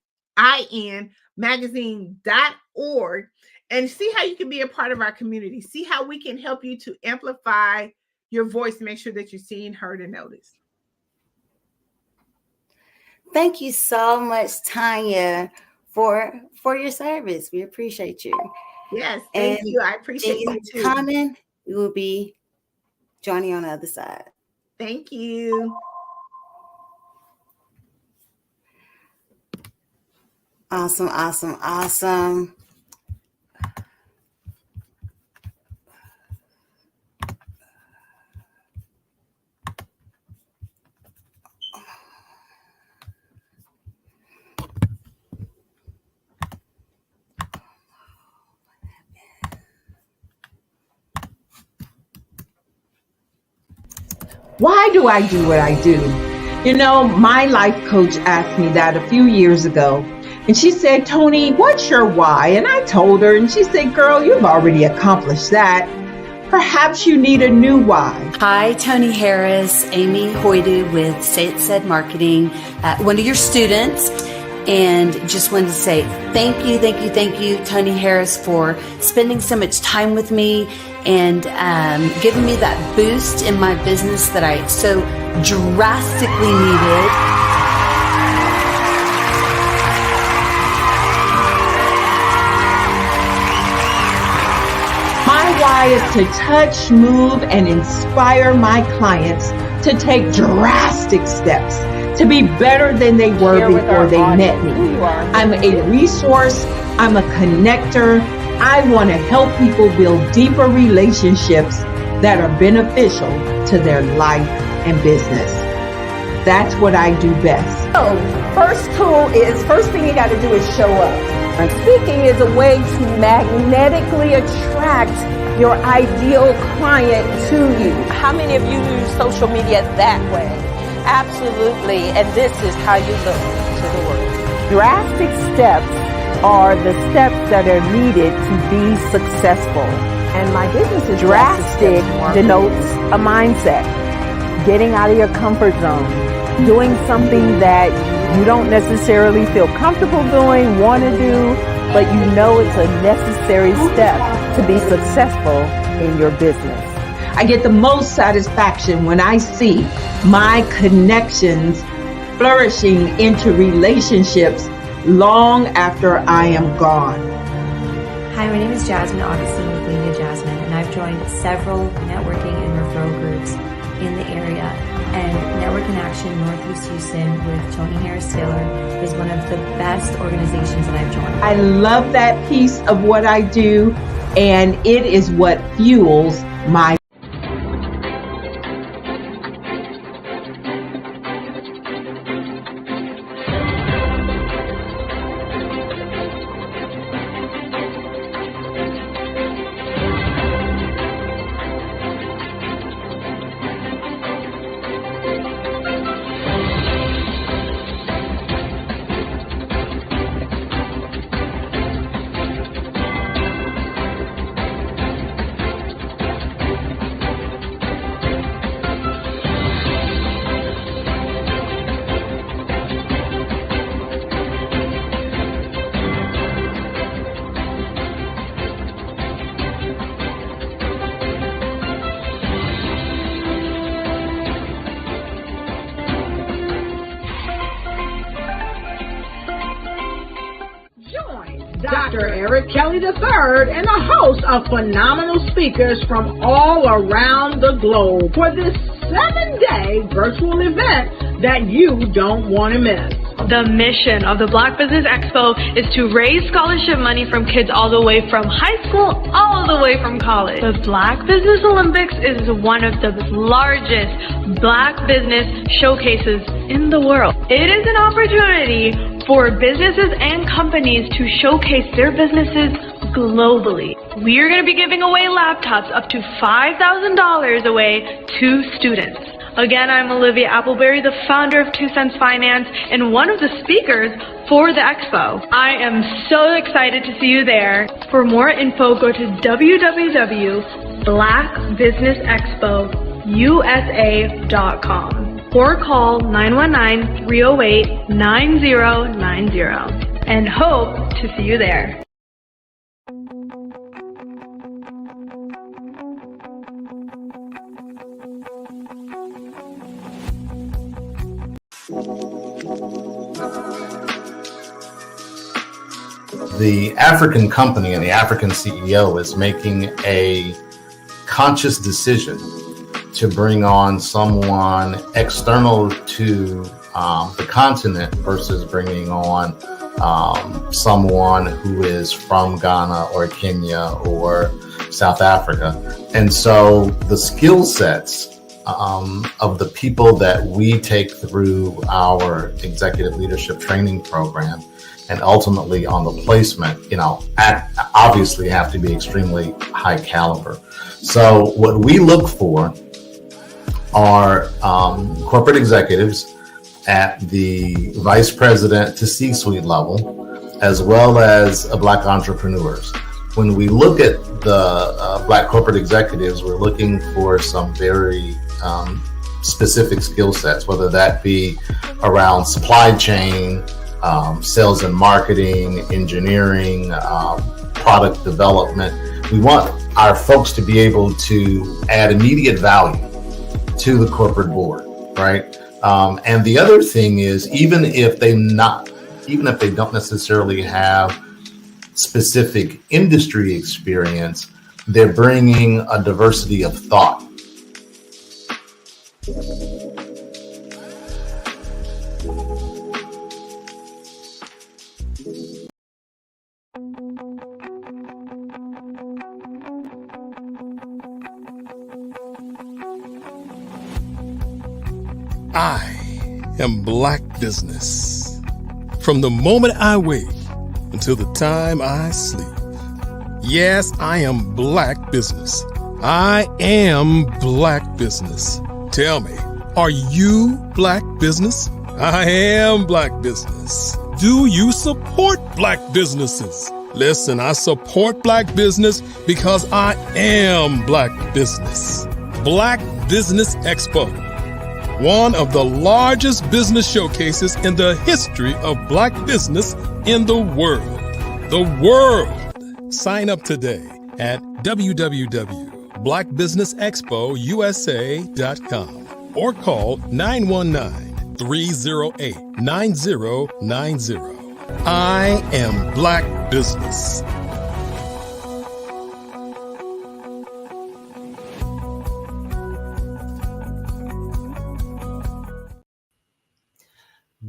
magazine.org, and see how you can be a part of our community. See how we can help you to amplify your voice, make sure that you're seen, heard, and noticed. Thank you so much, Tanya, for your service. We appreciate you. Yes, thank you. I appreciate you too. Coming, we will be joining you on the other side. Thank you. Awesome, awesome, awesome. Why do I do what I do? My life coach asked me that a few years ago. And she said, Tony, what's your why? And I told her, and she said, girl, you've already accomplished that. Perhaps you need a new why. Hi, Tony Harris, Amy Hoydu with Say It Said Marketing, one of your students. and just wanted to say thank you, Tony Harris, for spending so much time with me and giving me that boost in my business that I so drastically needed. My why is to touch, move, and inspire my clients to take drastic steps to be better than they were before they met me. I'm a resource. I'm a connector. I want to help people build deeper relationships that are beneficial to their life and business. That's what I do best. So, first thing you got to do is show up. And speaking is a way to magnetically attract your ideal client to you. How many of you use social media that way? Absolutely. And this is how you look to the world. Drastic steps are the steps that are needed to be successful. And my business is drastic denotes a mindset. Getting out of your comfort zone. Doing something that you don't necessarily feel comfortable doing, want to do, but you know it's a necessary step to be successful in your business. I get the most satisfaction when I see my connections flourishing into relationships long after I am gone. Hi, my name is Jasmine Augustine with Media Jasmine, and I've joined several networking and referral groups in the area. And Network in Action Northeast Houston with Tony Harris Taylor is one of the best organizations that I've joined. I love that piece of what I do, and it is what fuels my Dr. Eric Kelly III and a host of phenomenal speakers from all around the globe for this 7-day virtual event that you don't want to miss. The mission of the Black Business Expo is to raise scholarship money from kids all the way from high school, all the way from college. The Black Business Olympics is one of the largest Black business showcases in the world. It is an opportunity for businesses and companies to showcase their businesses globally. We are going to be giving away laptops up to $5,000 away to students. Again, I'm Olivia Appleberry, the founder of 2 Cents Finance and one of the speakers for the expo. I am so excited to see you there. For more info, go to www.blackbusinessexpousa.com or call 919-308-9090 and hope to see you there. The African company and the African CEO is making a conscious decision to bring on someone external to the continent versus bringing on someone who is from Ghana or Kenya or South Africa. And so the skill sets of the people that we take through our executive leadership training program and ultimately on the placement, obviously have to be extremely high caliber. So what we look for are corporate executives at the vice president to C-suite level, as well as Black entrepreneurs. When we look at the Black corporate executives, we're looking for some very specific skill sets, whether that be around supply chain, sales and marketing, engineering, product development. We want our folks to be able to add immediate value to the corporate board, right? And the other thing is, even if they don't necessarily have specific industry experience, they're bringing a diversity of thought. I am Black Business. From the moment I wake until the time I sleep. Yes, I am Black Business. I am Black Business. Tell me, are you Black Business? I am Black Business. Do you support Black businesses? Listen, I support Black business because I am Black Business. Black Business Expo, one of the largest business showcases in the history of Black business in the world. The world! Sign up today at www.blackbusinessexpousa.com or call 919-308-9090. I am Black Business.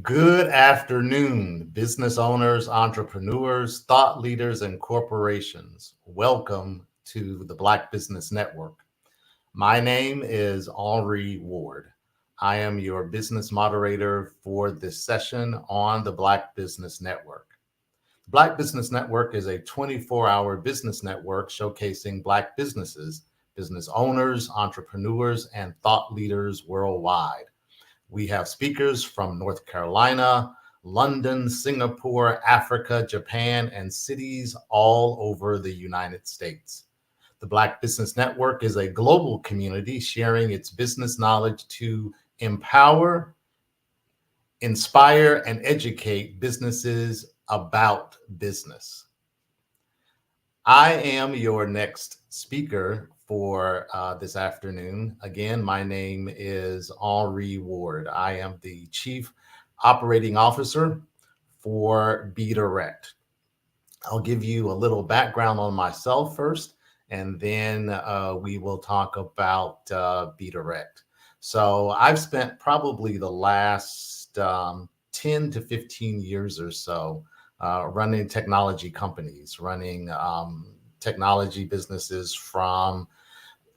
Good afternoon, business owners, entrepreneurs, thought leaders, and corporations. Welcome to the Black Business Network. My name is Henri Ward. I am your business moderator for this session on the Black Business Network. The Black Business Network is a 24-hour business network showcasing Black businesses, business owners, entrepreneurs, and thought leaders worldwide. We have speakers from North Carolina, London, Singapore, Africa, Japan, and cities all over the United States. The Black Business Network is a global community sharing its business knowledge to empower, inspire, and educate businesses about business. I am your next speaker for this afternoon. Again, my name is Henri Ward. I am the Chief Operating Officer for BeDirect. I'll give you a little background on myself first, and then we will talk about BeDirect. So I've spent probably the last 10 to 15 years or so running technology companies, running technology businesses from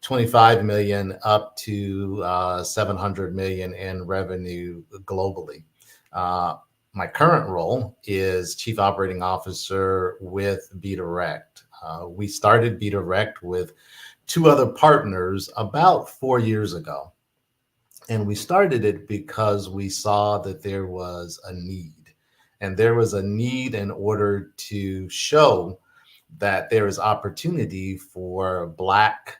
25 million up to 700 million in revenue globally. My current role is Chief Operating Officer with BeDirect. We started BeDirect with two other partners about 4 years ago. And we started it because we saw that there was a need. And there was a need in order to show that there is opportunity for Black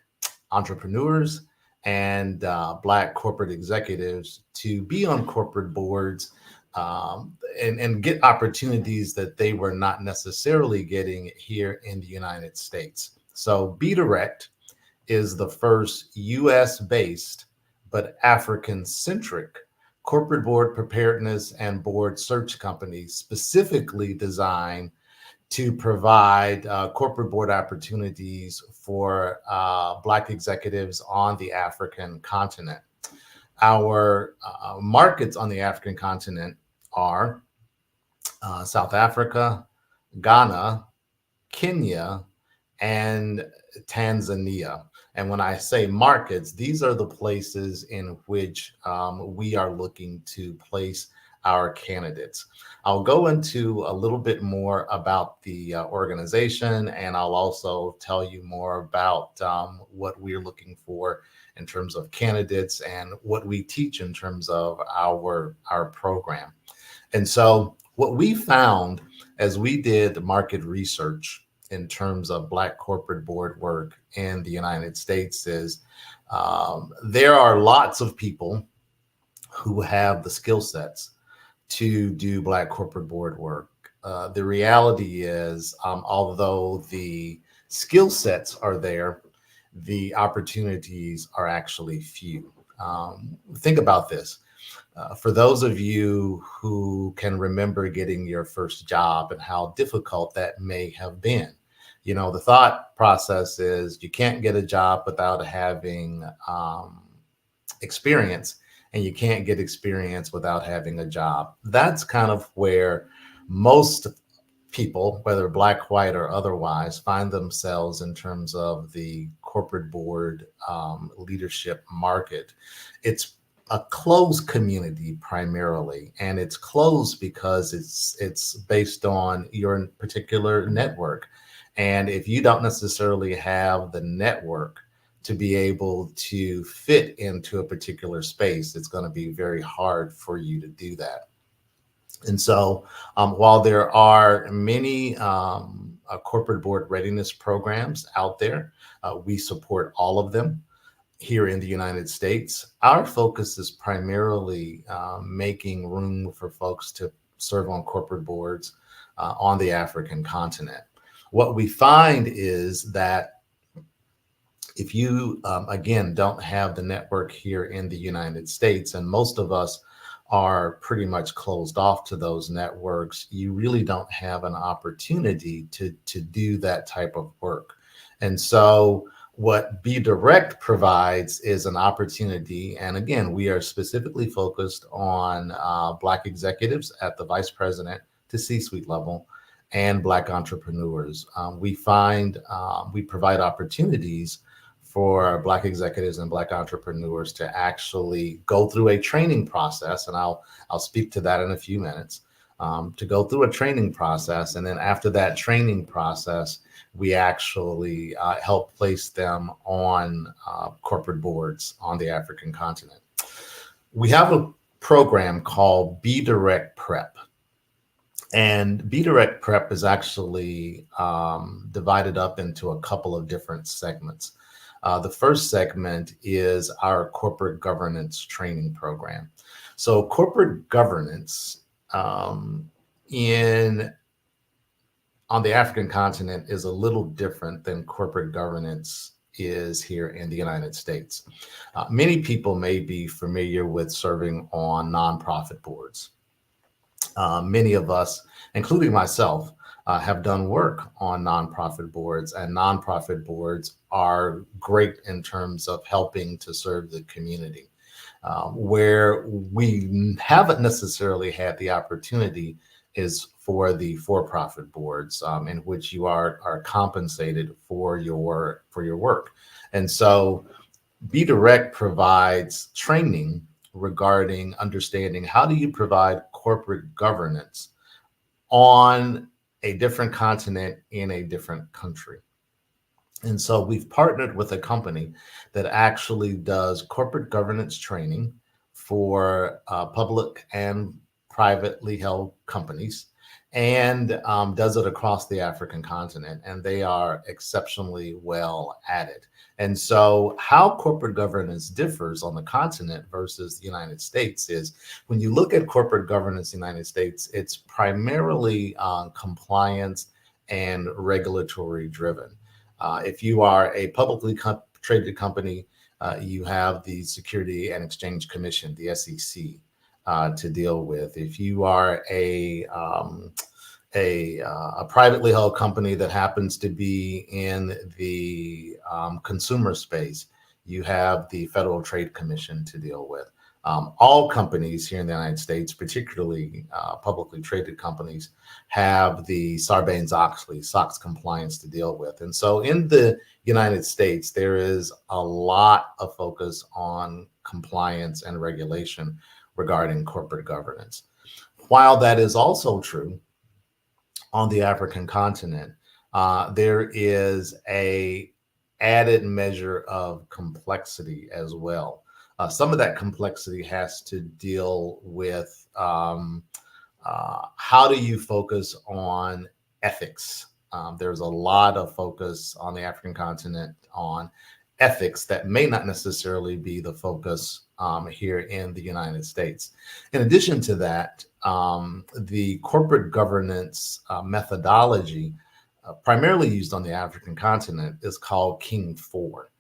entrepreneurs and Black corporate executives to be on corporate boards and get opportunities that they were not necessarily getting here in the United States. So BeDirect is the first US-based but African-centric corporate board preparedness and board search company specifically designed to provide corporate board opportunities for Black executives on the African continent. Our markets on the African continent are South Africa, Ghana, Kenya, and Tanzania. And when I say markets, these are the places in which we are looking to place our candidates. I'll go into a little bit more about the organization, and I'll also tell you more about what we're looking for in terms of candidates and what we teach in terms of our program. And so what we found as we did market research in terms of Black corporate board work in the United States is there are lots of people who have the skill sets to do Black corporate board work. The reality is, although the skill sets are there, the opportunities are actually few. Think about this. For those of you who can remember getting your first job and how difficult that may have been, you know, the thought process is you can't get a job without having experience, and you can't get experience without having a job. That's kind of where most people, whether Black, white, or otherwise, find themselves in terms of the corporate board leadership market. It's a closed community primarily, and it's closed because it's based on your particular network. And if you don't necessarily have the network to be able to fit into a particular space, it's going to be very hard for you to do that. And so while there are many corporate board readiness programs out there, we support all of them here in the United States. Our focus is primarily making room for folks to serve on corporate boards on the African continent. What we find is that if you, again, don't have the network here in the United States, and most of us are pretty much closed off to those networks, you really don't have an opportunity to do that type of work. And so what Be Direct provides is an opportunity. And again, we are specifically focused on Black executives at the vice president to C-suite level and Black entrepreneurs. We provide opportunities for Black executives and Black entrepreneurs to actually go through a training process, and I'll speak to that in a few minutes, to go through a training process. And then after that training process, we actually help place them on corporate boards on the African continent. We have a program called Be Direct Prep. And Be Direct Prep is actually divided up into a couple of different segments. The first segment is our corporate governance training program. So corporate governance on the African continent is a little different than corporate governance is here in the United States. Many people may be familiar with serving on nonprofit boards. Many of us, including myself, have done work on nonprofit boards, and nonprofit boards are great in terms of helping to serve the community. Where we haven't necessarily had the opportunity is for the for-profit boards, in which you are compensated for your work. And so Be Direct provides training regarding understanding how do you provide corporate governance on a different continent in a different country. And so we've partnered with a company that actually does corporate governance training for public and privately held companies, and does it across the African continent. And they are exceptionally well at it. And so how corporate governance differs on the continent versus the United States is, when you look at corporate governance in the United States, it's primarily compliance and regulatory driven. If you are a publicly traded company, you have the Security and Exchange Commission, the SEC, to deal with. If you are a privately held company that happens to be in the consumer space, you have the Federal Trade Commission to deal with. All companies here in the United States, particularly publicly traded companies, have the Sarbanes-Oxley, SOX compliance to deal with. And so in the United States, there is a lot of focus on compliance and regulation regarding corporate governance. While that is also true on the African continent, there is a added measure of complexity as well. Some of that complexity has to deal with how do you focus on ethics. There's a lot of focus on the African continent on ethics that may not necessarily be the focus here in the United States. In addition to that, the corporate governance methodology primarily used on the African continent is called King 4.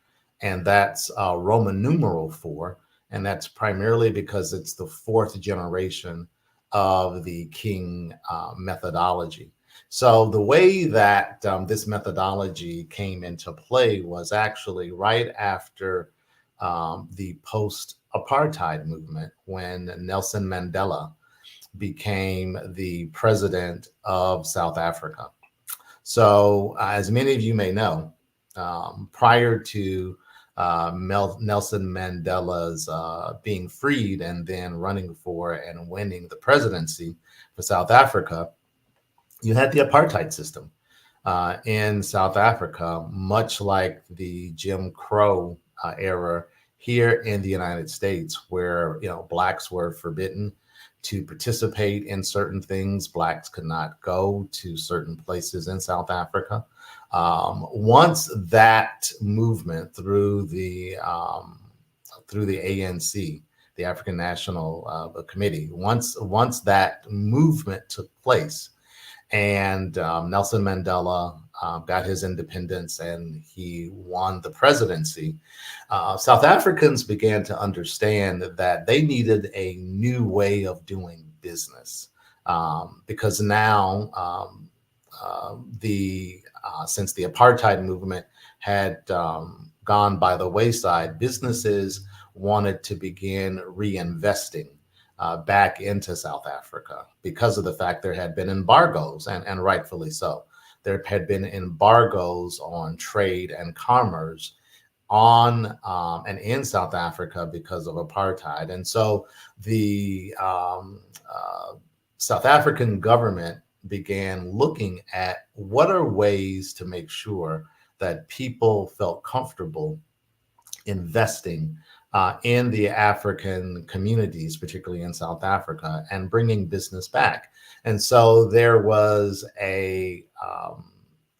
And that's Roman numeral 4. And that's primarily because it's the fourth generation of the King methodology. So the way that this methodology came into play was actually right after the post-apartheid movement, when Nelson Mandela became the president of South Africa. So as many of you may know, prior to Nelson Mandela's being freed and then running for and winning the presidency for South Africa, you had the apartheid system in South Africa, much like the Jim Crow era here in the United States, where blacks were forbidden to participate in certain things. Blacks could not go to certain places in South Africa. Once that movement through the ANC, the African National Committee, once that movement took place, and Nelson Mandela got his independence and he won the presidency, South Africans began to understand that they needed a new way of doing business, because now since the apartheid movement had gone by the wayside, businesses wanted to begin reinvesting back into South Africa because of the fact there had been embargoes, and rightfully so. There had been embargoes on trade and commerce on and in South Africa because of apartheid. And so the South African government began looking at what are ways to make sure that people felt comfortable investing in the African communities, particularly in South Africa, and bringing business back. And so there was a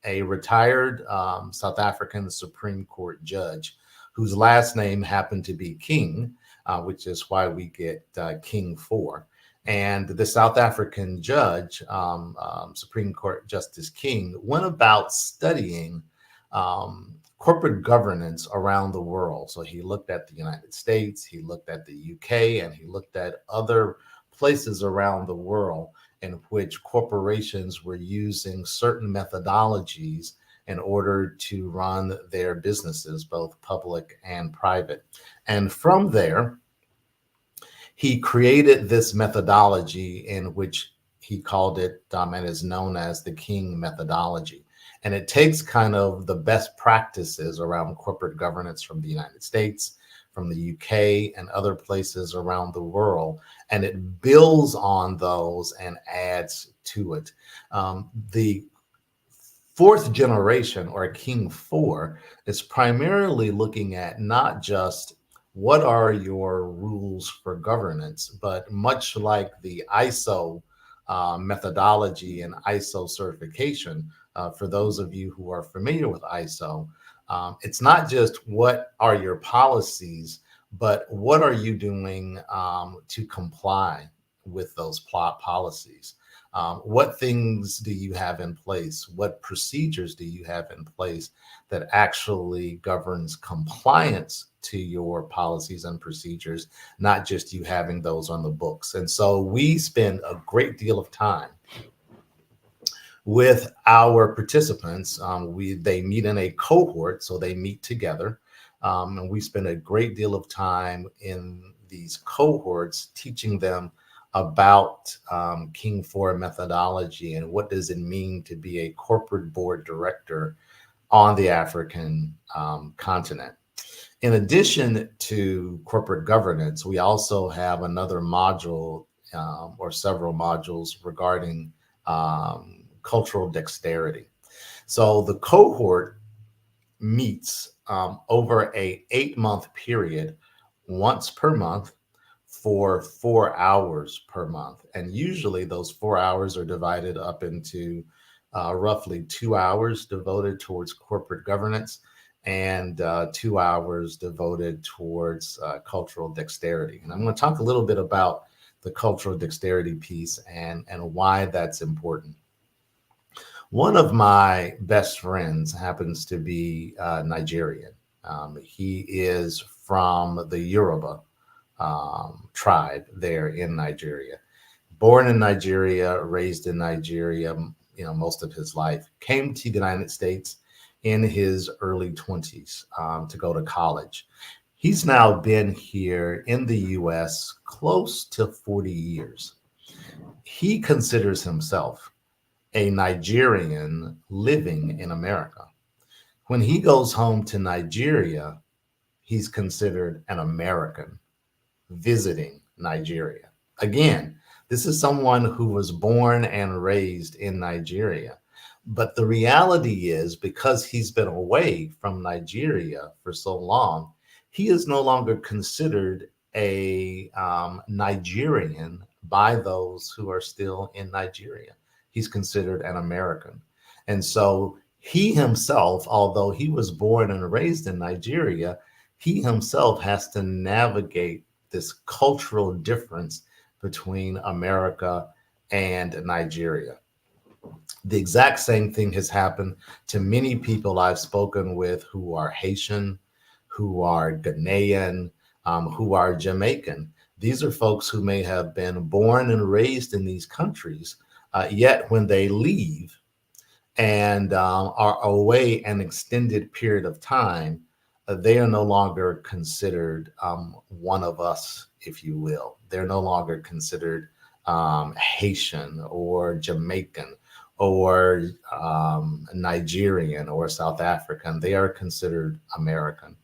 retired South African Supreme Court judge whose last name happened to be King, which is why we get King 4. And the South African judge, Supreme Court Justice King, went about studying corporate governance around the world. So he looked at the United States, he looked at the UK, and he looked at other places around the world in which corporations were using certain methodologies in order to run their businesses, both public and private. And from there, he created this methodology in which he called it and is known as the King methodology. And it takes kind of the best practices around corporate governance from the United States, from the UK, and other places around the world, and it builds on those and adds to it. The fourth generation, or King 4, is primarily looking at not just what are your rules for governance, but much like the ISO methodology and ISO certification. For those of you who are familiar with ISO, it's not just what are your policies, but what are you doing to comply with those policies? What things do you have in place? What procedures do you have in place that actually governs compliance to your policies and procedures, not just you having those on the books? And so we spend a great deal of time with our participants. They meet in a cohort, so they meet together, and we spend a great deal of time in these cohorts teaching them about King 4 methodology and what does it mean to be a corporate board director on the African continent. In addition to corporate governance, we also have another module or several modules regarding cultural dexterity. So the cohort meets over a 8-month period once per month for 4 hours per month. And usually those 4 hours are divided up into roughly 2 hours devoted towards corporate governance and 2 hours devoted towards cultural dexterity. And I'm going to talk a little bit about the cultural dexterity piece and why that's important. One of my best friends happens to be Nigerian. He is from the Yoruba tribe there in Nigeria. Born in Nigeria, raised in Nigeria, most of his life. Came to the United States in his early 20s to go to college. He's now been here in the U.S. close to 40 years. He considers himself a Nigerian living in America. When he goes home to Nigeria, he's considered an American visiting Nigeria. Again, this is someone who was born and raised in Nigeria. But the reality is, because he's been away from Nigeria for so long, he is no longer considered a Nigerian by those who are still in Nigeria. He's considered an American. And so he himself, although he was born and raised in Nigeria, he himself has to navigate this cultural difference between America and Nigeria. The exact same thing has happened to many people I've spoken with who are Haitian, who are Ghanaian, who are Jamaican. These are folks who may have been born and raised in these countries, yet when they leave and are away an extended period of time, they are no longer considered one of us, if you will. They're no longer considered Haitian or Jamaican or Nigerian or South African. They are considered American.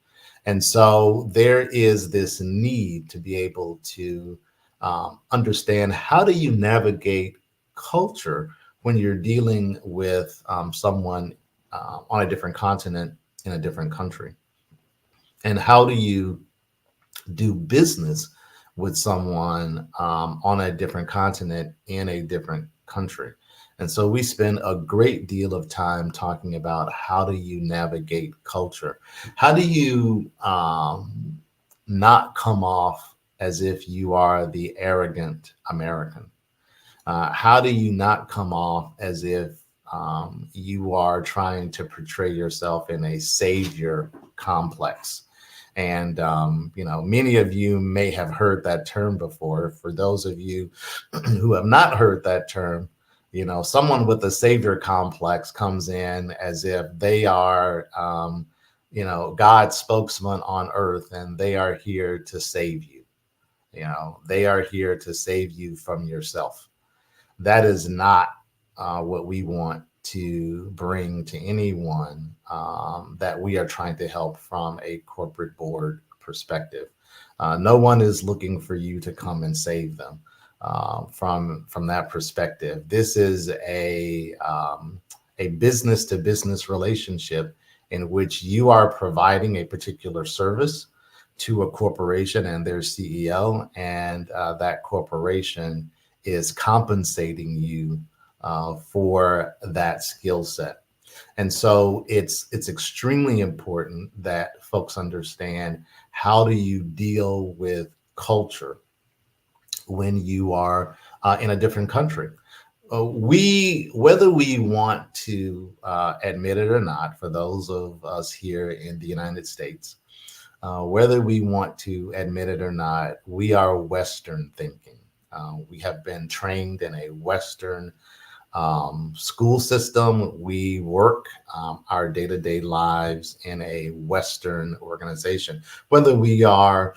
And so there is this need to be able to understand, how do you navigate culture when you're dealing with someone on a different continent in a different country? And how do you do business with someone on a different continent in a different country? And so we spend a great deal of time talking about, how do you navigate culture? How do you not come off as if you are the arrogant American? How do you not come off as if you are trying to portray yourself in a savior complex? And, many of you may have heard that term before. For those of you who have not heard that term, someone with a savior complex comes in as if they are, God's spokesman on earth, and they are here to save you. They are here to save you from yourself. That is not what we want to bring to anyone that we are trying to help from a corporate board perspective. No one is looking for you to come and save them from that perspective. This is a business to business relationship in which you are providing a particular service to a corporation and their CEO, and that corporation is compensating you for that skill set. And so it's extremely important that folks understand, how do you deal with culture when you are in a different country? Whether we want to admit it or not, for those of us here in the United States, whether we want to admit it or not, we are Western thinking. We have been trained in a Western school system. We work our day-to-day lives in a Western organization, whether we are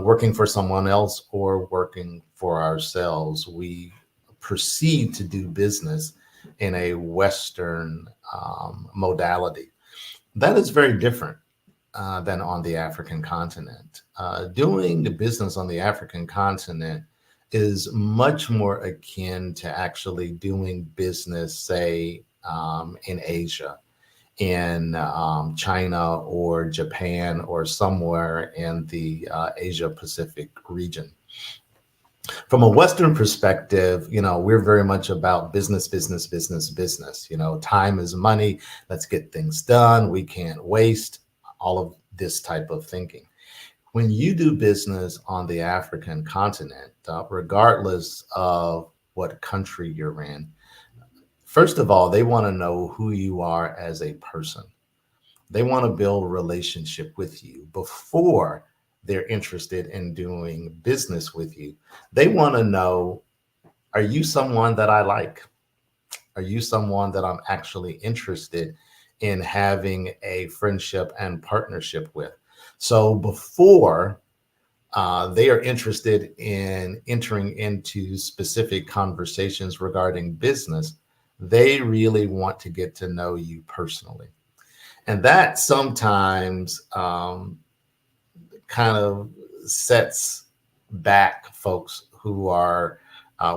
working for someone else or working for ourselves. We proceed to do business in a Western modality. That is very different than on the African continent. Doing the business on the African continent is much more akin to actually doing business, say, in Asia, in China or Japan or somewhere in the Asia Pacific region. From a Western perspective, we're very much about business, business, business, business. Time is money. Let's get things done. We can't waste all of this type of thinking. When you do business on the African continent, regardless of what country you're in, first of all, they want to know who you are as a person. They want to build a relationship with you before they're interested in doing business with you. They want to know, are you someone that I like? Are you someone that I'm actually interested in having a friendship and partnership with? So before they are interested in entering into specific conversations regarding business, they really want to get to know you personally. And that sometimes kind of sets back folks who are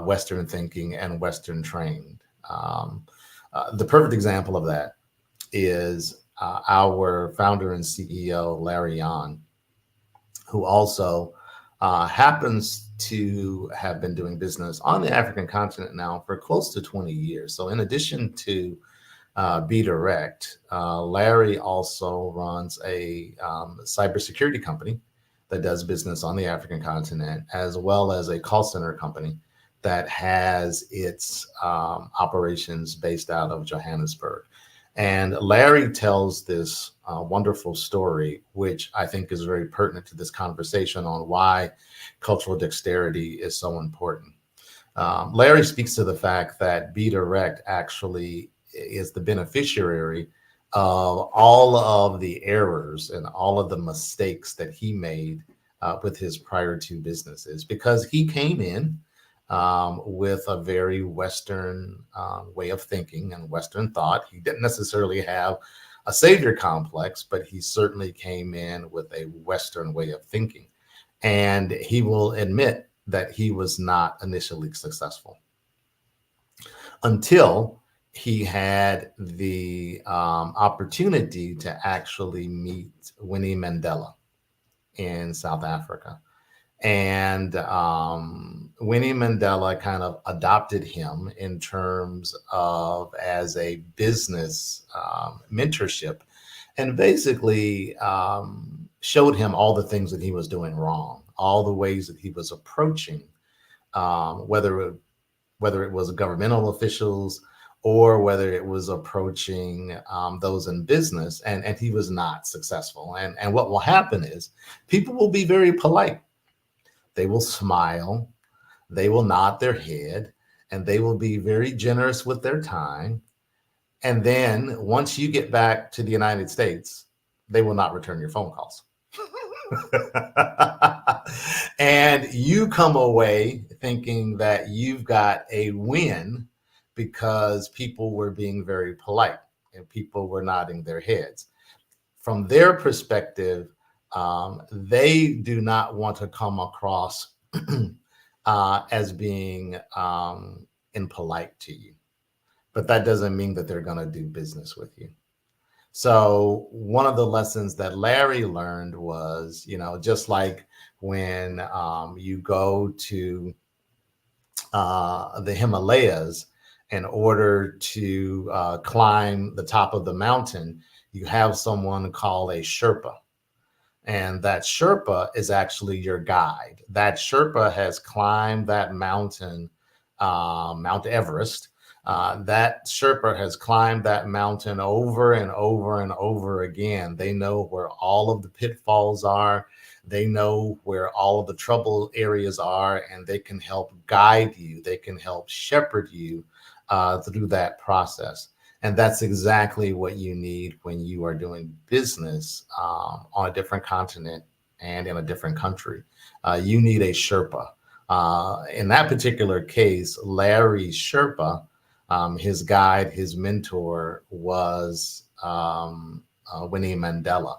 Western thinking and Western trained. The perfect example of that is our founder and CEO, Larry Yan, who also happens to have been doing business on the African continent now for close to 20 years. So in addition to Be Direct, Larry also runs a cybersecurity company that does business on the African continent, as well as a call center company that has its operations based out of Johannesburg. And Larry tells this wonderful story, which I think is very pertinent to this conversation on why cultural dexterity is so important. Larry speaks to the fact that Be Direct actually is the beneficiary of all of the errors and all of the mistakes that he made with his prior two businesses, because he came in with a very Western way of thinking and Western thought. He didn't necessarily have a savior complex, but he certainly came in with a Western way of thinking. And he will admit that he was not initially successful until he had the opportunity to actually meet Winnie Mandela in South Africa. And Winnie Mandela kind of adopted him in terms of as a business mentorship, and basically showed him all the things that he was doing wrong, all the ways that he was approaching, whether it was governmental officials or whether it was approaching those in business, and he was not successful. And what will happen is people will be very polite. They will smile, they will nod their head, and they will be very generous with their time. And then once you get back to the United States, they will not return your phone calls. And you come away thinking that you've got a win because people were being very polite and people were nodding their heads. From their perspective, they do not want to come across as being impolite to you, but that doesn't mean that they're going to do business with you. So one of the lessons that Larry learned was, just like when you go to the Himalayas in order to climb the top of the mountain, you have someone called a Sherpa. And that Sherpa is actually your guide. That Sherpa has climbed that mountain, Mount Everest. That Sherpa has climbed that mountain over and over and over again. They know where all of the pitfalls are. They know where all of the trouble areas are, and they can help guide you. They can help shepherd you through that process. And that's exactly what you need when you are doing business on a different continent and in a different country. You need a Sherpa. In that particular case, Larry Sherpa, his guide, his mentor was Winnie Mandela.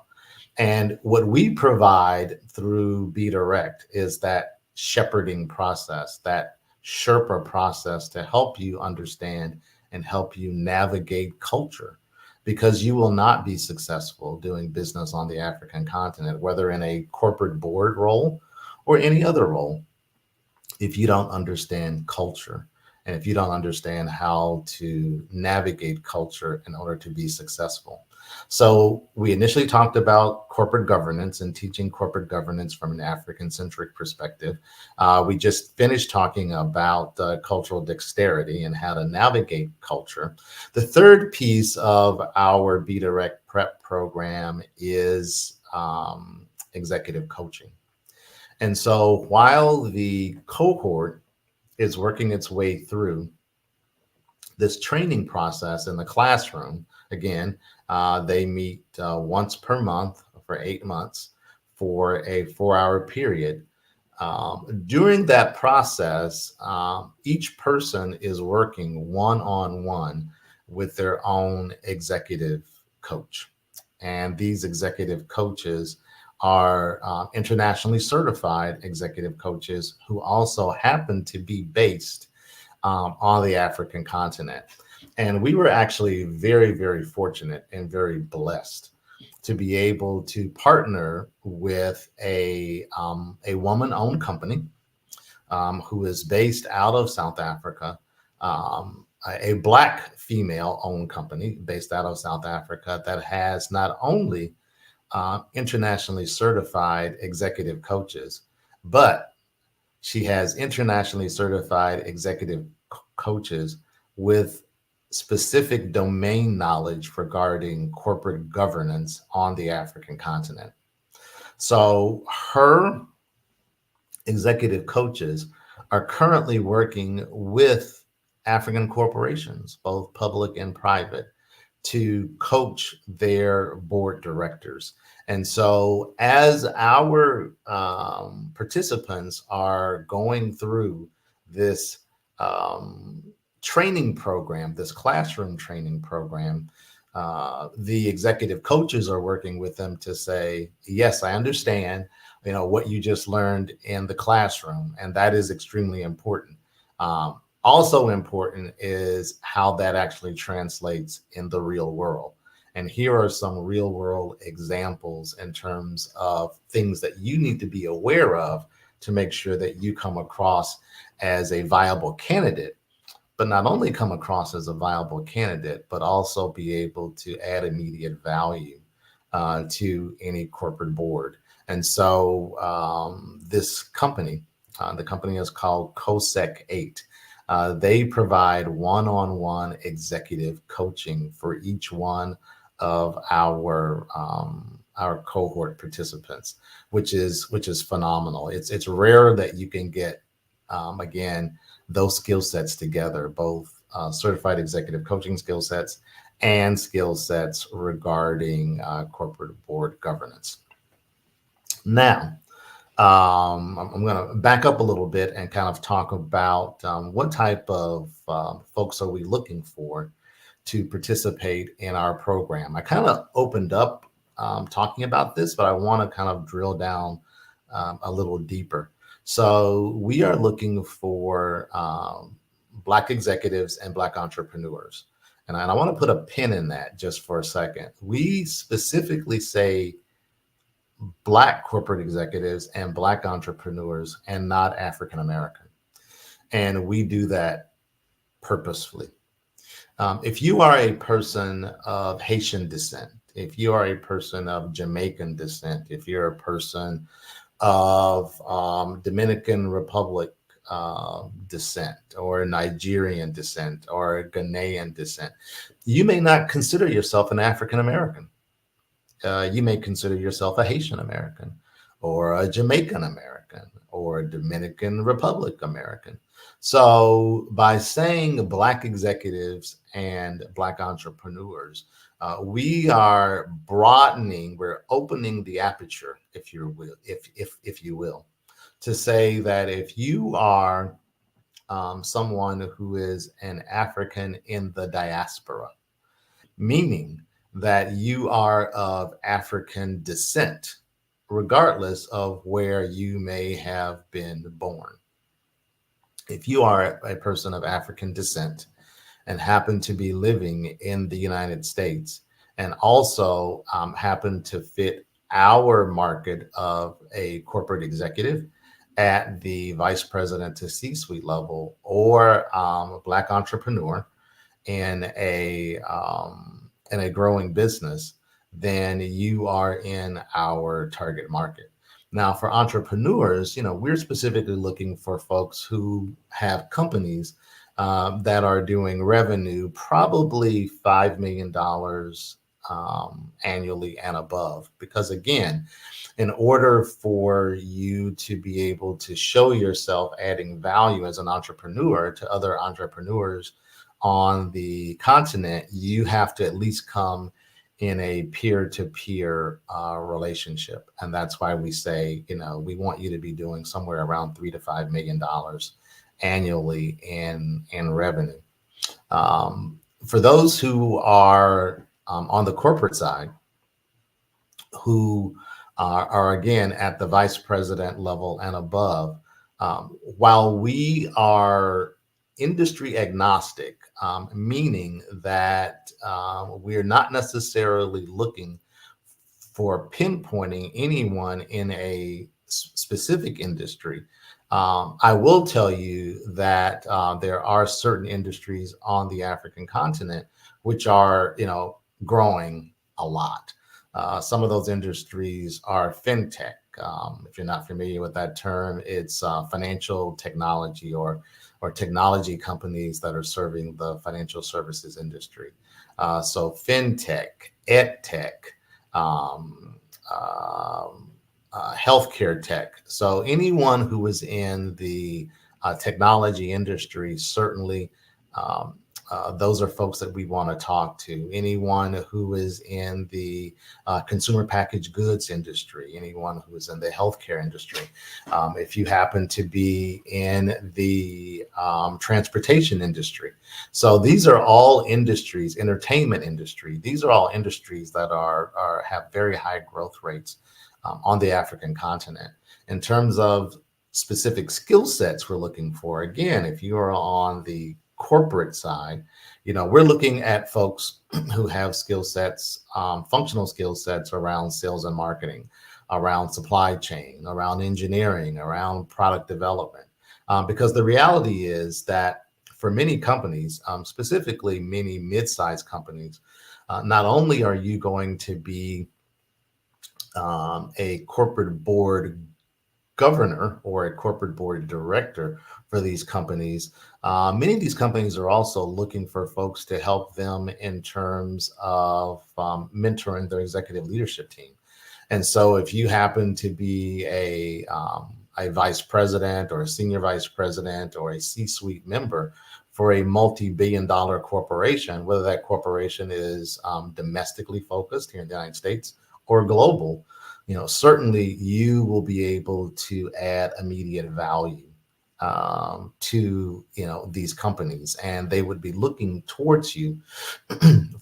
And what we provide through Be Direct is that shepherding process, that Sherpa process to help you understand and help you navigate culture, because you will not be successful doing business on the African continent, whether in a corporate board role or any other role, if you don't understand culture and if you don't understand how to navigate culture in order to be successful. So we initially talked about corporate governance and teaching corporate governance from an African-centric perspective. We just finished talking about cultural dexterity and how to navigate culture. The third piece of our Be Direct Prep program is executive coaching. And so while the cohort is working its way through this training process in the classroom, again, they meet once per month for 8 months for a 4-hour period. During that process, each person is working one-on-one with their own executive coach. And these executive coaches are internationally certified executive coaches who also happen to be based on the African continent. And we were actually very, very fortunate and very blessed to be able to partner with a woman-owned company who is based out of South Africa, a Black female-owned company based out of South Africa that has not only internationally certified executive coaches, but she has internationally certified executive coaches with specific domain knowledge regarding corporate governance on the African continent. So her executive coaches are currently working with African corporations, both public and private, to coach their board directors. And so as our participants are going through this training program, this classroom training program, the executive coaches are working with them to say, yes, I understand, what you just learned in the classroom, and that is extremely important. Also important is how that actually translates in the real world. And here are some real world examples in terms of things that you need to be aware of to make sure that you come across as a viable candidate, but not only come across as a viable candidate, but also be able to add immediate value to any corporate board. And so this company, the company is called COSEC 8. They provide one-on-one executive coaching for each one of our cohort participants, which is phenomenal. It's rare that you can get again those skill sets together, both certified executive coaching skill sets and skill sets regarding corporate board governance. Now, I'm going to back up a little bit and kind of talk about what type of folks are we looking for to participate in our program. I kind of opened up talking about this, but I want to kind of drill down a little deeper. So we are looking for Black executives and Black entrepreneurs. And I want to put a pin in that just for a second. We specifically say Black corporate executives and Black entrepreneurs and not African American. And we do that purposefully. If you are a person of Haitian descent, if you are a person of Jamaican descent, if you're a person of Dominican Republic descent or Nigerian descent or Ghanaian descent, you may not consider yourself an African American. You may consider yourself a Haitian American or a Jamaican American or a Dominican Republic American. So by saying Black executives and Black entrepreneurs, we are broadening, we're opening the aperture, if you will, to say that if you are someone who is an African in the diaspora, meaning that you are of African descent, regardless of where you may have been born. If you are a person of African descent and happen to be living in the United States and also happen to fit our market of a corporate executive at the vice president to C-suite level, or a Black entrepreneur in a growing business, then you are in our target market. Now, for entrepreneurs, we're specifically looking for folks who have companies that are doing revenue probably $5 million annually and above. Because again, in order for you to be able to show yourself adding value as an entrepreneur to other entrepreneurs on the continent, you have to at least come in a peer-to-peer relationship. And that's why we say, we want you to be doing somewhere around $3 to $5 million annually in revenue. For those who are on the corporate side, who are again at the vice president level and above, while we are industry agnostic, meaning that we're not necessarily looking for pinpointing anyone in a specific industry. I will tell you that there are certain industries on the African continent which are, growing a lot. Some of those industries are fintech. If you're not familiar with that term, it's financial technology or technology companies that are serving the financial services industry. So fintech, edtech, healthcare tech. So anyone who is in the technology industry, certainly those are folks that we want to talk to. Anyone who is in the consumer packaged goods industry, anyone who is in the healthcare industry. If you happen to be in the transportation industry. So these are all industries, entertainment industry. These are all industries that have very high growth rates on the African continent. In terms of specific skill sets we're looking for, again, if you are on the corporate side, we're looking at folks who have skill sets, functional skill sets around sales and marketing, around supply chain, around engineering, around product development. Because the reality is that for many companies, specifically many mid-sized companies, not only are you going to be a corporate board governor or a corporate board director for these companies, many of these companies are also looking for folks to help them in terms of mentoring their executive leadership team. And so if you happen to be a vice president or a senior vice president or a C-suite member for a multi-billion-dollar corporation, whether that corporation is domestically focused here in the United States or global, certainly you will be able to add immediate value to these companies, and they would be looking towards you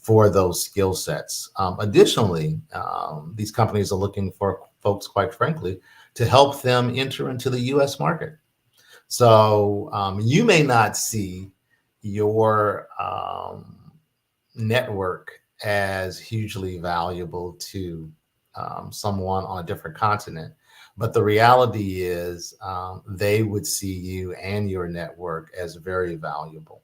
for those skill sets. Additionally, these companies are looking for folks, quite frankly, to help them enter into the U.S. market. So you may not see your network as hugely valuable to someone on a different continent. But the reality is they would see you and your network as very valuable.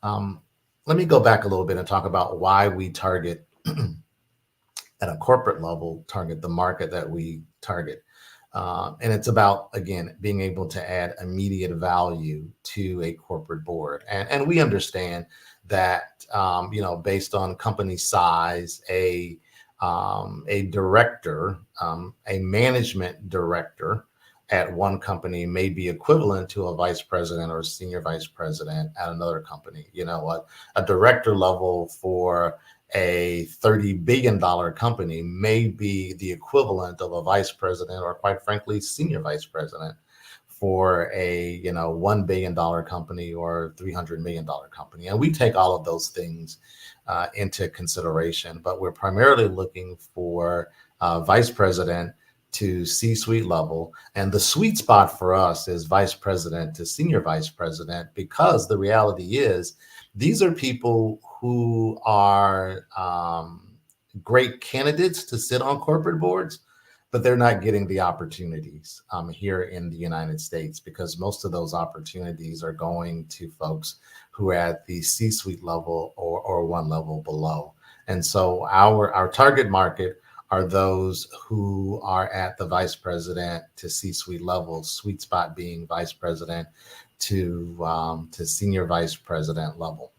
Let me go back a little bit and talk about why we target at a corporate level, target the market that we target. And it's about, again, being able to add immediate value to a corporate board. And we understand that, based on company size, a director, a management director at one company may be equivalent to a vice president or senior vice president at another company. A director level for a $30 billion company may be the equivalent of a vice president or, quite frankly, senior vice president for a $1 billion company or $300 million company. And we take all of those things into consideration, but we're primarily looking for vice president to C-suite level. And the sweet spot for us is vice president to senior vice president, because the reality is these are people who are great candidates to sit on corporate boards, but they're not getting the opportunities here in the United States, because most of those opportunities are going to folks who are at the C-suite level or one level below. And so our target market are those who are at the vice president to C-suite level, sweet spot being vice president to senior vice president level.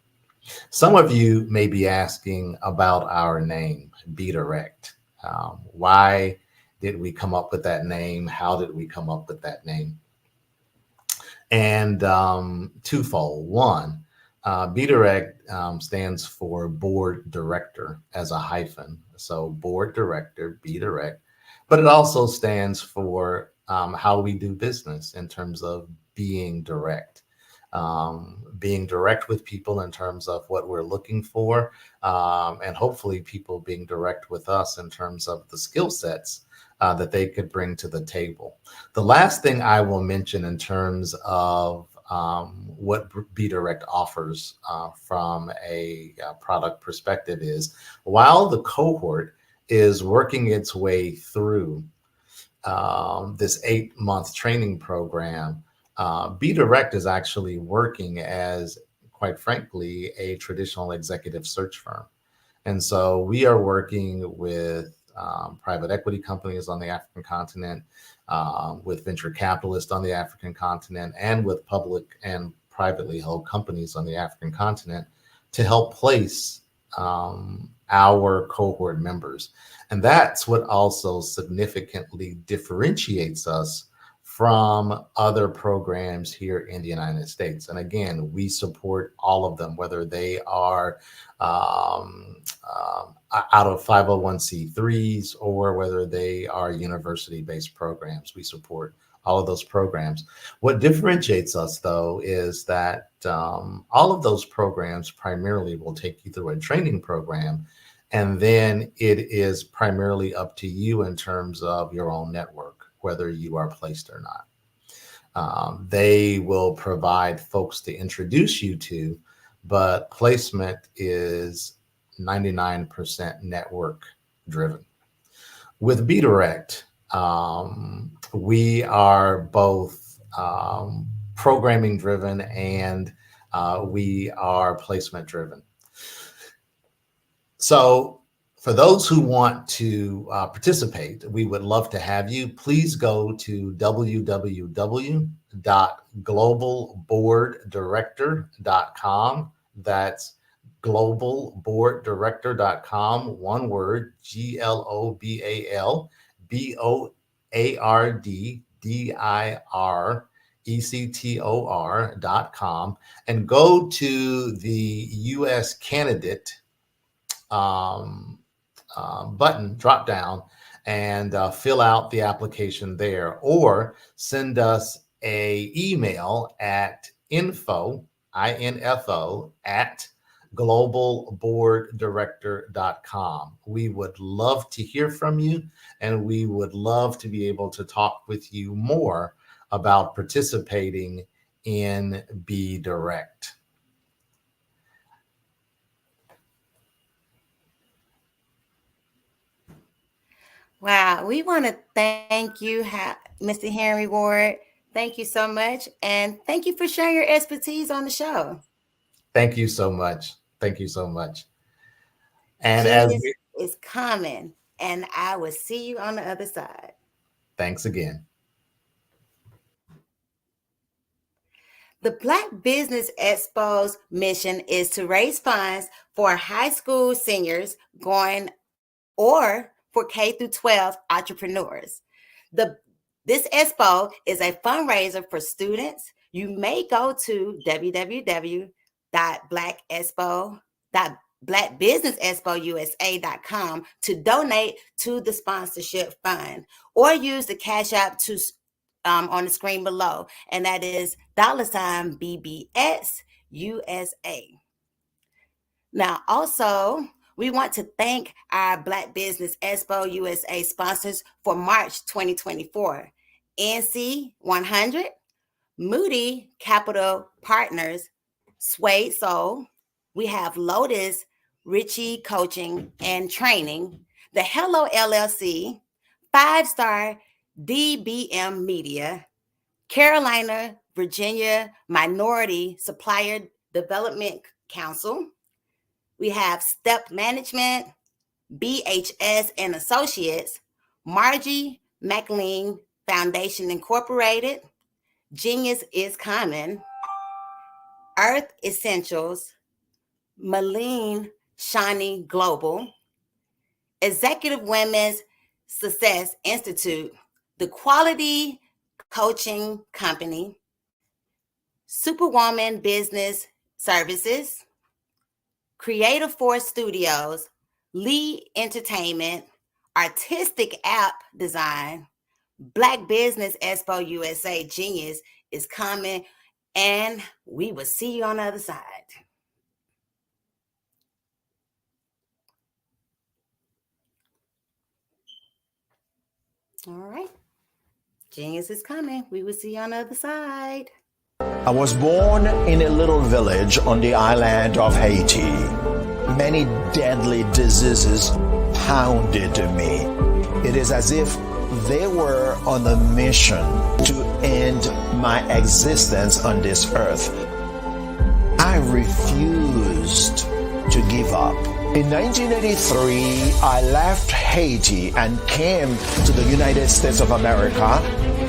Some of you may be asking about our name, Be Direct. Why did we come up with that name? How did we come up with that name? And twofold. One, Be Direct stands for board director as a hyphen. So board director, Be Direct. But it also stands for how we do business in terms of being direct. Being direct with people in terms of what we're looking for, and hopefully people being direct with us in terms of the skill sets that they could bring to the table. The last thing I will mention in terms of what Be Direct offers from a product perspective is, while the cohort is working its way through this 8-month training program, Be Direct is actually working as, quite frankly, a traditional executive search firm. And so we are working with private equity companies on the African continent, with venture capitalists on the African continent, and with public and privately held companies on the African continent to help place our cohort members. And that's what also significantly differentiates us from other programs here in the United States. And again, we support all of them, whether they are out of 501c3s or whether they are university-based programs. We support all of those programs. What differentiates us, though, is that all of those programs primarily will take you through a training program, and then it is primarily up to you in terms of your own network, whether you are placed or not. They will provide folks to introduce you to, but placement is 99% network driven. With Be Direct, we are both programming driven and we are placement driven. So for those who want to participate, we would love to have you. Please go to www.globalboarddirector.com. That's globalboarddirector.com. One word, globalboarddirector.com, and go to the U.S. candidate button, drop down, and fill out the application there, or send us a email at info at globalboarddirector.com. We would love to hear from you, and we would love to be able to talk with you more about participating in Be Direct. Wow, we want to thank you, Mr. Henry Ward. Thank you so much. And thank you for sharing your expertise on the show. Thank you so much. Thank you so much. And Genius is coming, and I will see you on the other side. Thanks again. The Black Business Expo's mission is to raise funds for high school seniors going or for K through 12 entrepreneurs. This expo is a fundraiser for students. You may go to www.blackbusinessexpousa.com to donate to the sponsorship fund, or use the Cash App to on the screen below, and that is $BBS USA. Now, also, we want to thank our Black Business Expo USA sponsors for March 2024. NC 100, Moody Capital Partners, Suede Soul. We have Lotus, Richie Coaching and Training, the Hello LLC, 5-star DBM Media, Carolina, Virginia Minority Supplier Development Council. We have Step Management, BHS and Associates, Margie McLean Foundation Incorporated, Genius is Common, Earth Essentials, Malene Shani Global, Executive Women's Success Institute, The Quality Coaching Company, Superwoman Business Services, Creative Force Studios, Lee Entertainment, Artistic App Design, Black Business Expo USA, Genius is Coming, and we will see you on the other side. All right. Genius is coming. We will see you on the other side. I was born in a little village on the island of Haiti. Many deadly diseases pounded me. It is as if they were on a mission to end my existence on this earth. I refused to give up. In 1983, I left Haiti and came to the United States of America.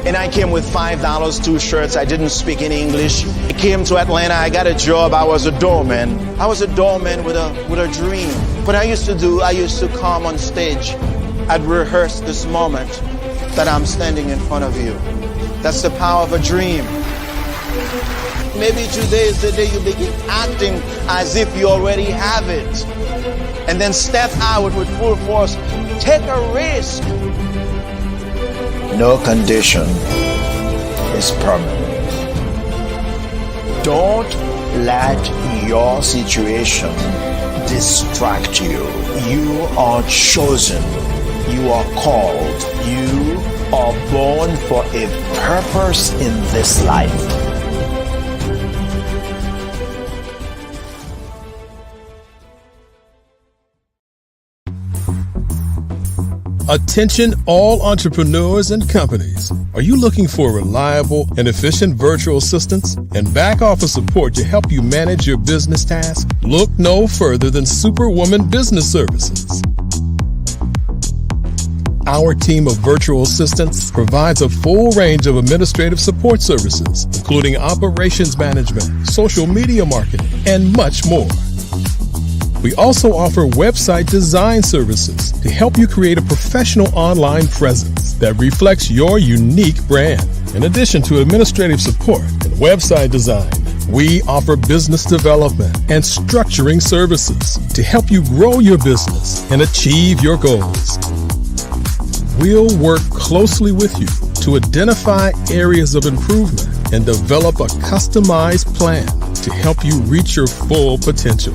And I came with $5, 2 shirts. I didn't speak in English. I came to Atlanta. I got a job. I was a doorman. I was a doorman with a dream. What I used to come on stage. I'd rehearse this moment that I'm standing in front of you. That's the power of a dream. Maybe today is the day you begin acting as if you already have it. And then step out with full force. Take a risk. No condition is permanent. Don't let your situation distract you. You are chosen. You are called. You are born for a purpose in this life. Attention all entrepreneurs and companies. Are you looking for reliable and efficient virtual assistants and back office support to help you manage your business tasks? Look no further than Superwoman Business Services. Our team of virtual assistants provides a full range of administrative support services, including operations management, social media marketing, and much more. We also offer website design services to help you create a professional online presence that reflects your unique brand. In addition to administrative support and website design, we offer business development and structuring services to help you grow your business and achieve your goals. We'll work closely with you to identify areas of improvement and develop a customized plan to help you reach your full potential.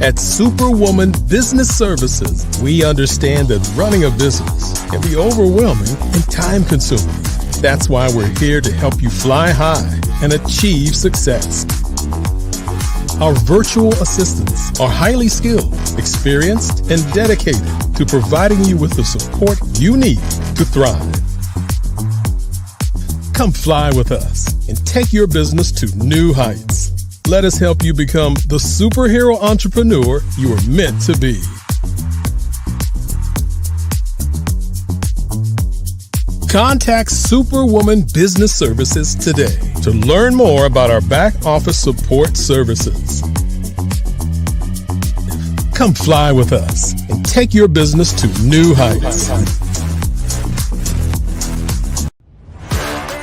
At Superwoman Business Services, we understand that running a business can be overwhelming and time-consuming. That's why we're here to help you fly high and achieve success. Our virtual assistants are highly skilled, experienced, and dedicated to providing you with the support you need to thrive. Come fly with us and take your business to new heights. Let us help you become the superhero entrepreneur you are meant to be. Contact Superwoman Business Services today to learn more about our back office support services. Come fly with us and take your business to new heights.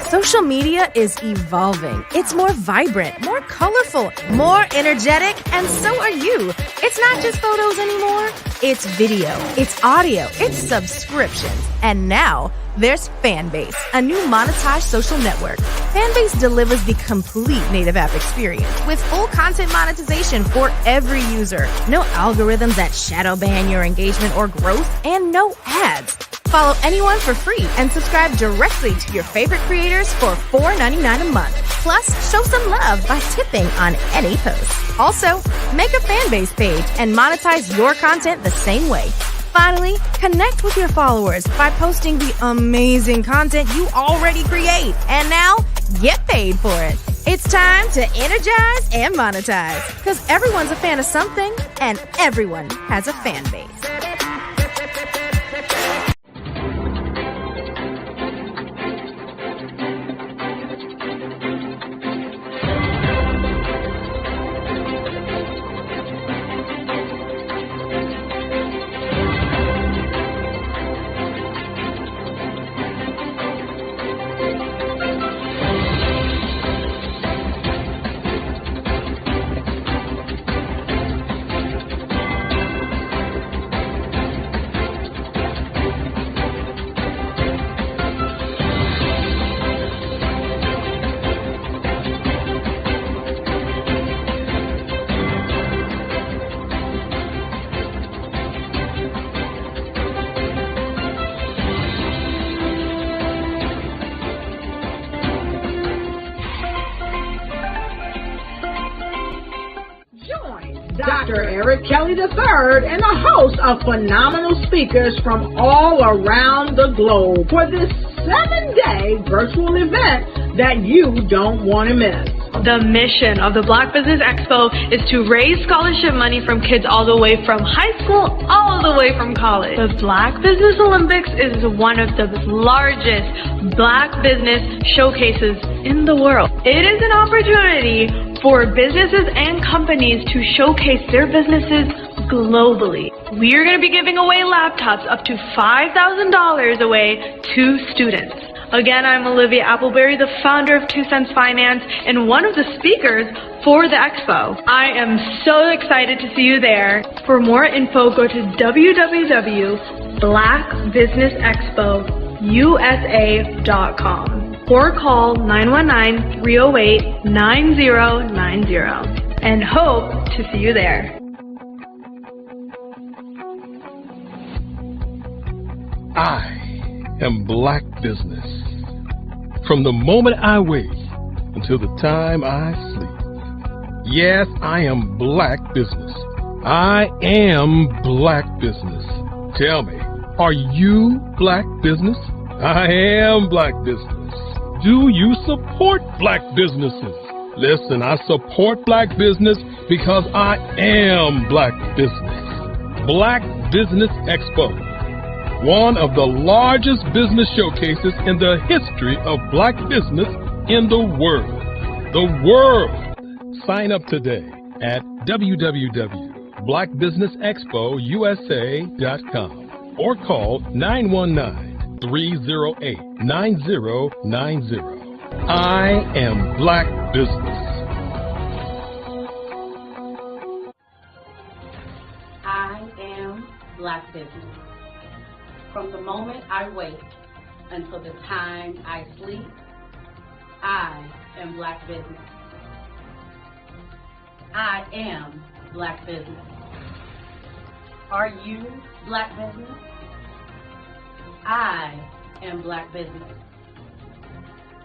Social media is evolving. It's more vibrant, more colorful, more energetic, and so are you. It's not just photos anymore. It's video, it's audio, it's subscriptions. And now there's Fanbase, a new monetized social network. Fanbase delivers the complete native app experience with full content monetization for every user. No algorithms that shadow ban your engagement or growth, and no ads. Follow anyone for free and subscribe directly to your favorite creators for $4.99 a month. Plus, show some love by tipping on any post. Also, make a Fanbase page and monetize your content the same way. Finally, connect with your followers by posting the amazing content you already create. And now, get paid for it. It's time to energize and monetize, because everyone's a fan of something and everyone has a fan base. Dr. Eric Kelly III and a host of phenomenal speakers from all around the globe for this 7-day virtual event that you don't want to miss. The mission of the Black Business Expo is to raise scholarship money from kids all the way from high school, all the way from college. The Black Business Olympics is one of the largest Black business showcases in the world. It is an opportunity for businesses and companies to showcase their businesses globally. We are going to be giving away laptops up to $5,000 away to students. Again, I'm Olivia Appleberry, the founder of 2 Cents Finance and one of the speakers for the expo. I am so excited to see you there. For more info, go to www.blackbusinessexpousa.com or call 919-308-9090 and hope to see you there. I am Black Business. From the moment I wake until the time I sleep. Yes, I am Black Business. I am Black Business. Tell me, are you Black Business? I am Black Business. Do you support Black businesses? Listen, I support Black business because I am Black Business. Black Business Expo, one of the largest business showcases in the history of Black business in the world. The world! Sign up today at www.blackbusinessexpousa.com or call 919-308-9090. I am Black Business. I am Black Business. From the moment I wake until the time I sleep, I am Black Business. I am Black Business. Are you Black Business? I am Black Business.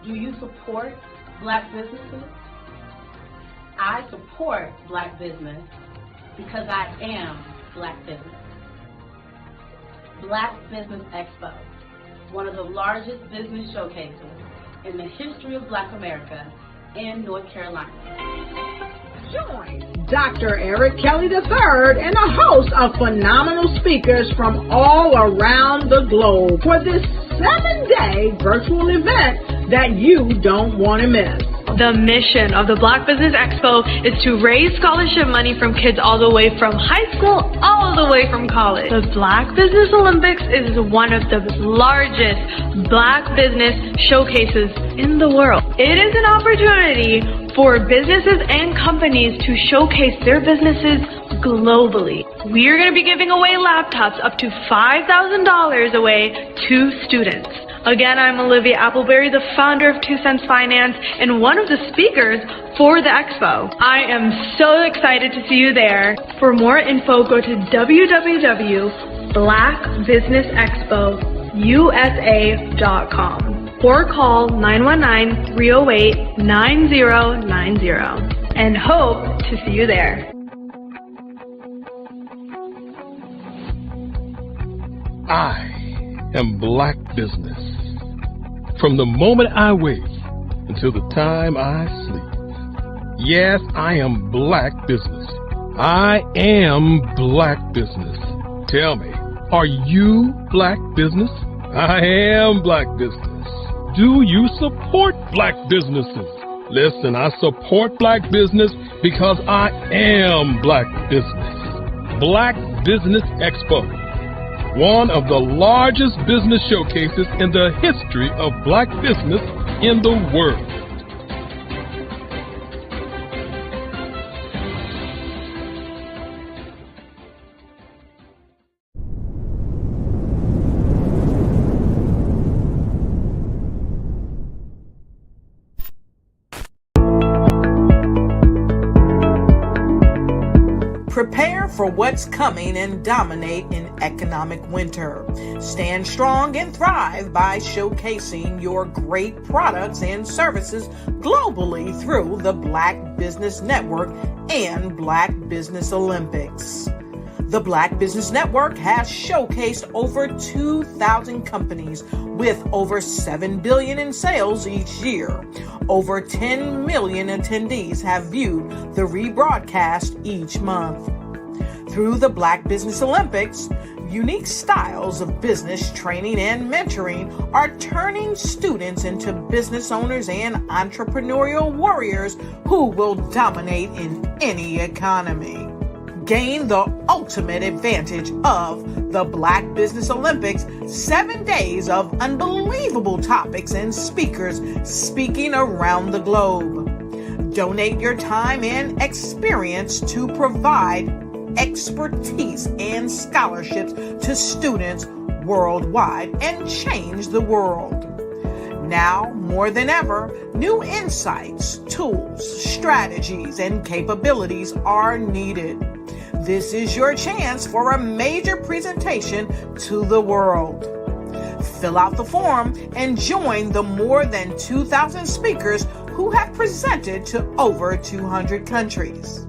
Do you support Black businesses? I support Black business because I am Black Business. Black Business Expo, one of the largest business showcases in the history of Black America in North Carolina. Join Dr. Eric Kelly III and a host of phenomenal speakers from all around the globe for this 7-day virtual event that you don't want to miss. The mission of the Black Business Expo is to raise scholarship money from kids all the way from high school, all the way from college. The Black Business Olympics is one of the largest Black business showcases in the world. It is an opportunity for businesses and companies to showcase their businesses globally. We are going to be giving away laptops up to $5,000 away to students. Again, I'm Olivia Appleberry, the founder of 2 Cents Finance and one of the speakers for the expo. I am so excited to see you there. For more info, go to www.blackbusinessexpousa.com or call 919-308-9090 and hope to see you there. I am Black Business. From the moment I wake until the time I sleep. Yes, I am Black Business. I am Black Business. Tell me, are you Black Business? I am Black Business. Do you support Black businesses? Listen, I support Black business because I am Black Business. Black Business Expo, one of the largest business showcases in the history of Black business in the world. Prepare for what's coming and dominate in economic winter. Stand strong and thrive by showcasing your great products and services globally through the Black Business Network and Black Business Olympics. The Black Business Network has showcased over 2,000 companies with over $7 billion in sales each year. Over 10 million attendees have viewed the rebroadcast each month. Through the Black Business Olympics, unique styles of business training and mentoring are turning students into business owners and entrepreneurial warriors who will dominate in any economy. Gain the ultimate advantage of the Black Business Olympics, 7 days of unbelievable topics and speakers speaking around the globe. Donate your time and experience to provide expertise and scholarships to students worldwide and change the world. Now, more than ever, new insights, tools, strategies, and capabilities are needed. This is your chance for a major presentation to the world. Fill out the form and join the more than 2,000 speakers who have presented to over 200 countries.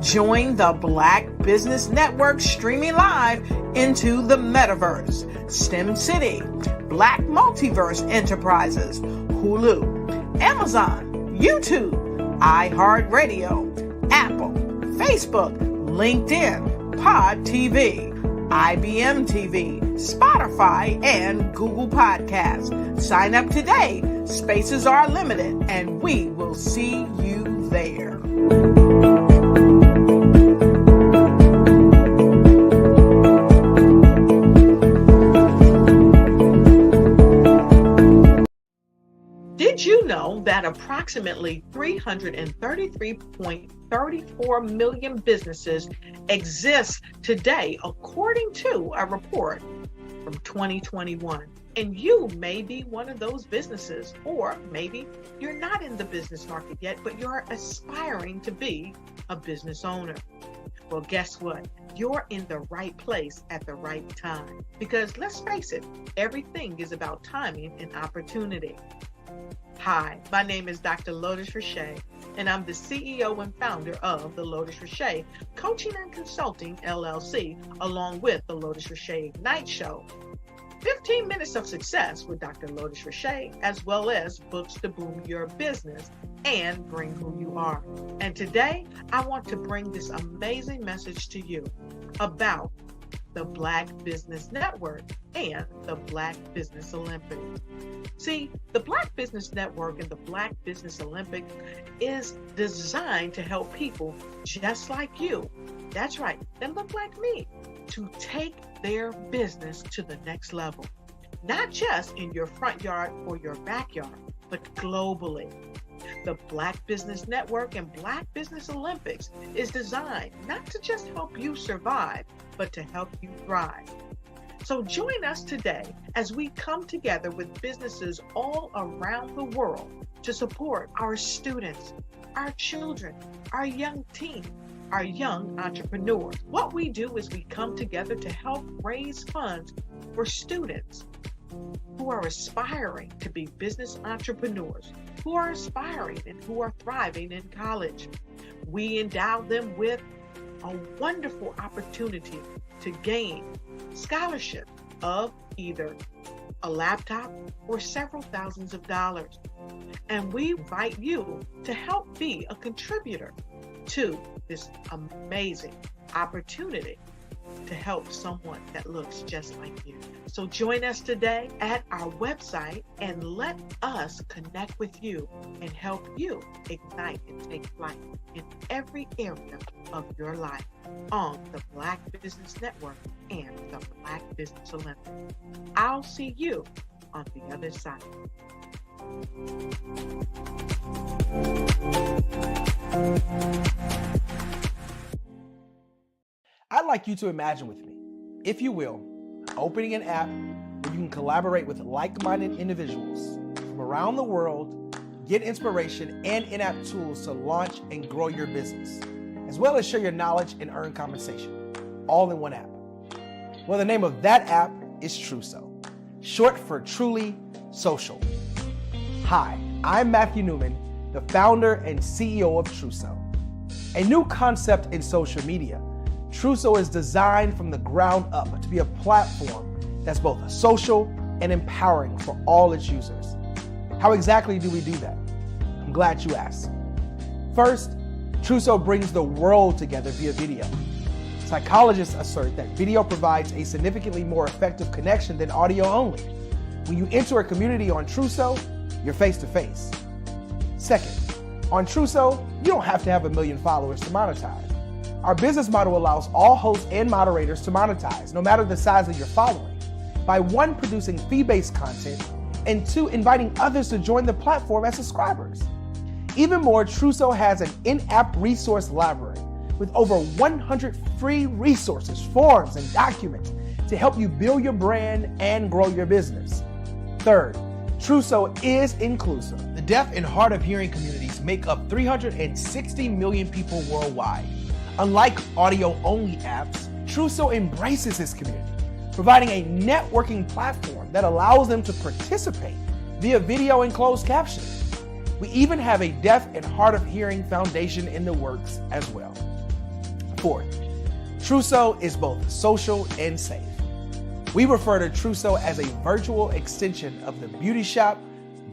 Join the Black Business Network streaming live into the Metaverse, STEM City, Black Multiverse Enterprises, Hulu, Amazon, YouTube, iHeartRadio, Apple, Facebook, LinkedIn, Pod TV, IBM TV, Spotify, and Google Podcasts. Sign up today. Spaces are limited, and we will see you there. Did you know that approximately 333.34 million businesses exist today, according to a report from 2021? And you may be one of those businesses, or maybe you're not in the business market yet, but you're aspiring to be a business owner. Well, guess what? You're in the right place at the right time. Because let's face it, everything is about timing and opportunity. Hi, my name is Dr. Lotus Richey, and I'm the CEO and founder of the Lotus Richey Coaching and Consulting LLC, along with the Lotus Richey Ignite Show. 15 minutes of success with Dr. Lotus Richey, as well as books to boom your business and bring who you are. And today, I want to bring this amazing message to you about the Black Business Network and the Black Business Olympics. See, the Black Business Network and the Black Business Olympics is designed to help people just like you, that's right, that look like me, to take their business to the next level. Not just in your front yard or your backyard, but globally. The Black Business Network and Black Business Olympics is designed not to just help you survive, but to help you thrive. So join us today as we come together with businesses all around the world to support our students, our children, our young teens, our young entrepreneurs. What we do is we come together to help raise funds for students who are aspiring to be business entrepreneurs, who are aspiring and who are thriving in college. We endow them with a wonderful opportunity to gain scholarships, of either a laptop or several thousands of dollars. And we invite you to help be a contributor to this amazing opportunity to help someone that looks just like you. So join us today at our website and let us connect with you and help you ignite and take flight in every area of your life on the Black Business Network and the Black Business Olympics. I'll see you on the other side. I'd like you to imagine with me, if you will, opening an app where you can collaborate with like-minded individuals from around the world, get inspiration and in-app tools to launch and grow your business, as well as share your knowledge and earn compensation, all in one app. Well, the name of that app is Truso, short for Truly Social. Hi, I'm Matthew Newman, the founder and CEO of Truso, a new concept in social media. Truso is designed from the ground up to be a platform that's both social and empowering for all its users. How exactly do we do that? I'm glad you asked. First, Truso brings the world together via video. Psychologists assert that video provides a significantly more effective connection than audio only. When you enter a community on Truso, you're face to face. Second, on Truso, you don't have to have 1 million followers to monetize. Our business model allows all hosts and moderators to monetize, no matter the size of your following, by 1, producing fee-based content, and 2, inviting others to join the platform as subscribers. Even more, Truso has an in-app resource library with over 100 free resources, forms, and documents to help you build your brand and grow your business. Third, Truso is inclusive. The deaf and hard of hearing communities make up 360 million people worldwide. Unlike audio-only apps, Truso embraces this community, providing a networking platform that allows them to participate via video and closed captioning. We even have a deaf and hard of hearing foundation in the works as well. Fourth, Truso is both social and safe. We refer to Truso as a virtual extension of the beauty shop,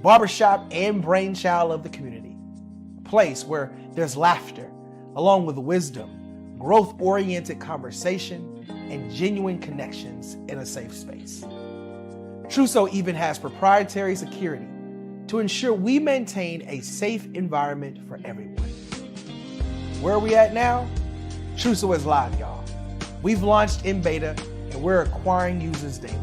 barbershop, and brainchild of the community. A place where there's laughter, along with wisdom, growth-oriented conversation, and genuine connections in a safe space. Truso even has proprietary security to ensure we maintain a safe environment for everyone. Where are we at now? Truso is live, y'all. We've launched in beta and we're acquiring users daily.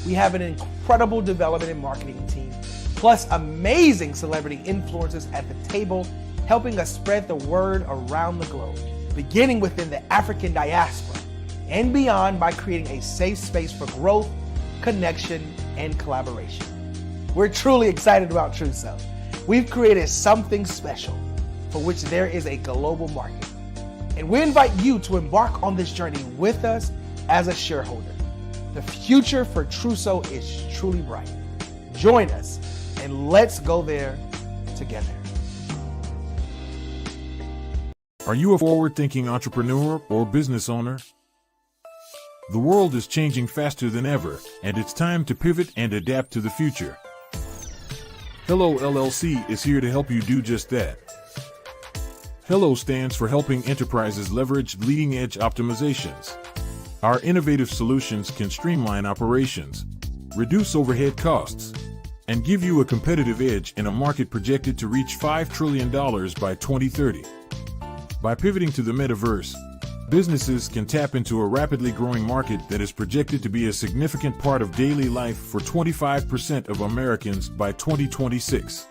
We have an incredible development and marketing team, plus amazing celebrity influencers at the table, helping us spread the word around the globe, beginning within the African diaspora and beyond by creating a safe space for growth, connection, and collaboration. We're truly excited about Truso. We've created something special for which there is a global market. And we invite you to embark on this journey with us as a shareholder. The future for Truso is truly bright. Join us and let's go there together. Are you a forward-thinking entrepreneur or business owner? The world is changing faster than ever, and it's time to pivot and adapt to the future. Hello LLC is here to help you do just that. Hello stands for helping enterprises leverage leading-edge optimizations. Our innovative solutions can streamline operations, reduce overhead costs, and give you a competitive edge in a market projected to reach $5 trillion by 2030. By pivoting to the metaverse, businesses can tap into a rapidly growing market that is projected to be a significant part of daily life for 25% of Americans by 2026.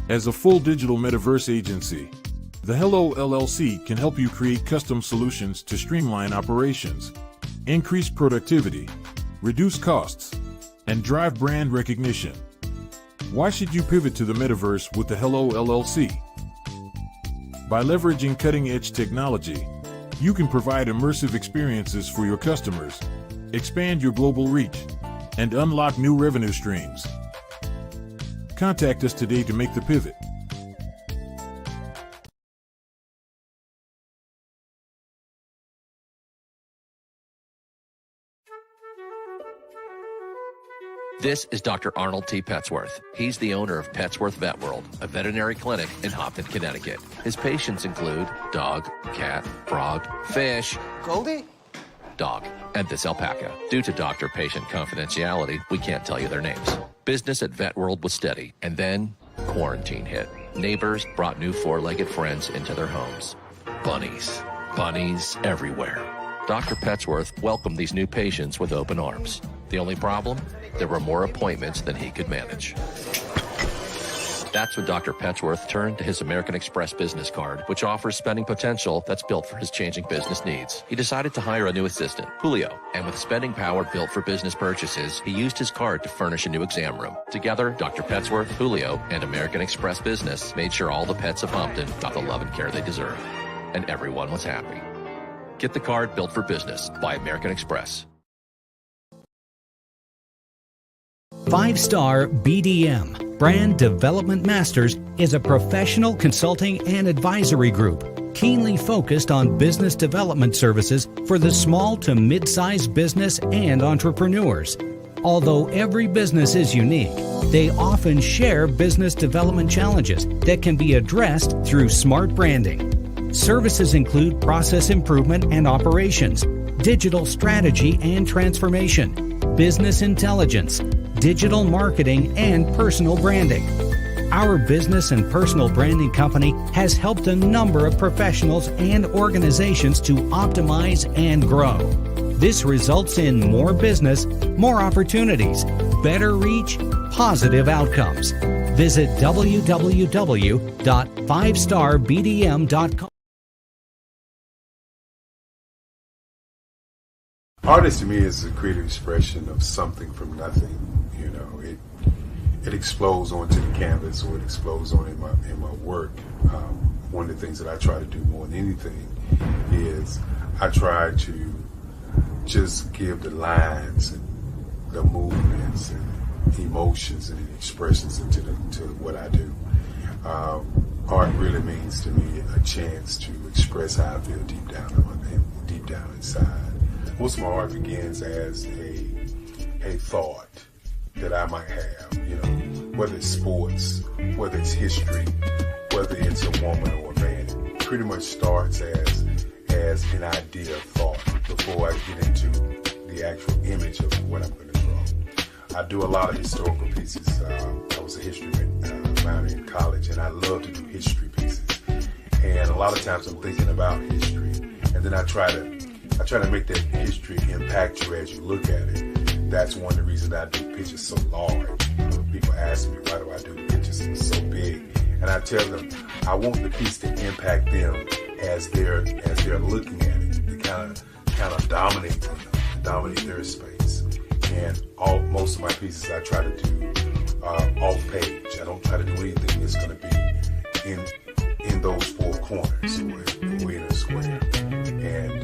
As a full digital metaverse agency, the Hello LLC can help you create custom solutions to streamline operations, increase productivity, reduce costs, and drive brand recognition. Why should you pivot to the metaverse with the Hello LLC? By leveraging cutting-edge technology, you can provide immersive experiences for your customers, expand your global reach, and unlock new revenue streams. Contact us today to make the pivot. This is Dr. Arnold T. Petsworth. He's the owner of Petsworth Vet World, a veterinary clinic in Hopton, Connecticut. His patients include dog, cat, frog, fish, Goldie, dog, and this alpaca. Due to doctor-patient confidentiality, we can't tell you their names. Business at Vet World was steady, and then quarantine hit. Neighbors brought new four-legged friends into their homes. Bunnies. Bunnies everywhere. Dr. Petsworth welcomed these new patients with open arms. The only problem? There were more appointments than he could manage. That's when Dr. Petsworth turned to his American Express business card, which offers spending potential that's built for his changing business needs. He decided to hire a new assistant, Julio, and with spending power built for business purchases, he used his card to furnish a new exam room. Together, Dr. Petsworth, Julio, and American Express Business made sure all the pets of Hopton got the love and care they deserve. And everyone was happy. Get the card built for business by American Express. 5-Star BDM, Brand Development Masters, is a professional consulting and advisory group keenly focused on business development services for the small to mid-sized business and entrepreneurs. Although every business is unique, they often share business development challenges that can be addressed through smart branding. Services include process improvement and operations, digital strategy and transformation, business intelligence, digital marketing, and personal branding. Our business and personal branding company has helped a number of professionals and organizations to optimize and grow. This results in more business, more opportunities, better reach, positive outcomes. Visit www.5starbdm.com. Artist to me is a creative expression of something from nothing. You know, it explodes onto the canvas, or it explodes on in my work. One of the things that I try to do more than anything is I try to just give the lines and the movements and emotions and expressions into what I do. Art really means to me a chance to express how I feel deep down inside. Most of my art begins as a thought that I might have, you know, whether it's sports, whether it's history, whether it's a woman or a man. It pretty much starts as an idea of thought before I get into the actual image of what I'm going to draw. I do a lot of historical pieces. I was a history minor in college, and I love to do history pieces. And a lot of times I'm thinking about history, and then I try to make that history impact you as you look at it. That's one of the reasons I do pictures so large. People ask me, why do I do the pictures so big? And I tell them, I want the piece to impact them as they're looking at it. To kind of dominate them, dominate their space. And most of my pieces I try to do off page. I don't try to do anything that's going to be in those four corners or in a square. And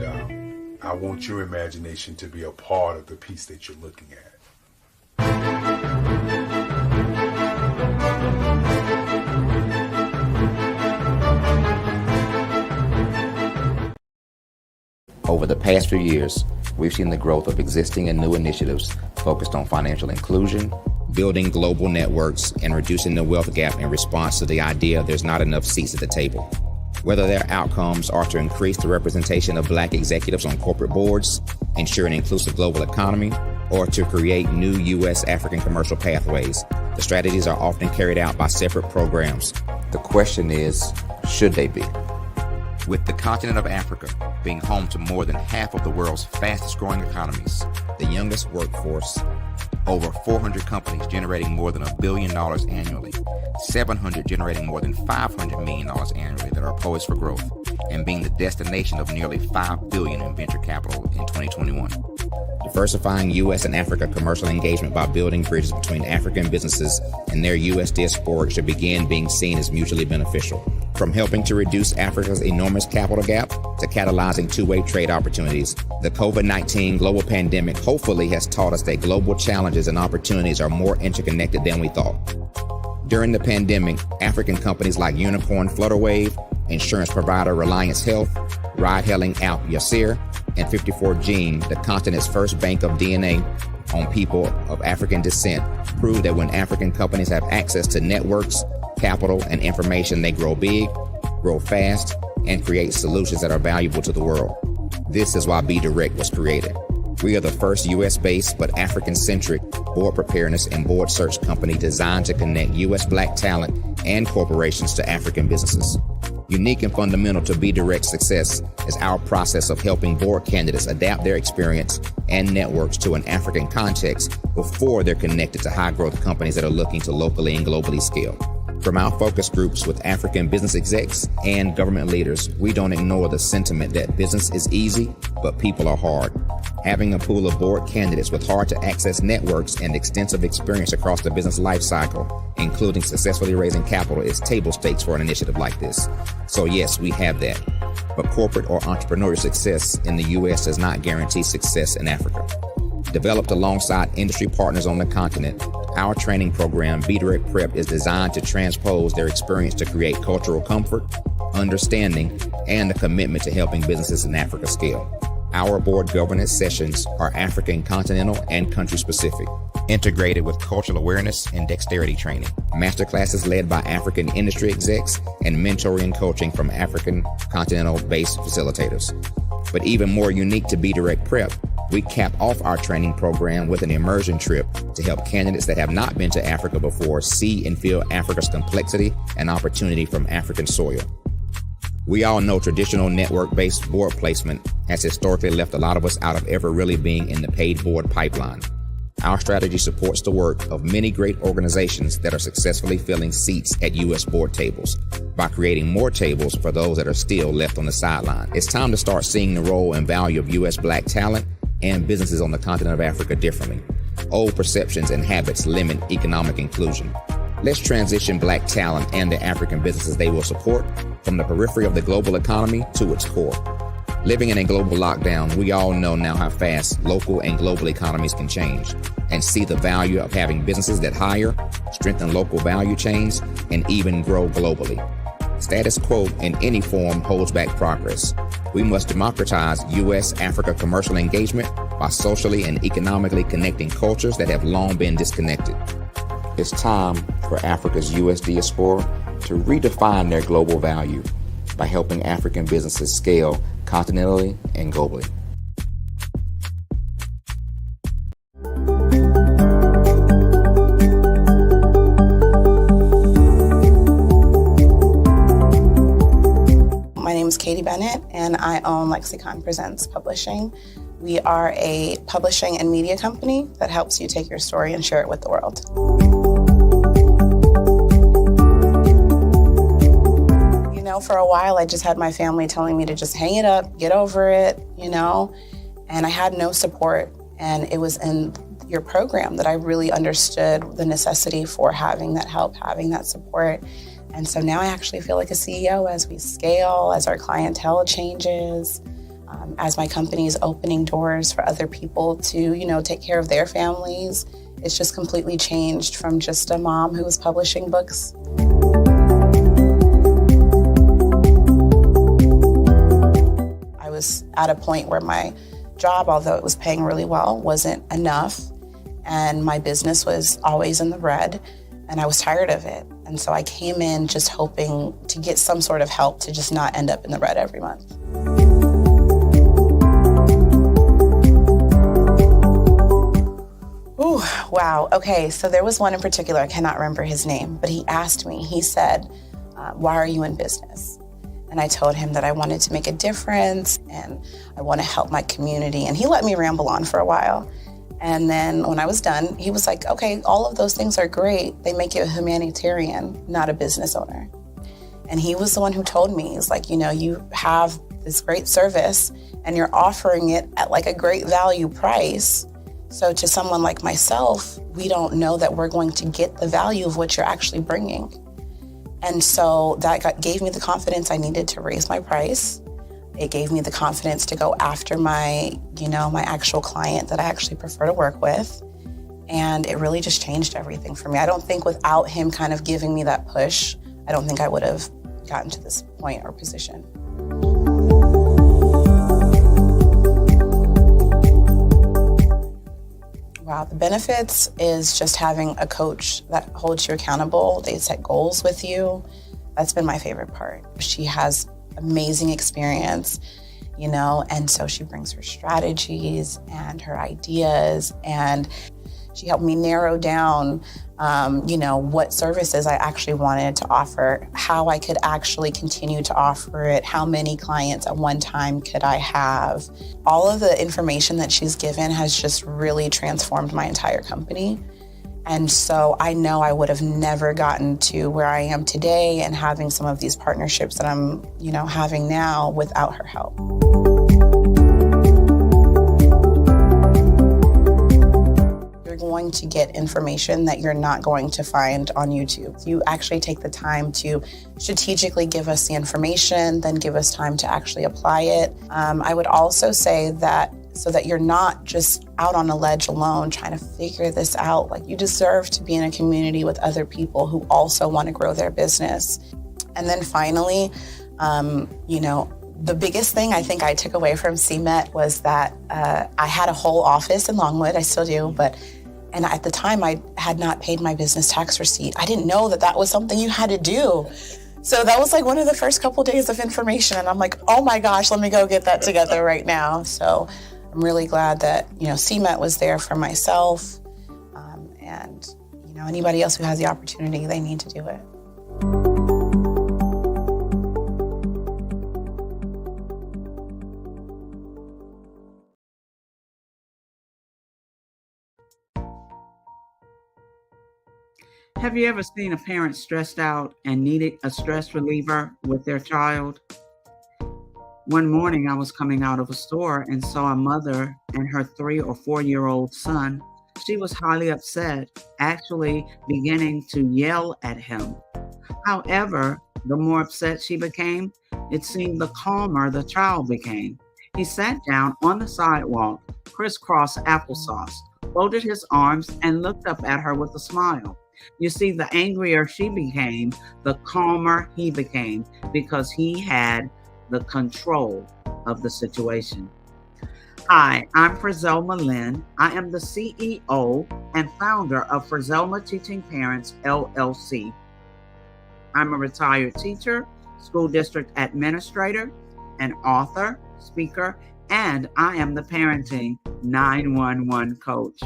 I want your imagination to be a part of the piece that you're looking at. Over the past few years, we've seen the growth of existing and new initiatives focused on financial inclusion, building global networks, and reducing the wealth gap in response to the idea there's not enough seats at the table. Whether their outcomes are to increase the representation of Black executives on corporate boards, ensure an inclusive global economy, or to create new U.S. African commercial pathways, the strategies are often carried out by separate programs. The question is, should they be? With the continent of Africa being home to more than half of the world's fastest growing economies, the youngest workforce, over 400 companies generating more than $1 billion annually, 700 generating more than $500 million annually that are poised for growth, and being the destination of nearly $5 billion in venture capital in 2021. Diversifying U.S. and Africa commercial engagement by building bridges between African businesses and their U.S. diaspora should begin being seen as mutually beneficial. From helping to reduce Africa's enormous capital gap to catalyzing two-way trade opportunities, the COVID-19 global pandemic hopefully has taught us that global challenges and opportunities are more interconnected than we thought. During the pandemic, African companies like Unicorn Flutterwave, insurance provider Reliance Health, ride-hailing app Yasir, and 54 Gene, the continent's first bank of DNA, on people of African descent prove that when African companies have access to networks, capital, and information, they grow big, grow fast, and create solutions that are valuable to the world. This is why Be Direct was created. We are the first U.S.-based but African-centric board preparedness and board search company designed to connect U.S. Black talent and corporations to African businesses. Unique and fundamental to Be Direct's success is our process of helping board candidates adapt their experience and networks to an African context before they're connected to high-growth companies that are looking to locally and globally scale. From our focus groups with African business execs and government leaders, we don't ignore the sentiment that business is easy, but people are hard. Having a pool of board candidates with hard-to-access networks and extensive experience across the business life cycle, including successfully raising capital, is table stakes for an initiative like this. So yes, we have that. But corporate or entrepreneurial success in the U.S. does not guarantee success in Africa. Developed alongside industry partners on the continent, our training program, Be Direct Prep, is designed to transpose their experience to create cultural comfort, understanding, and a commitment to helping businesses in Africa scale. Our board governance sessions are African, continental, and country-specific, integrated with cultural awareness and dexterity training, masterclasses led by African industry execs, and mentoring and coaching from African continental-based facilitators. But even more unique to Be Direct Prep, we cap off our training program with an immersion trip to help candidates that have not been to Africa before see and feel Africa's complexity and opportunity from African soil. We all know traditional network-based board placement has historically left a lot of us out of ever really being in the paid board pipeline. Our strategy supports the work of many great organizations that are successfully filling seats at U.S. board tables by creating more tables for those that are still left on the sideline. It's time to start seeing the role and value of U.S. Black talent and businesses on the continent of Africa differently. Old perceptions and habits limit economic inclusion. Let's transition Black talent and the African businesses they will support from the periphery of the global economy to its core. Living in a global lockdown, we all know now how fast local and global economies can change, and see the value of having businesses that hire, strengthen local value chains, and even grow globally. Status quo in any form holds back progress. We must democratize U.S.-Africa commercial engagement by socially and economically connecting cultures that have long been disconnected. It's time for Africa's U.S. diaspora to redefine their global value by helping African businesses scale continentally and globally. My name is Katie Bennett, and I own Lexicon Presents Publishing. We are a publishing and media company that helps you take your story and share it with the world. You know, for a while, I just had my family telling me to just hang it up, get over it, you know, and I had no support. And it was in your program that I really understood the necessity for having that help, having that support. And so now I actually feel like a CEO as we scale, as our clientele changes, as my company is opening doors for other people to, you know, take care of their families. It's just completely changed from just a mom who was publishing books. I was at a point where my job, although it was paying really well, wasn't enough. And my business was always in the red, and I was tired of it. And so I came in just hoping to get some sort of help to just not end up in the red every month. Ooh, wow. Okay, so there was one in particular, I cannot remember his name, but he asked me, he said, why are you in business? And I told him that I wanted to make a difference and I want to help my community. And he let me ramble on for a while. And then when I was done, he was like, okay, all of those things are great. They make you a humanitarian, not a business owner. And he was the one who told me, he's like, you know, you have this great service and you're offering it at like a great value price. So to someone like myself, we don't know that we're going to get the value of what you're actually bringing. And so that gave me the confidence I needed to raise my price. It gave me the confidence to go after my actual client that I actually prefer to work with. And it really just changed everything for me. I don't think without him kind of giving me that push, I don't think I would have gotten to this point or position. Wow, The benefits is just having a coach that holds you accountable. They set goals with you. That's been my favorite part. She has amazing experience, and so she brings her strategies and her ideas, and she helped me narrow down, what services I actually wanted to offer, how I could actually continue to offer it, how many clients at one time could I have. All of the information that she's given has just really transformed my entire company. And so I know I would have never gotten to where I am today and having some of these partnerships that I'm, having now without her help. You're going to get information that you're not going to find on YouTube. You actually take the time to strategically give us the information, then give us time to actually apply it. I would also say that so that you're not just out on a ledge alone trying to figure this out. Like, you deserve to be in a community with other people who also want to grow their business. And then finally, the biggest thing I think I took away from CMET was that I had a whole office in Longwood. I still do, and at the time I had not paid my business tax receipt. I didn't know that was something you had to do. So that was like one of the first couple days of information. And I'm like, oh my gosh, let me go get that together right now. So I'm really glad that, CMET was there for myself. And anybody else who has the opportunity, they need to do it. Have you ever seen a parent stressed out and needed a stress reliever with their child? One morning I was coming out of a store and saw a mother and her 3 or 4-year-old son. She was highly upset, actually beginning to yell at him. However, the more upset she became, it seemed the calmer the child became. He sat down on the sidewalk, crisscross applesauce, folded his arms, and looked up at her with a smile. You see, the angrier she became, the calmer he became, because he had the control of the situation. Hi, I'm Frizelma Lynn. I am the CEO and founder of Frizelma Teaching Parents, LLC. I'm a retired teacher, school district administrator, an author, speaker, and I am the Parenting 911 coach.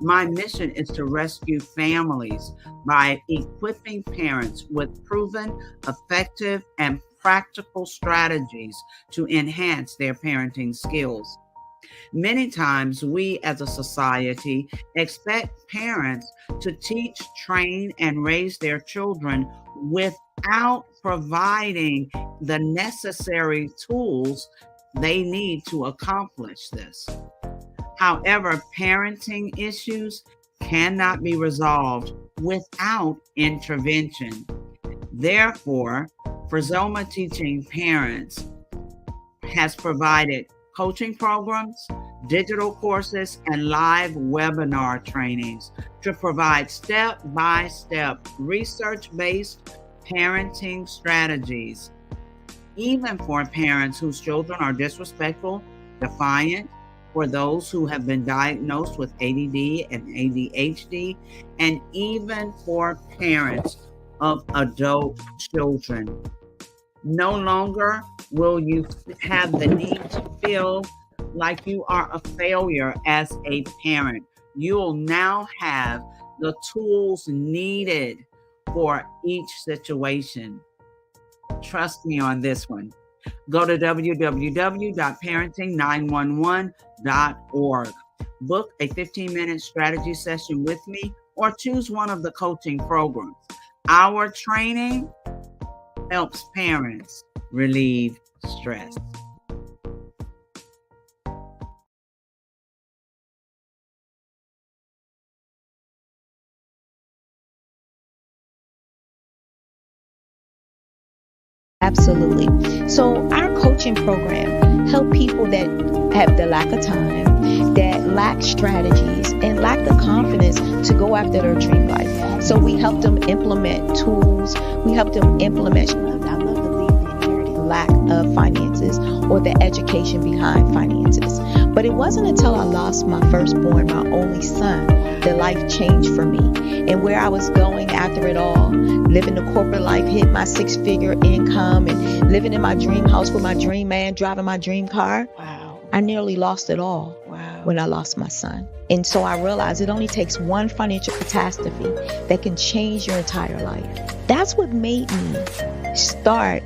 My mission is to rescue families by equipping parents with proven, effective, and practical strategies to enhance their parenting skills. Many times we as a society expect parents to teach, train, and raise their children without providing the necessary tools they need to accomplish this. However, parenting issues cannot be resolved without intervention. Therefore, Frizelma Teaching Parents has provided coaching programs, digital courses, and live webinar trainings to provide step-by-step research-based parenting strategies, even for parents whose children are disrespectful, defiant, for those who have been diagnosed with ADD and ADHD, and even for parents of adult children. No longer will you have the need to feel like you are a failure as a parent. You'll now have the tools needed for each situation. Trust me on this one. Go to www.parenting911.org. Book a 15-minute strategy session with me or choose one of the coaching programs. Our training helps parents relieve stress. Absolutely. So our coaching program help people that have the lack of time, that lack strategies, and lack the confidence to go after their dream life. So we help them implement tools. We help them implement. I love the lead the inherited lack of finances or the education behind finances. But it wasn't until I lost my firstborn, my only son, that life changed for me. And where I was going after it all, living the corporate life, hit my 6-figure income and living in my dream house with my dream man, driving my dream car. Wow. I nearly lost it all when I lost my son. And so I realized it only takes one financial catastrophe that can change your entire life. That's what made me start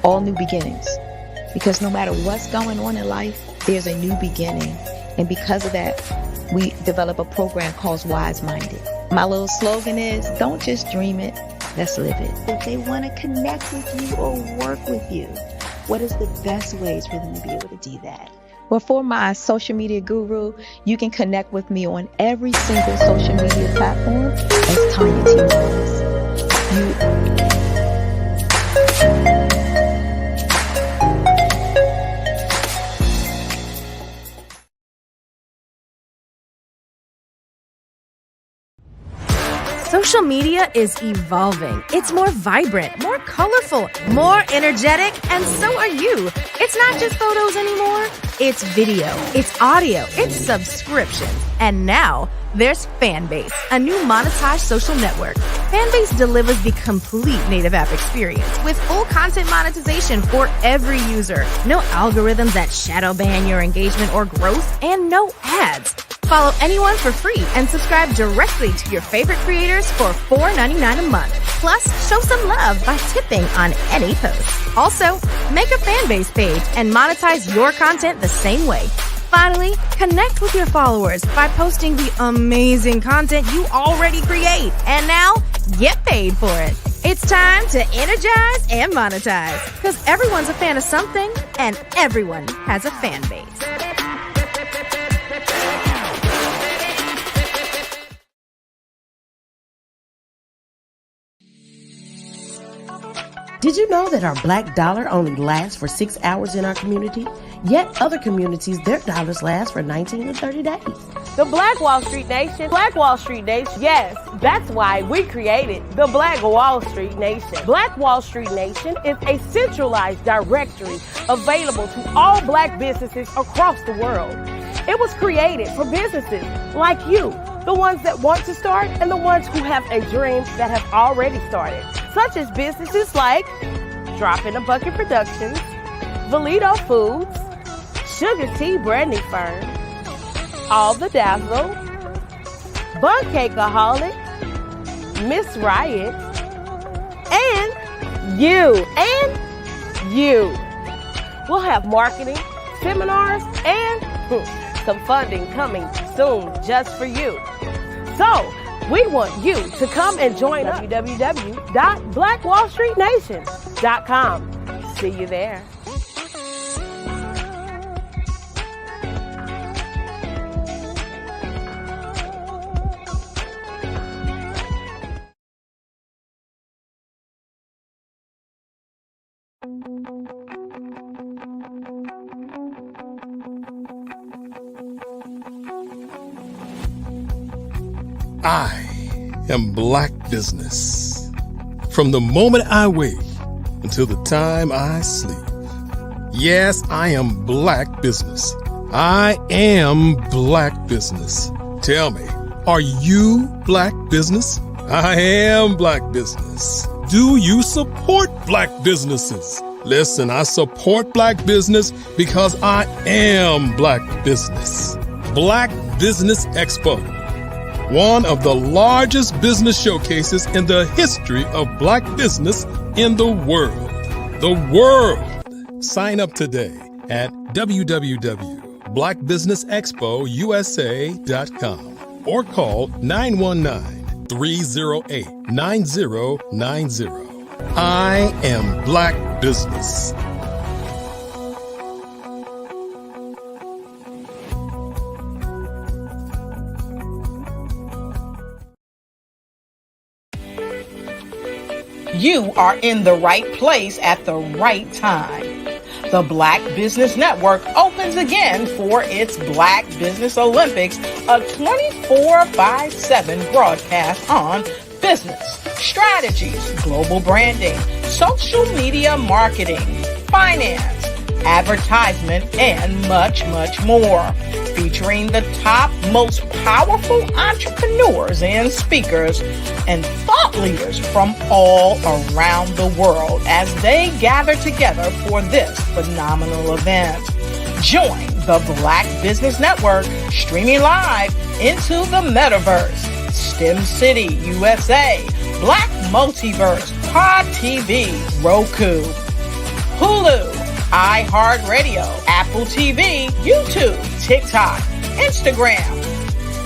All New Beginnings. Because no matter what's going on in life, there's a new beginning. And because of that, we develop a program called Wise Minded. My little slogan is, don't just dream it, let's live it. If they want to connect with you or work with you, what is the best ways for them to be able to do that? Well, for my social media guru, you can connect with me on every single social media platform as Tanya T. Morris. Social media is evolving. It's more vibrant, more colorful, more energetic, and so are you. It's not just photos anymore. It's video, it's audio, it's subscriptions. And now there's Fanbase, a new monetized social network. Fanbase delivers the complete native app experience with full content monetization for every user. No algorithms that shadow ban your engagement or growth, and no ads. Follow anyone for free and subscribe directly to your favorite creators for $4.99 a month. Plus, show some love by tipping on any post. Also, make a Fanbase page and monetize your content the same way. Finally, connect with your followers by posting the amazing content you already create. And now, get paid for it. It's time to energize and monetize. Because everyone's a fan of something, and everyone has a fan base. Did you know that our black dollar only lasts for 6 hours in our community? Yet other communities, their dollars last for 19 to 30 days. The Black Wall Street Nation. Black Wall Street Nation. Yes, that's why we created the Black Wall Street Nation. Black Wall Street Nation is a centralized directory available to all black businesses across the world. It was created for businesses like you, the ones that want to start and the ones who have a dream that have already started, such as businesses like Drop in a Bucket Productions, Valito Foods, Sugar Tea Brandy Firm, All the Dazzle, Bun Cakeaholic, Miss Riot, and you. We'll have marketing, seminars, and some funding coming soon just for you. So, we want you to come and join www.blackwallstreetnation.com. See you there. I am Black Business. From the moment I wake until the time I sleep. Yes, I am Black Business. I am Black Business. Tell me, are you Black Business? I am Black Business. Do you support Black businesses? Listen, I support Black business because I am Black Business. Black Business Expo, one of the largest business showcases in the history of Black business in the world. The world! Sign up today at www.blackbusinessexpousa.com or call 919-308-9090. I am Black Business. You are in the right place at the right time. The Black Business Network opens again for its Black Business Olympics, a 24/7 broadcast on business, strategies, global branding, social media marketing, finance, advertisement, and much, much more. Featuring the top, most powerful entrepreneurs and speakers and thought leaders from all around the world as they gather together for this phenomenal event. Join the Black Business Network streaming live into the metaverse, STEM City, USA, Black Multiverse, Pod TV, Roku, Hulu, iHeartRadio, Apple TV, YouTube, TikTok, Instagram,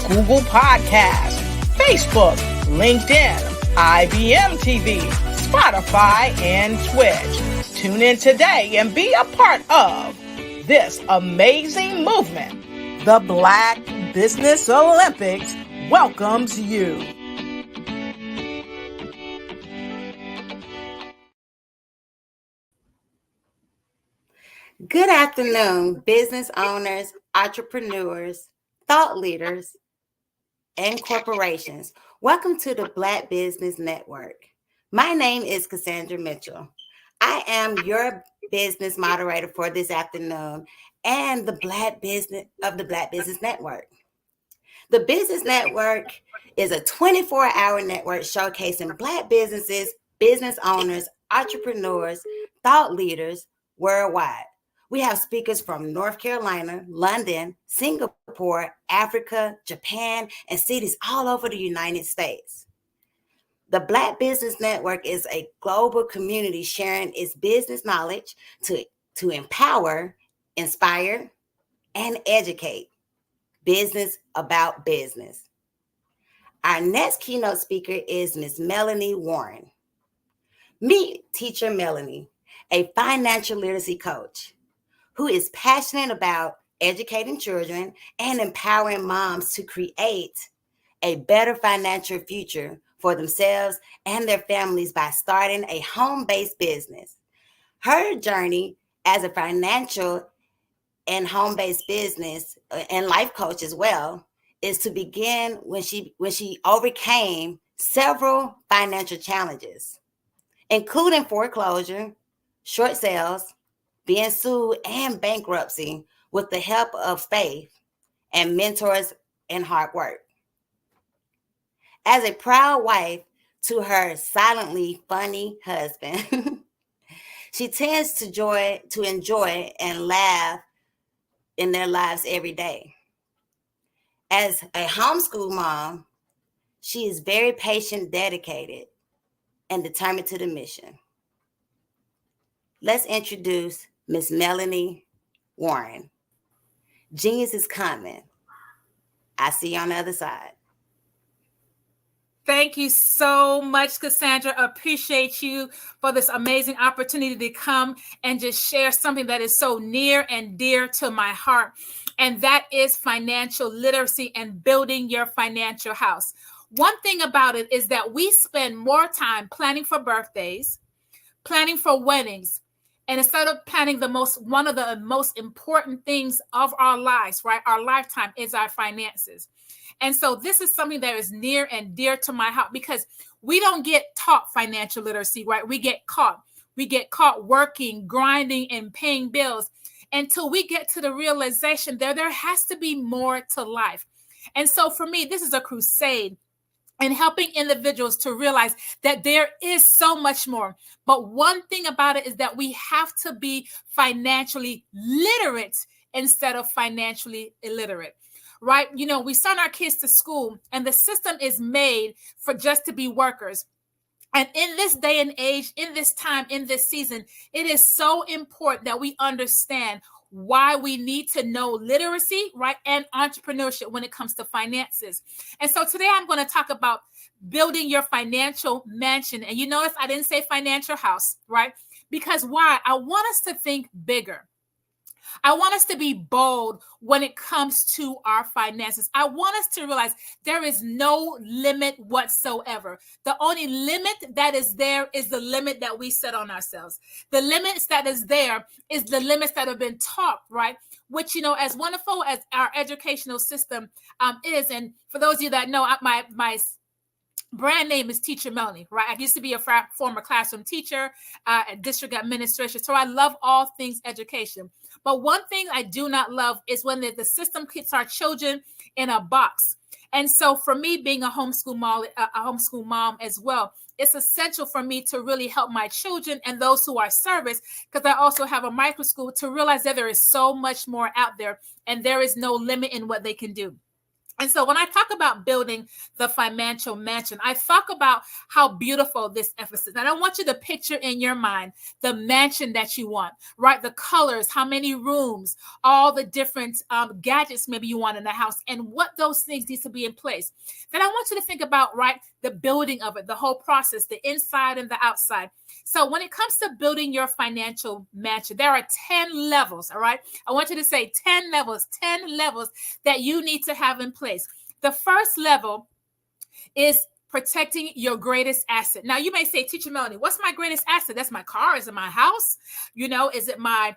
Google Podcasts, Facebook, LinkedIn, IBM TV, Spotify, and Twitch. Tune in today and be a part of this amazing movement. The Black Business Olympics welcomes you. Good afternoon, business owners, entrepreneurs, thought leaders, and corporations. Welcome to the Black Business Network. My name is Cassandra Mitchell. I am your business moderator for this afternoon and the Black Business Network. The Business Network is a 24-hour network showcasing Black businesses, business owners, entrepreneurs, thought leaders worldwide. We have speakers from North Carolina, London, Singapore, Africa, Japan, and cities all over the United States. The Black Business Network is a global community sharing its business knowledge to empower, inspire, and educate business about business. Our next keynote speaker is Ms. Melanie Warren. Meet Teacher Melanie, a financial literacy coach who is passionate about educating children and empowering moms to create a better financial future for themselves and their families by starting a home-based business. Her journey as a financial and home-based business and life coach as well is to begin when she overcame several financial challenges, including foreclosure, short sales, being sued, and bankruptcy, with the help of faith and mentors and hard work. As a proud wife to her silently funny husband, she tends to enjoy and laugh in their lives every day. As a homeschool mom, she is very patient, dedicated, and determined to the mission. Let's introduce Miss Melanie Warren. Genius is coming. I see you on the other side. Thank you so much, Cassandra. Appreciate you for this amazing opportunity to come and just share something that is so near and dear to my heart. And that is financial literacy and building your financial house. One thing about it is that we spend more time planning for birthdays, planning for weddings, and instead of planning one of the most important things of our lives, right? Our lifetime is our finances. And so this is something that is near and dear to my heart because we don't get taught financial literacy, right? We get caught working, grinding, and paying bills until we get to the realization that there has to be more to life. And so for me, this is a crusade and helping individuals to realize that there is so much more. But one thing about it is that we have to be financially literate instead of financially illiterate, right? You know, we send our kids to school and the system is made for just to be workers. And in this day and age, in this time, in this season, it is so important that we understand why we need to know literacy, right, and entrepreneurship when it comes to finances. And so today I'm going to talk about building your financial mansion. And you notice I didn't say financial house, right? Because why? I want us to think bigger. I want us to be bold when it comes to our finances. I want us to realize there is no limit whatsoever. The only limit that is there is the limit that we set on ourselves. The limits that is there is the limits that have been taught, right? Which, you know, as wonderful as our educational system is, and for those of you that know, my brand name is Teacher Melanie, right? I used to be a former classroom teacher at district administration. So I love all things education. But one thing I do not love is when the system keeps our children in a box. And so for me, being a homeschool mom as well, it's essential for me to really help my children and those who are serviced, because I also have a micro school, to realize that there is so much more out there and there is no limit in what they can do. And so when I talk about building the financial mansion, I talk about how beautiful this emphasis is. And I want you to picture in your mind the mansion that you want, right? The colors, how many rooms, all the different gadgets maybe you want in the house, and what those things need to be in place. Then I want you to think about, right, the building of it, the whole process, the inside and the outside. So when it comes to building your financial mansion, there are 10 levels, all right? I want you to say 10 levels that you need to have in place. The first level is protecting your greatest asset. Now, you may say, Teacher Melanie, what's my greatest asset? That's my car. Is it my house? You know, is it my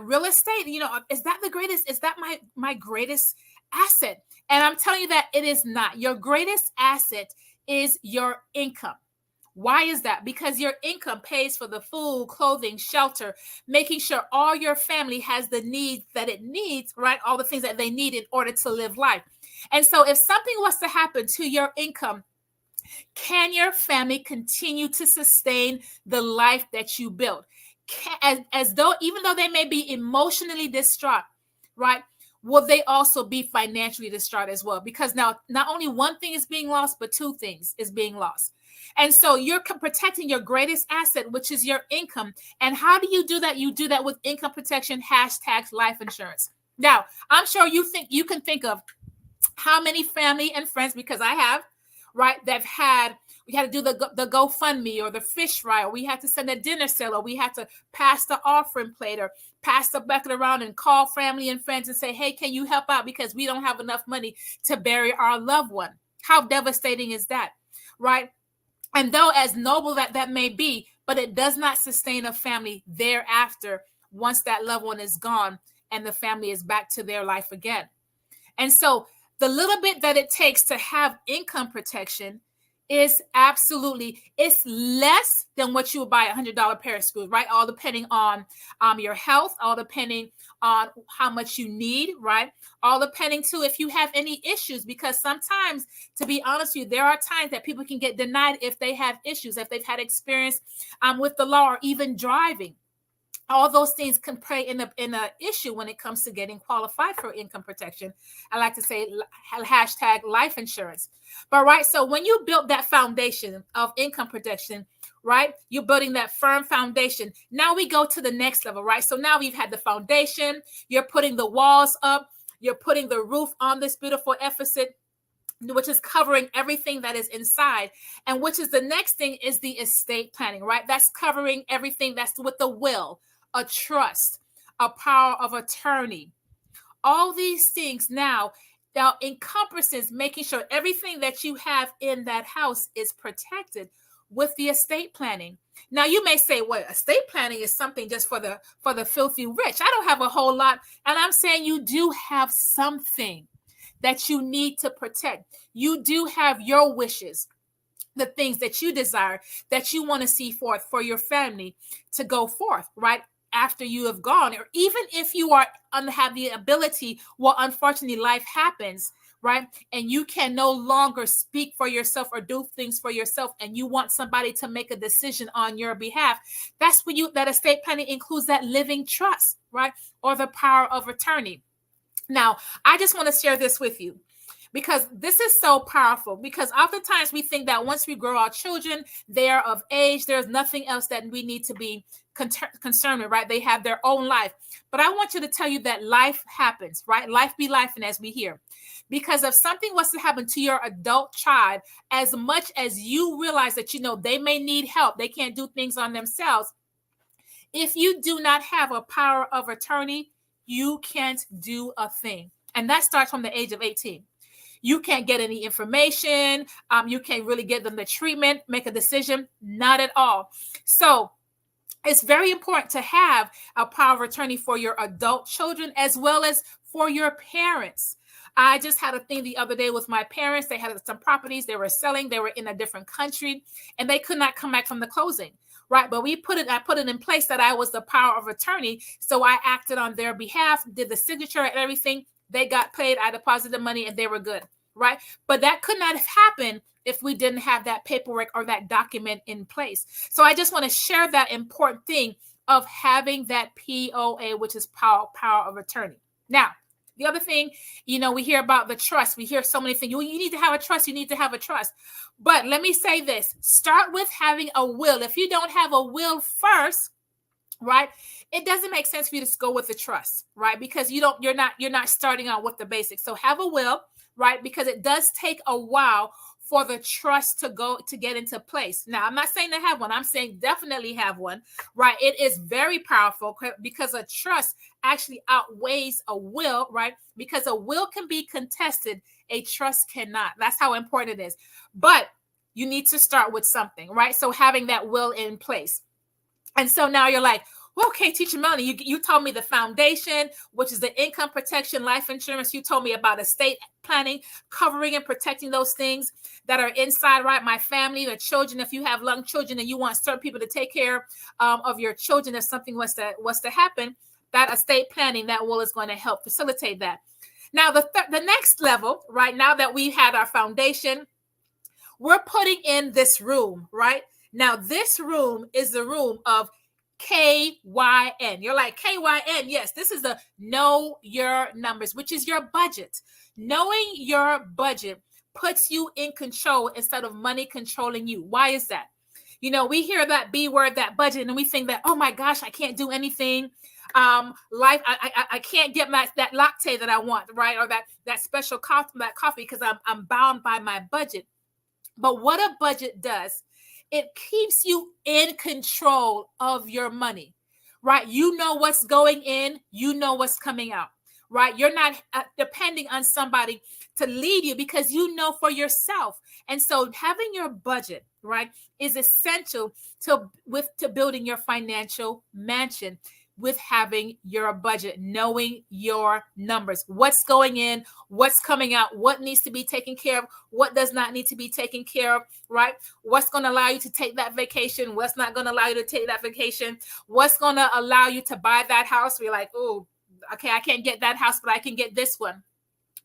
real estate? You know, is that the greatest? Is that my greatest asset? And I'm telling you that it is not. Your greatest asset is your income. Why is that? Because your income pays for the food, clothing, shelter, making sure all your family has the needs that it needs, right? All the things that they need in order to live life. And so if something was to happen to your income, can your family continue to sustain the life that you built? As though, even though they may be emotionally distraught, right? Will they also be financially distraught as well? Because now not only one thing is being lost, but two things is being lost. And so you're protecting your greatest asset, which is your income. And how do you do that? You do that with income protection, #life insurance. Now, I'm sure you can think of how many family and friends, because I have, right, we had to do the GoFundMe or the fish fry, or we had to send a dinner sale, or we had to pass the offering plate or pass the bucket around and call family and friends and say, hey, can you help out? Because we don't have enough money to bury our loved one. How devastating is that, right? And though as noble that may be, but it does not sustain a family thereafter once that loved one is gone and the family is back to their life again. And so the little bit that it takes to have income protection is it's less than what you would buy $100 pair of screws, right? All depending on your health, all depending on how much you need, right? All depending too if you have any issues, because sometimes, to be honest with you, there are times that people can get denied if they have issues, if they've had experience with the law or even driving. All those things can play in a issue when it comes to getting qualified for income protection. I like to say #life insurance. But right, so when you build that foundation of income protection, right, you're building that firm foundation. Now we go to the next level, right? So now we've had the foundation, you're putting the walls up, you're putting the roof on this beautiful edifice, which is covering everything that is inside. And which is the next thing is the estate planning, right? That's covering everything that's with the will, a trust, a power of attorney. All these things now encompasses making sure everything that you have in that house is protected with the estate planning. Now you may say, well, estate planning is something just for the filthy rich. I don't have a whole lot. And I'm saying you do have something that you need to protect. You do have your wishes, the things that you desire, that you want to see forth for your family to go forth, right? After you have gone, or even if you have the ability, well, unfortunately, life happens, right? And you can no longer speak for yourself or do things for yourself, and you want somebody to make a decision on your behalf. That's when that estate planning includes that living trust, right? Or the power of attorney. Now, I just want to share this with you, because this is so powerful, because oftentimes we think that once we grow our children, they are of age, there's nothing else that we need to be concerned with, right? They have their own life. But I want you to tell you that life happens, right? Life be life, and as we hear. Because if something was to happen to your adult child, as much as you realize that, they may need help, they can't do things on themselves. If you do not have a power of attorney, you can't do a thing. And that starts from the age of 18. You can't get any information. You can't really get them the treatment, make a decision, not at all. So it's very important to have a power of attorney for your adult children as well as for your parents. I just had a thing the other day with my parents. They had some properties they were selling. They were in a different country and they could not come back from the closing. Right. But I put it in place that I was the power of attorney. So I acted on their behalf, did the signature and everything. They got paid. I deposited the money and they were good. Right. But that could not have happened if we didn't have that paperwork or that document in place. So I just want to share that important thing of having that POA, which is power of attorney. Now, the other thing, we hear about the trust. We hear so many things. You need to have a trust. You need to have a trust. But let me say this. Start with having a will. If you don't have a will first, right, it doesn't make sense for you to go with the trust, right? Because you're not starting out with the basics. So have a will, right? Because it does take a while for the trust to get into place. Now, I'm not saying to have one. I'm saying definitely have one, right? It is very powerful because a trust actually outweighs a will, right? Because a will can be contested, a trust cannot. That's how important it is. But you need to start with something, right? So having that will in place. And so now you're like, well, okay, Teacher Melanie, you told me the foundation, which is the income protection, life insurance. You told me about estate planning, covering and protecting those things that are inside, right? My family, the children, if you have young children and you want certain people to take care of your children, if something was to happen, that estate planning, that will is going to help facilitate that. Now, the next level, right, now that we had our foundation, we're putting in this room, right? Now, this room is the room of KYN. You're like, KYN. Yes, this is the know your numbers, which is your budget. Knowing your budget puts you in control instead of money controlling you. Why is that? We hear that B word, that budget, and we think that, oh my gosh, I can't do anything. Life, I can't get that latte that I want, right? Or that special coffee, because I'm bound by my budget. But what a budget does, it keeps you in control of your money, right? You know what's going in, you know what's coming out, right? You're not depending on somebody to lead you because you know for yourself. And so having your budget, right, is essential to building your financial mansion. With having your budget, knowing your numbers, what's going in, what's coming out, what needs to be taken care of, what does not need to be taken care of, right? What's going to allow you to take that vacation, what's not going to allow you to take that vacation, what's going to allow you to buy that house. We're like, oh, okay, I can't get that house, but I can get this one,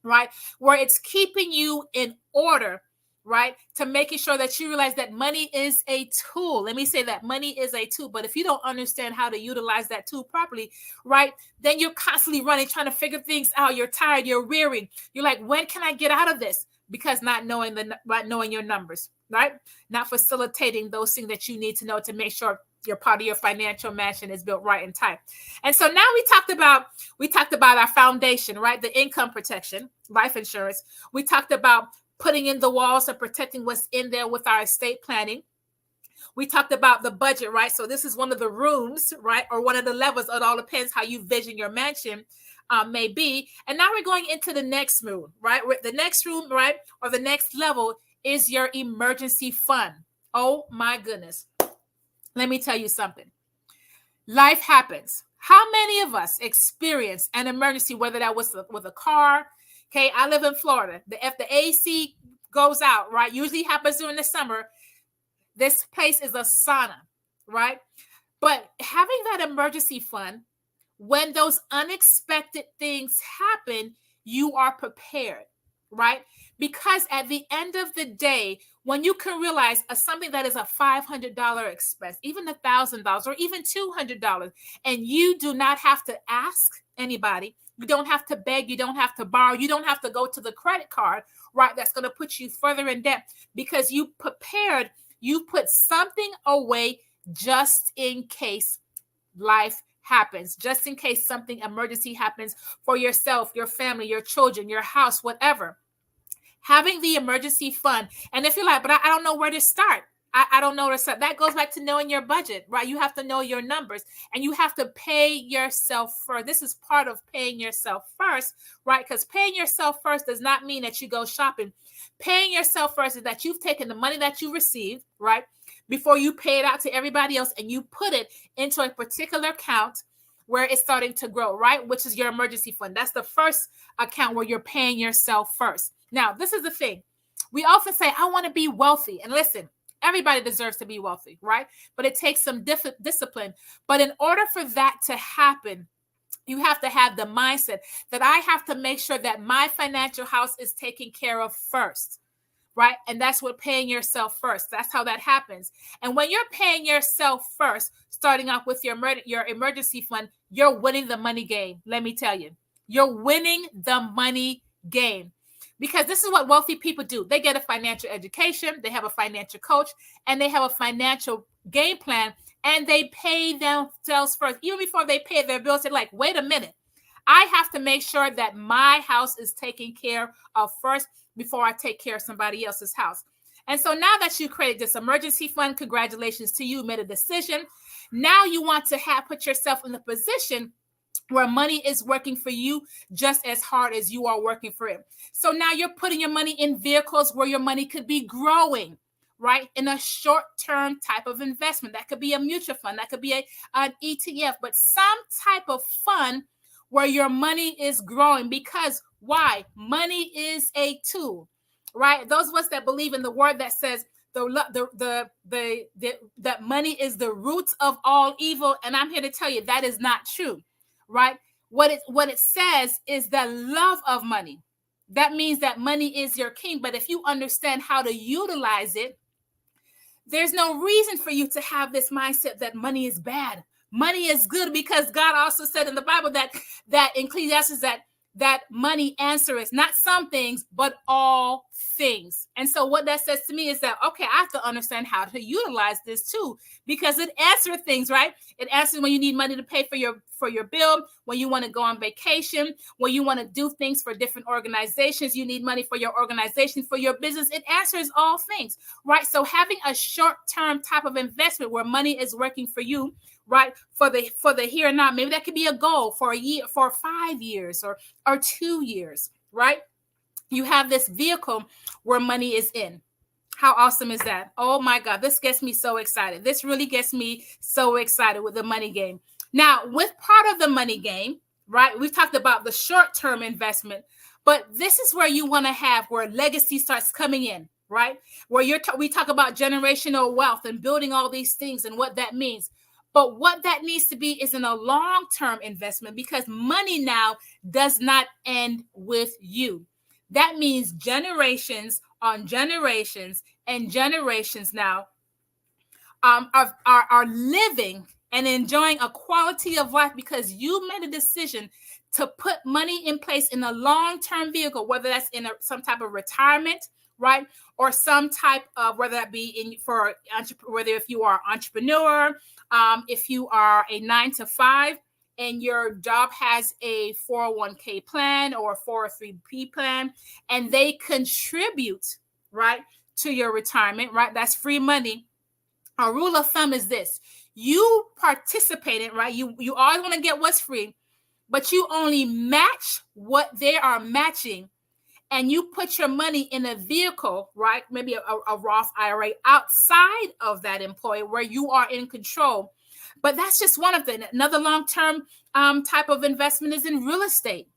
right? Where it's keeping you in order, right? To making sure that you realize that money is a tool. Let me say that money is a tool. But if you don't understand how to utilize that tool properly, right, then you're constantly running, trying to figure things out. You're tired, you're weary. You're like, when can I get out of this? Because not knowing your numbers, right? Not facilitating those things that you need to know to make sure your part of your financial mansion is built right and tight. And so now we talked about our foundation, right? The income protection, life insurance. We talked about putting in the walls and protecting what's in there with our estate planning. We talked about the budget, right? So this is one of the rooms, right? Or one of the levels. It all depends how you vision your mansion may be. And now we're going into the next room, right? The next room, right? Or the next level is your emergency fund. Oh my goodness. Let me tell you something. Life happens. How many of us experience an emergency, whether that was with a car? Okay, I live in Florida. If the AC goes out, right, usually happens during the summer, this place is a sauna, right? But having that emergency fund, when those unexpected things happen, you are prepared, right? Because at the end of the day, when you can realize something that is a $500 expense, even $1,000 or even $200, and you do not have to ask anybody, you don't have to beg, you don't have to borrow, you don't have to go to the credit card, right? That's going to put you further in debt because you prepared, you put something away just in case life happens, just in case something emergency happens for yourself, your family, your children, your house, whatever. Having the emergency fund. And if you're like, but I don't know where to start. I don't know where to start. That goes back to knowing your budget, right? You have to know your numbers and you have to pay yourself first. This is part of paying yourself first, right? Because paying yourself first does not mean that you go shopping. Paying yourself first is that you've taken the money that you received, right? Before you pay it out to everybody else and you put it into a particular account where it's starting to grow, right? Which is your emergency fund. That's the first account where you're paying yourself first. Now, this is the thing. We often say, I want to be wealthy. And listen, everybody deserves to be wealthy, right? But it takes some discipline. But in order for that to happen, you have to have the mindset that I have to make sure that my financial house is taken care of first, right? And that's what paying yourself first. That's how that happens. And when you're paying yourself first, starting off with your emergency fund, you're winning the money game. Let me tell you, you're winning the money game. Because this is what wealthy people do. They get a financial education, they have a financial coach, and they have a financial game plan, and they pay themselves first. Even before they pay their bills, they're like, wait a minute. I have to make sure that my house is taken care of first before I take care of somebody else's house. And so now that you created this emergency fund, congratulations to you, made a decision. Now you want to put yourself in the position where money is working for you just as hard as you are working for it. So now you're putting your money in vehicles where your money could be growing, right? In a short-term type of investment. That could be a mutual fund. That could be an ETF, but some type of fund where your money is growing. Because why? Money is a tool, right? Those of us that believe in the word that says that money is the root of all evil. And I'm here to tell you that is not true. Right? What it says is the love of money. That means that money is your king. But if you understand how to utilize it, there's no reason for you to have this mindset that money is bad. Money is good, because God also said in the Bible that in Ecclesiastes that money answereth not some things, but all things. And so what that says to me is that, okay, I have to understand how to utilize this too, because it answers things, right? It answers when you need money to pay for your bill, when you want to go on vacation, when you want to do things for different organizations, you need money for your organization, for your business. It answers all things, right? So having a short-term type of investment where money is working for you, right, for the here and now, maybe that could be a goal for a year, for 5 years or 2 years, right? You have this vehicle where money is in. How awesome is that? Oh my God, this gets me so excited. This really gets me so excited with the money game. Now, with part of the money game, right, we talked about the short-term investment, but this is where you want to have where legacy starts coming in, right? Where we talk about generational wealth and building all these things and what that means. But what that needs to be is in a long-term investment, because money now does not end with you. That means generations on generations and generations now are living and enjoying a quality of life because you made a decision to put money in place in a long-term vehicle, whether that's in some type of retirement, right? Or some type of, whether that be whether if you are an entrepreneur, if you are a 9-to-5 and your job has a 401k plan or a 403b plan, and they contribute, right, to your retirement, right? That's free money. A rule of thumb is this: you participate in, right? You always want to get what's free, but you only match what they are matching. And you put your money in a vehicle, right? Maybe a Roth IRA outside of that employer where you are in control. But that's just one of them. Another long-term type of investment is in real estate.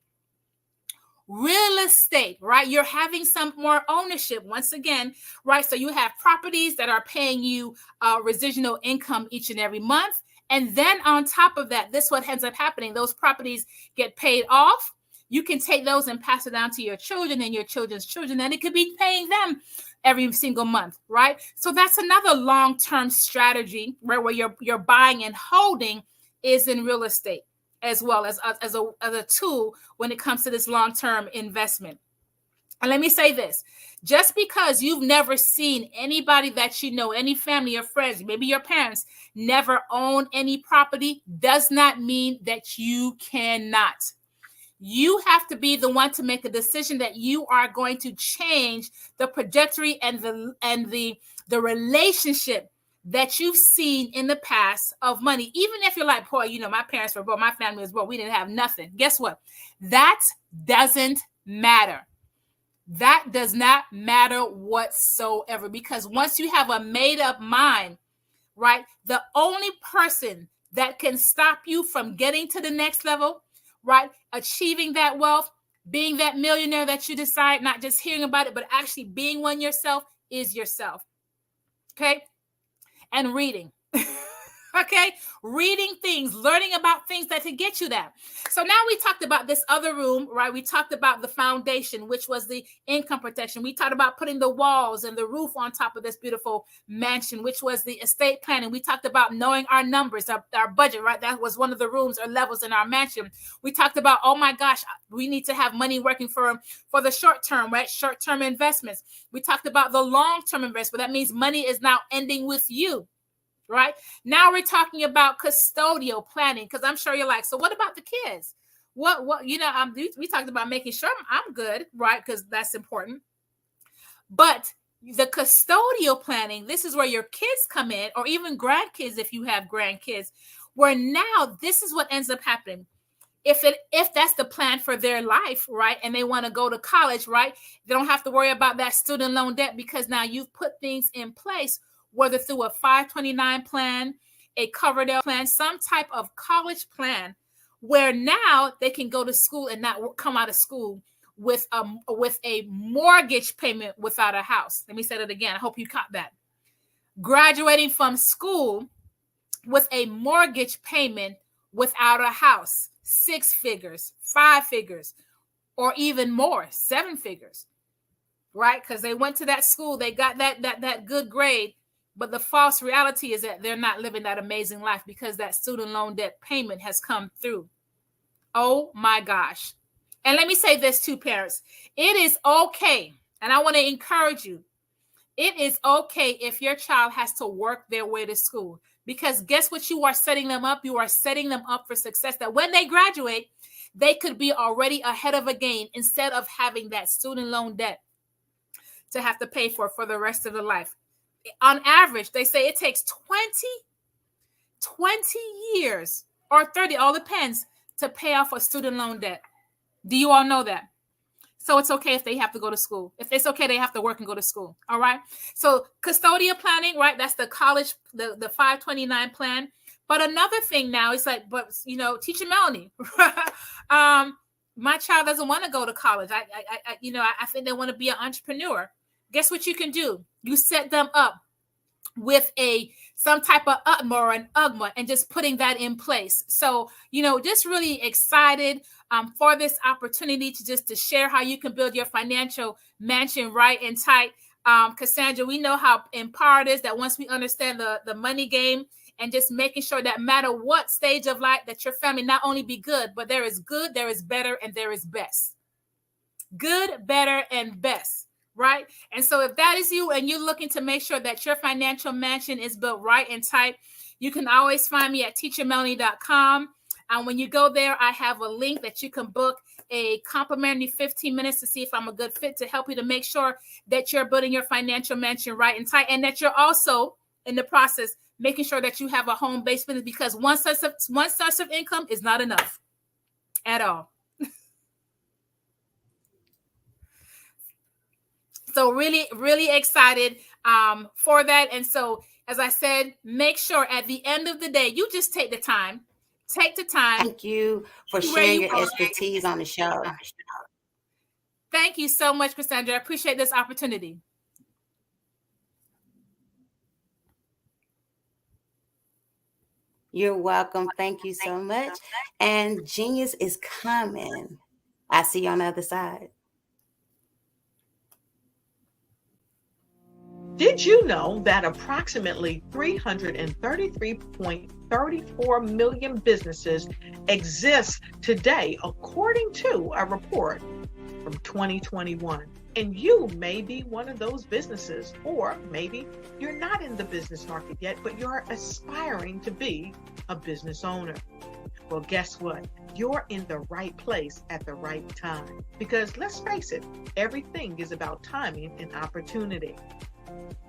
Real estate, right? You're having some more ownership once again, right? So you have properties that are paying you residual income each and every month. And then on top of that, this is what ends up happening. Those properties get paid off. You can take those and pass it down to your children and your children's children, and it could be paying them every single month, right? So that's another long-term strategy where you're buying and holding is in real estate, as well as a tool when it comes to this long-term investment. And let me say this: just because you've never seen anybody that you know, any family or friends, maybe your parents, never own any property, does not mean that you cannot. You have to be the one to make a decision that you are going to change the trajectory and the relationship that you've seen in the past of money. Even if you're like, boy, my parents were broke, my family was broke, we didn't have nothing. Guess what? That doesn't matter. That does not matter whatsoever, because once you have a made up mind, right, the only person that can stop you from getting to the next level, right? Achieving that wealth, being that millionaire that you decide, not just hearing about it, but actually being one yourself, is yourself. Okay? And reading. Okay? Reading things, learning about things that can get you that. So now we talked about this other room, right? We talked about the foundation, which was the income protection. We talked about putting the walls and the roof on top of this beautiful mansion, which was the estate planning. We talked about knowing our numbers, our budget, right? That was one of the rooms or levels in our mansion. We talked about, oh my gosh, we need to have money working for the short term, right? Short-term investments. We talked about the long-term investment. That means money is now ending with you. Right now we're talking about custodial planning, because I'm sure you're like, so what about the kids? What we talked about making sure I'm good, right? Because that's important. But the custodial planning, this is where your kids come in, or even grandkids if you have grandkids, where now this is what ends up happening. If that's the plan for their life, right, and they want to go to college, right, they don't have to worry about that student loan debt, because now you've put things in place, whether through a 529 plan, a covered plan, some type of college plan, where now they can go to school and not come out of school with a mortgage payment without a house. Let me say that again. I hope you caught that. Graduating from school with a mortgage payment without a house, 6 figures, 5 figures, or even more, 7 figures, right? Because they went to that school, they got that good grade. But the false reality is that they're not living that amazing life because that student loan debt payment has come through. Oh my gosh. And let me say this to parents. It is okay. And I want to encourage you. It is okay if your child has to work their way to school, because guess what you are setting them up? You are setting them up for success, that when they graduate, they could be already ahead of a game instead of having that student loan debt to have to pay for the rest of their life. On average, they say it takes 20 years or 30, all depends, to pay off a student loan debt. Do you all know that? So it's okay if they have to go to school. If it's okay, they have to work and go to school. All right. So custodial planning, right? That's the college, the 529 plan. But another thing now is like, but Teacher Melanie, my child doesn't want to go to college. I think they want to be an entrepreneur. Guess what you can do? You set them up with some type of UTMA or an UGMA and just putting that in place. So, just really excited for this opportunity to share how you can build your financial mansion right and tight. Cassandra, we know how empowered it is that once we understand the money game and just making sure that matter what stage of life, that your family not only be good, but there is good, there is better, and there is best. Good, better, and best. Right? And so if that is you and you're looking to make sure that your financial mansion is built right and tight, you can always find me at teachermelanie.com. And when you go there, I have a link that you can book a complimentary 15 minutes to see if I'm a good fit to help you to make sure that you're building your financial mansion right and tight, and that you're also in the process making sure that you have a home-based business, because one source of income is not enough at all. So really, really excited for that. And so, as I said, make sure at the end of the day, you just take the time. Take the time. Thank you for sharing your expertise on the show. Thank you so much, Cassandra. I appreciate this opportunity. You're welcome. Thank you so much. And Genius is coming. I see you on the other side. Did you know that approximately 333.34 million businesses exist today, according to a report from 2021? And you may be one of those businesses, or maybe you're not in the business market yet, but you're aspiring to be a business owner. Well, guess what? You're in the right place at the right time. Because let's face it, everything is about timing and opportunity.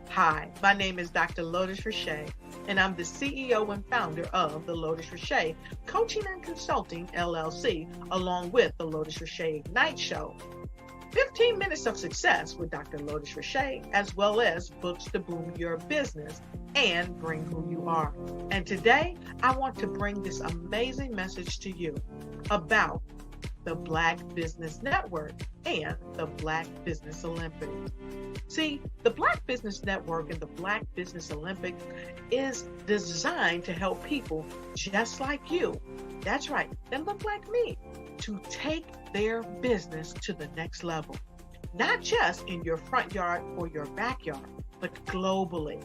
Hi, my name is Dr. Lotus Richey, and I'm the CEO and founder of the Lotus Richey Coaching and Consulting LLC, along with the Lotus Richey Ignite Show. 15 Minutes of Success with Dr. Lotus Richey, as well as books to boom your business and bring who you are. And today, I want to bring this amazing message to you about the Black Business Network and the Black Business Olympics. See, the Black Business Network and the Black Business Olympics is designed to help people just like you, that's right, that look like me, to take their business to the next level. Not just in your front yard or your backyard, but globally.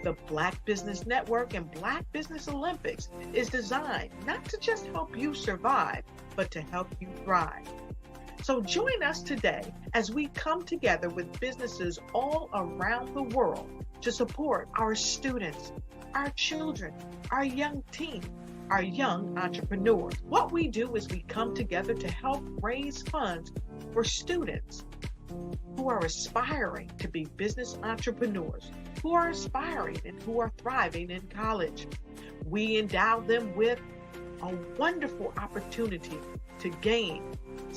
The Black Business Network and Black Business Olympics is designed not to just help you survive, but to help you thrive. So join us today as we come together with businesses all around the world to support our students, our children, our young teens, our young entrepreneurs. What we do is we come together to help raise funds for students who are aspiring to be business entrepreneurs, who are aspiring and who are thriving in college. We endow them with a wonderful opportunity to gain